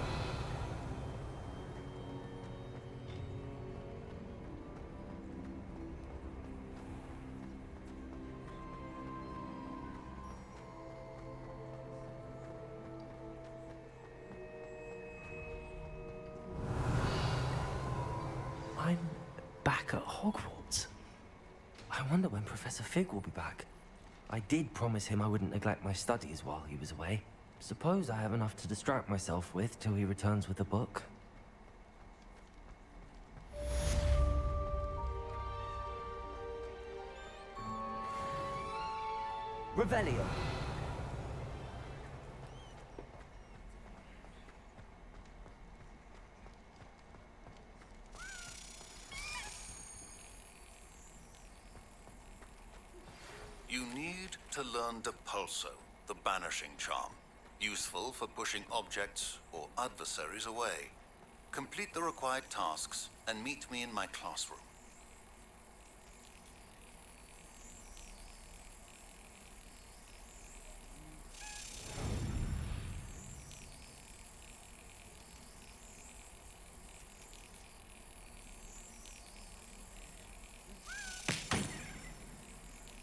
I'm back at Hogwarts. I wonder when Professor Fig will be back. I did promise him I wouldn't neglect my studies while he was away. Suppose I have enough to distract myself with till he returns with the book. Revelio. You need to learn Depulso, the banishing charm. Useful for pushing objects or adversaries away. Complete the required tasks and meet me in my classroom.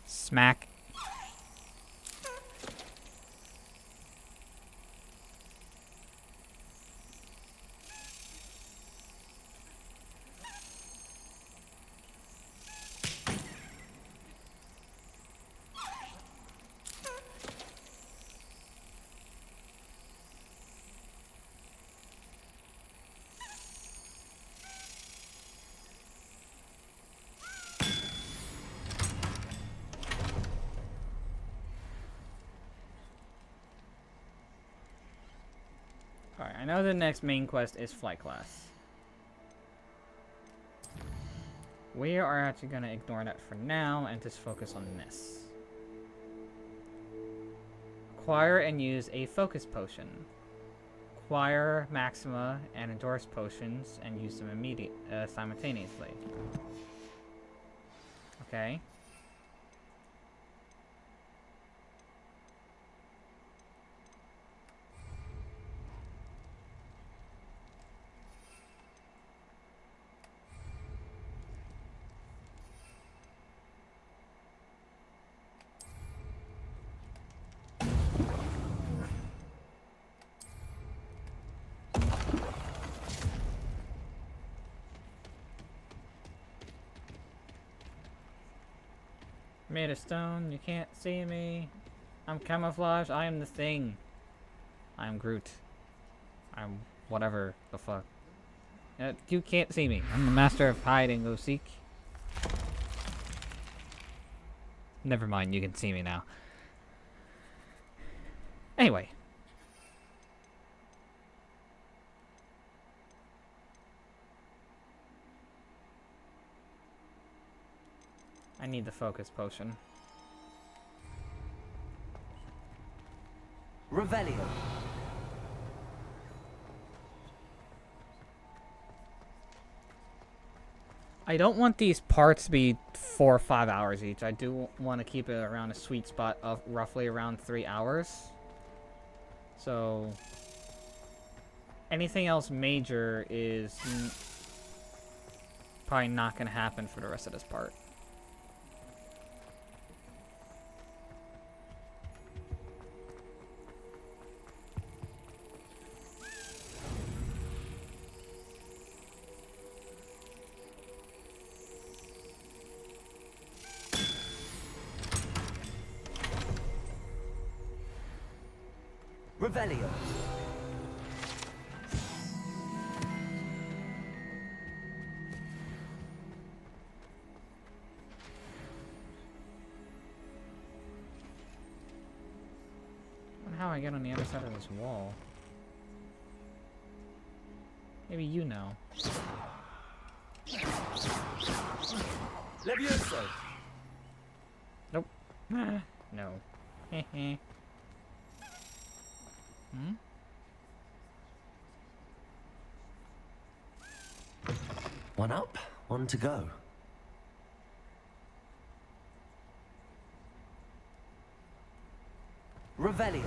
Smack. Alright, I know the next main quest is flight class. We are actually going to ignore that for now and just focus on this. Acquire and use a focus potion. Acquire Maxima and Endurance potions and use them simultaneously. Okay. Made of stone, you can't see me. I'm camouflage, I am the thing. I am Groot. I'm whatever the fuck. You can't see me. I'm the master of hide and go seek. Never mind, you can see me now. Anyway. I need the focus potion. Revelio. I don't want these parts to be 4 or 5 hours each. I do want to keep it around a sweet spot of roughly around 3 hours. So anything else major is probably not going to happen for the rest of this part. Revelio. how I get on the other side of this wall. Maybe you know. Levioso! Nope. No. Hmm? One up, one to go. Revelio.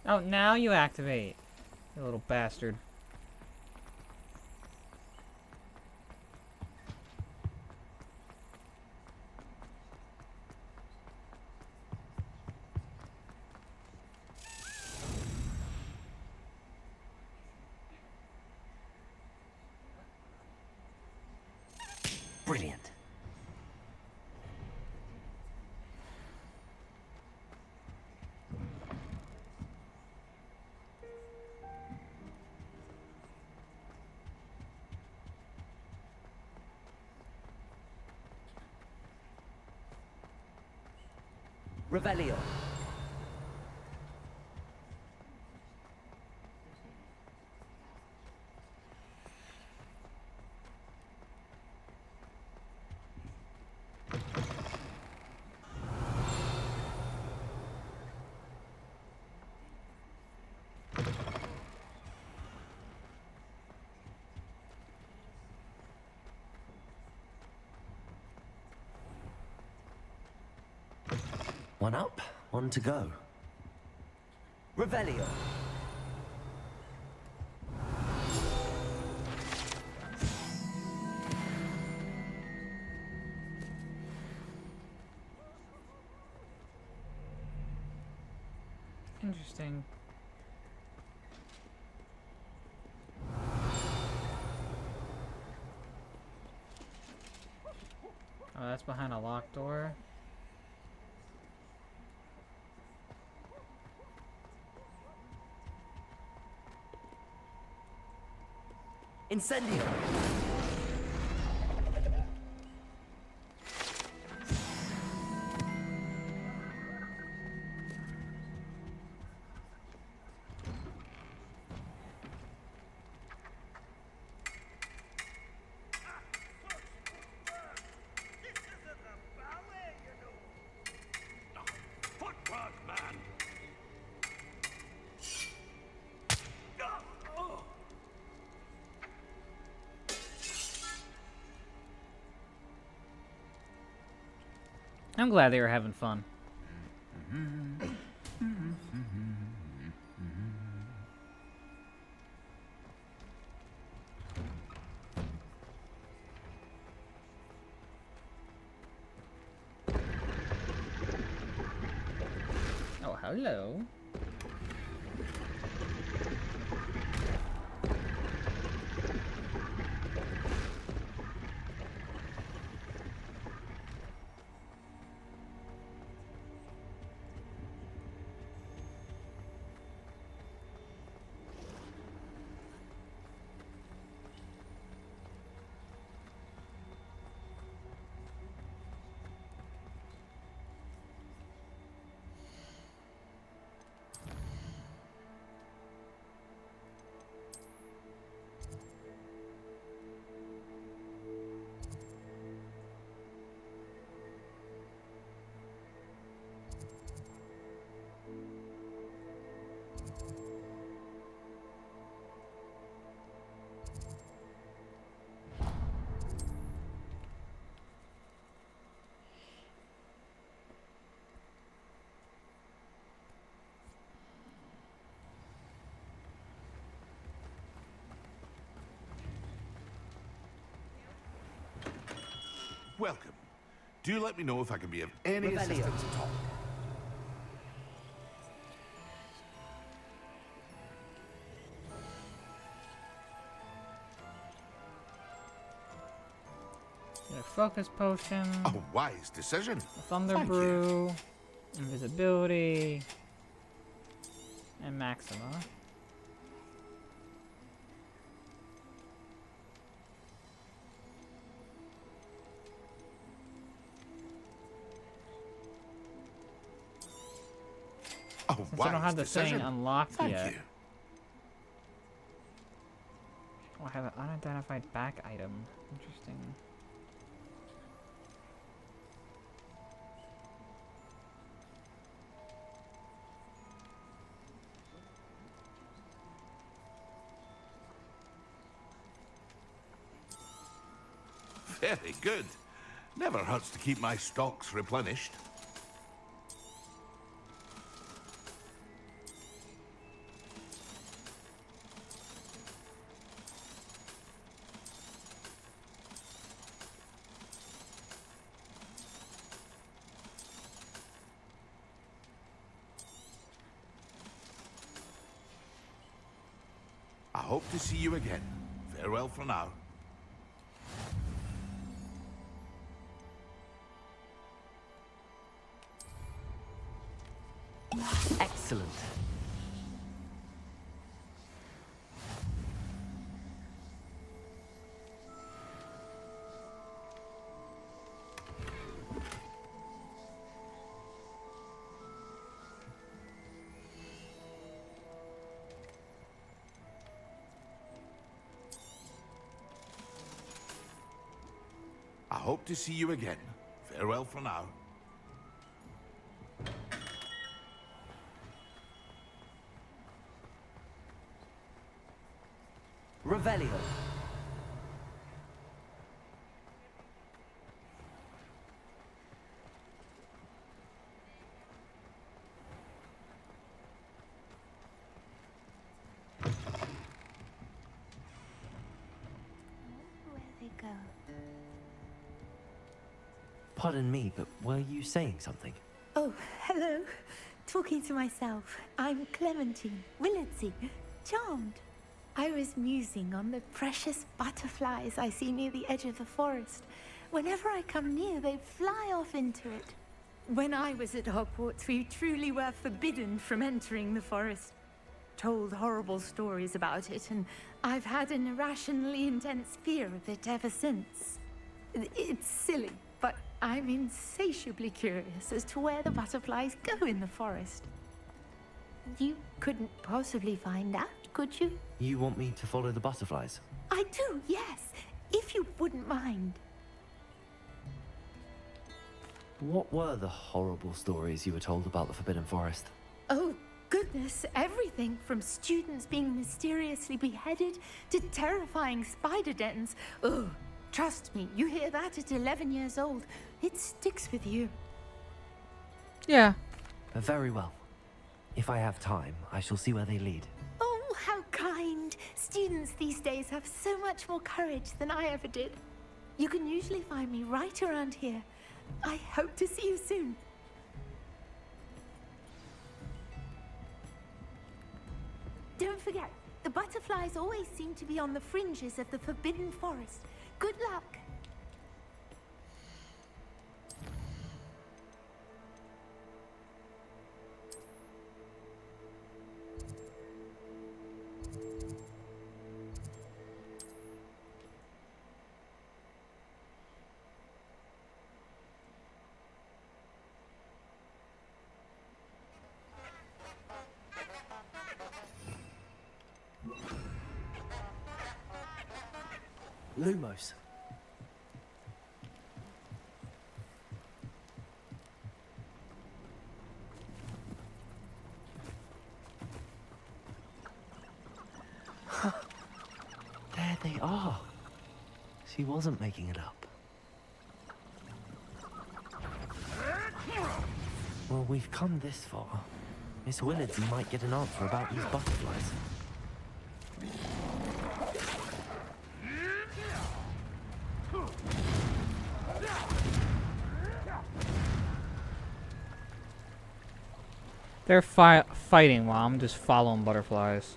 Oh, now you activate, you little bastard. Brilliant. Revelio. One up, one to go. Revelio. Interesting. Oh, that's behind a locked door. Incendio. I'm glad they were having fun. Oh, hello. welcome. Do let me know if I can be of any Revelio. assistance at all. Get a focus potion. A wise decision. A thunder Thank you. brew. Invisibility. And Maxima. A Since I wise don't have the decision. thing unlocked Thank yet. you. Oh, I have an unidentified back item. Interesting. Very good. Never hurts to keep my stocks replenished. I hope to see you again. Farewell for now. Excellent. I hope to see you again. Farewell for now. Revelio. Where they go? Pardon me, but were you saying something? Oh, hello. Talking to myself. I'm Clementine, Willardsey, charmed. I was musing on the precious butterflies I see near the edge of the forest. Whenever I come near, they fly off into it. When I was at Hogwarts, we truly were forbidden from entering the forest. Told horrible stories about it, and I've had an irrationally intense fear of it ever since. It's silly, but I'm insatiably curious as to where the butterflies go in the forest. You couldn't possibly find out, could you? You want me to follow the butterflies? I do, yes, if you wouldn't mind. What were the horrible stories you were told about the Forbidden Forest? Oh, goodness, everything from students being mysteriously beheaded to terrifying spider dens. Oh, trust me, you hear that at 11 years old, it sticks with you. Yeah. Very well. If I have time, I shall see where they lead. Oh, how kind. Students these days have so much more courage than I ever did. You can usually find me right around here. I hope to see you soon. Don't forget, the butterflies always seem to be on the fringes of the Forbidden Forest. Good luck. Lumos. There they are. She wasn't making it up. Well, we've come this far. Miss Willardsey might get an answer about these butterflies. They're fighting while I'm just following butterflies.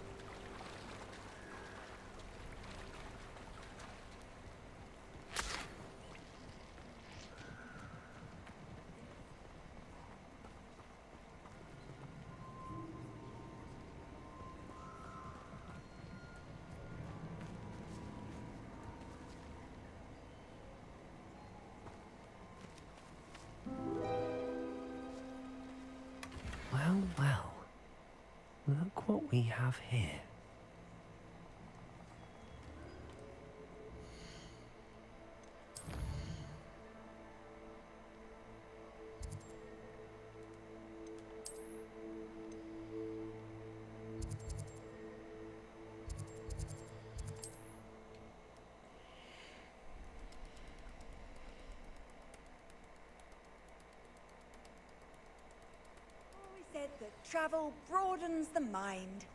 Well, well. Look what we have here. Always said that travel broadens the mind.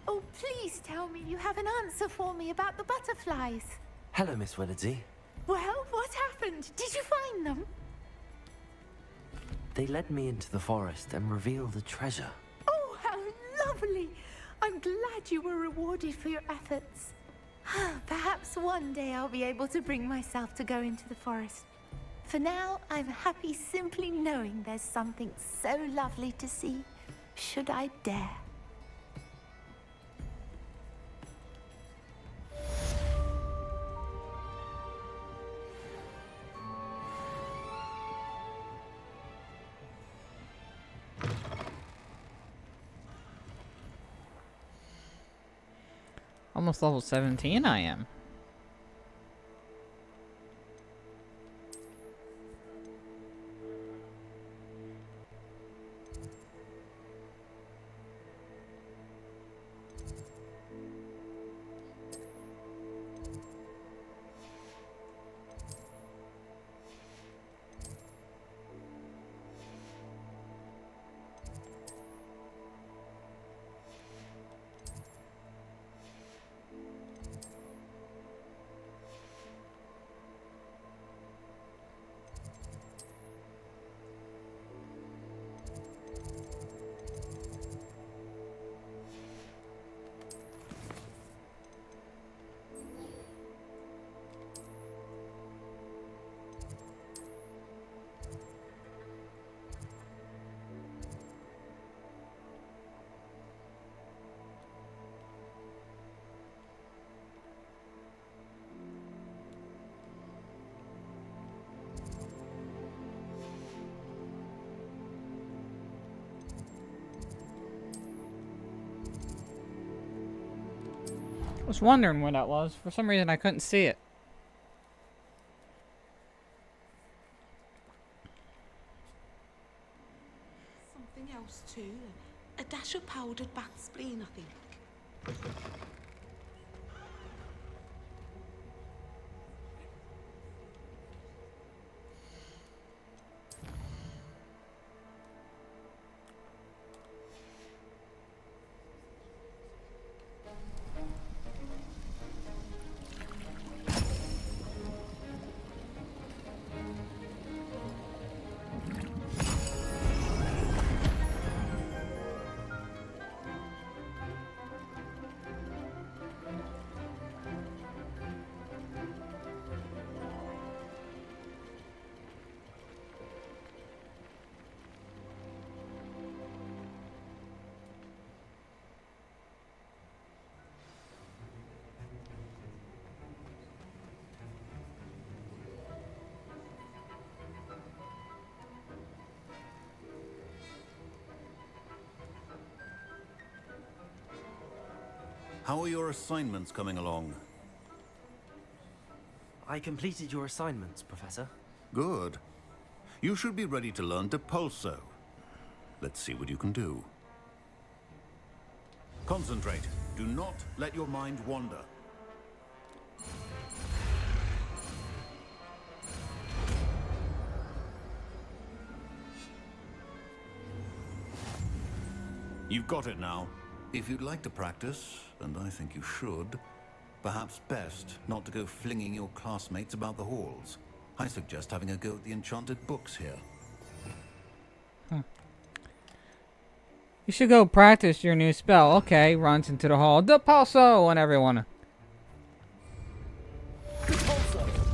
Oh, please tell me you have an answer for me about the butterflies. Hello, Miss Willardsey. Well, what happened? Did you find them? They led me into the forest and revealed a treasure. Oh, how lovely! I'm glad you were rewarded for your efforts. Perhaps one day I'll be able to bring myself to go into the forest. For now, I'm happy simply knowing there's something so lovely to see, should I dare. Almost level 17 I am. I was wondering what that was. For some reason I couldn't see it. Something else too. A dash of powdered bat spleen, I think. How are your assignments coming along? I completed your assignments, Professor. Good. You should be ready to learn to pulso. Let's see what you can do. Concentrate. Do not let your mind wander. You've got it now. If you'd like to practice, and I think you should, perhaps best not to go flinging your classmates about the halls. I suggest having a go at the enchanted books here. You should go practice your new spell. Okay, runs into the hall. The pulso on everyone.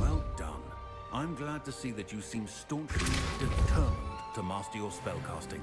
Well done. I'm glad to see that you seem staunchly determined to master your spellcasting.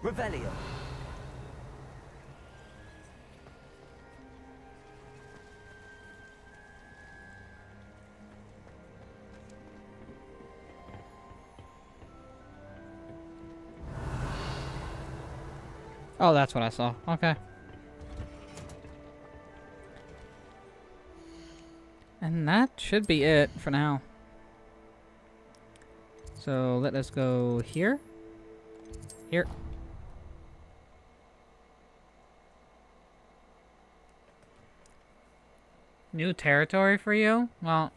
Revelio. Oh, that's what I saw. Okay. And that should be it for now. So let us go here. Here. New territory for you? Well,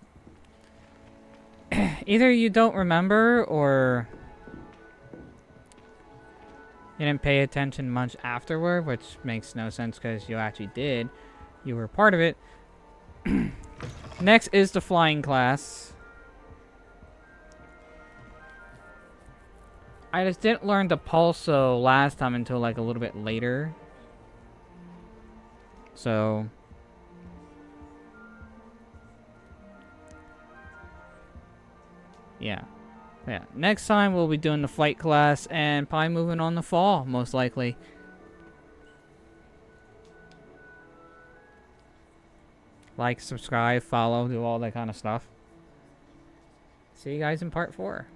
either you don't remember or you didn't pay attention much afterward, which makes no sense because you actually did. You were part of it. Next is the flying class. I just didn't learn the pulso last time until like a little bit later. So yeah. Next time we'll be doing the flight class and probably moving on the fall, most likely. Like, subscribe, follow, do all that kind of stuff. See you guys in part 4.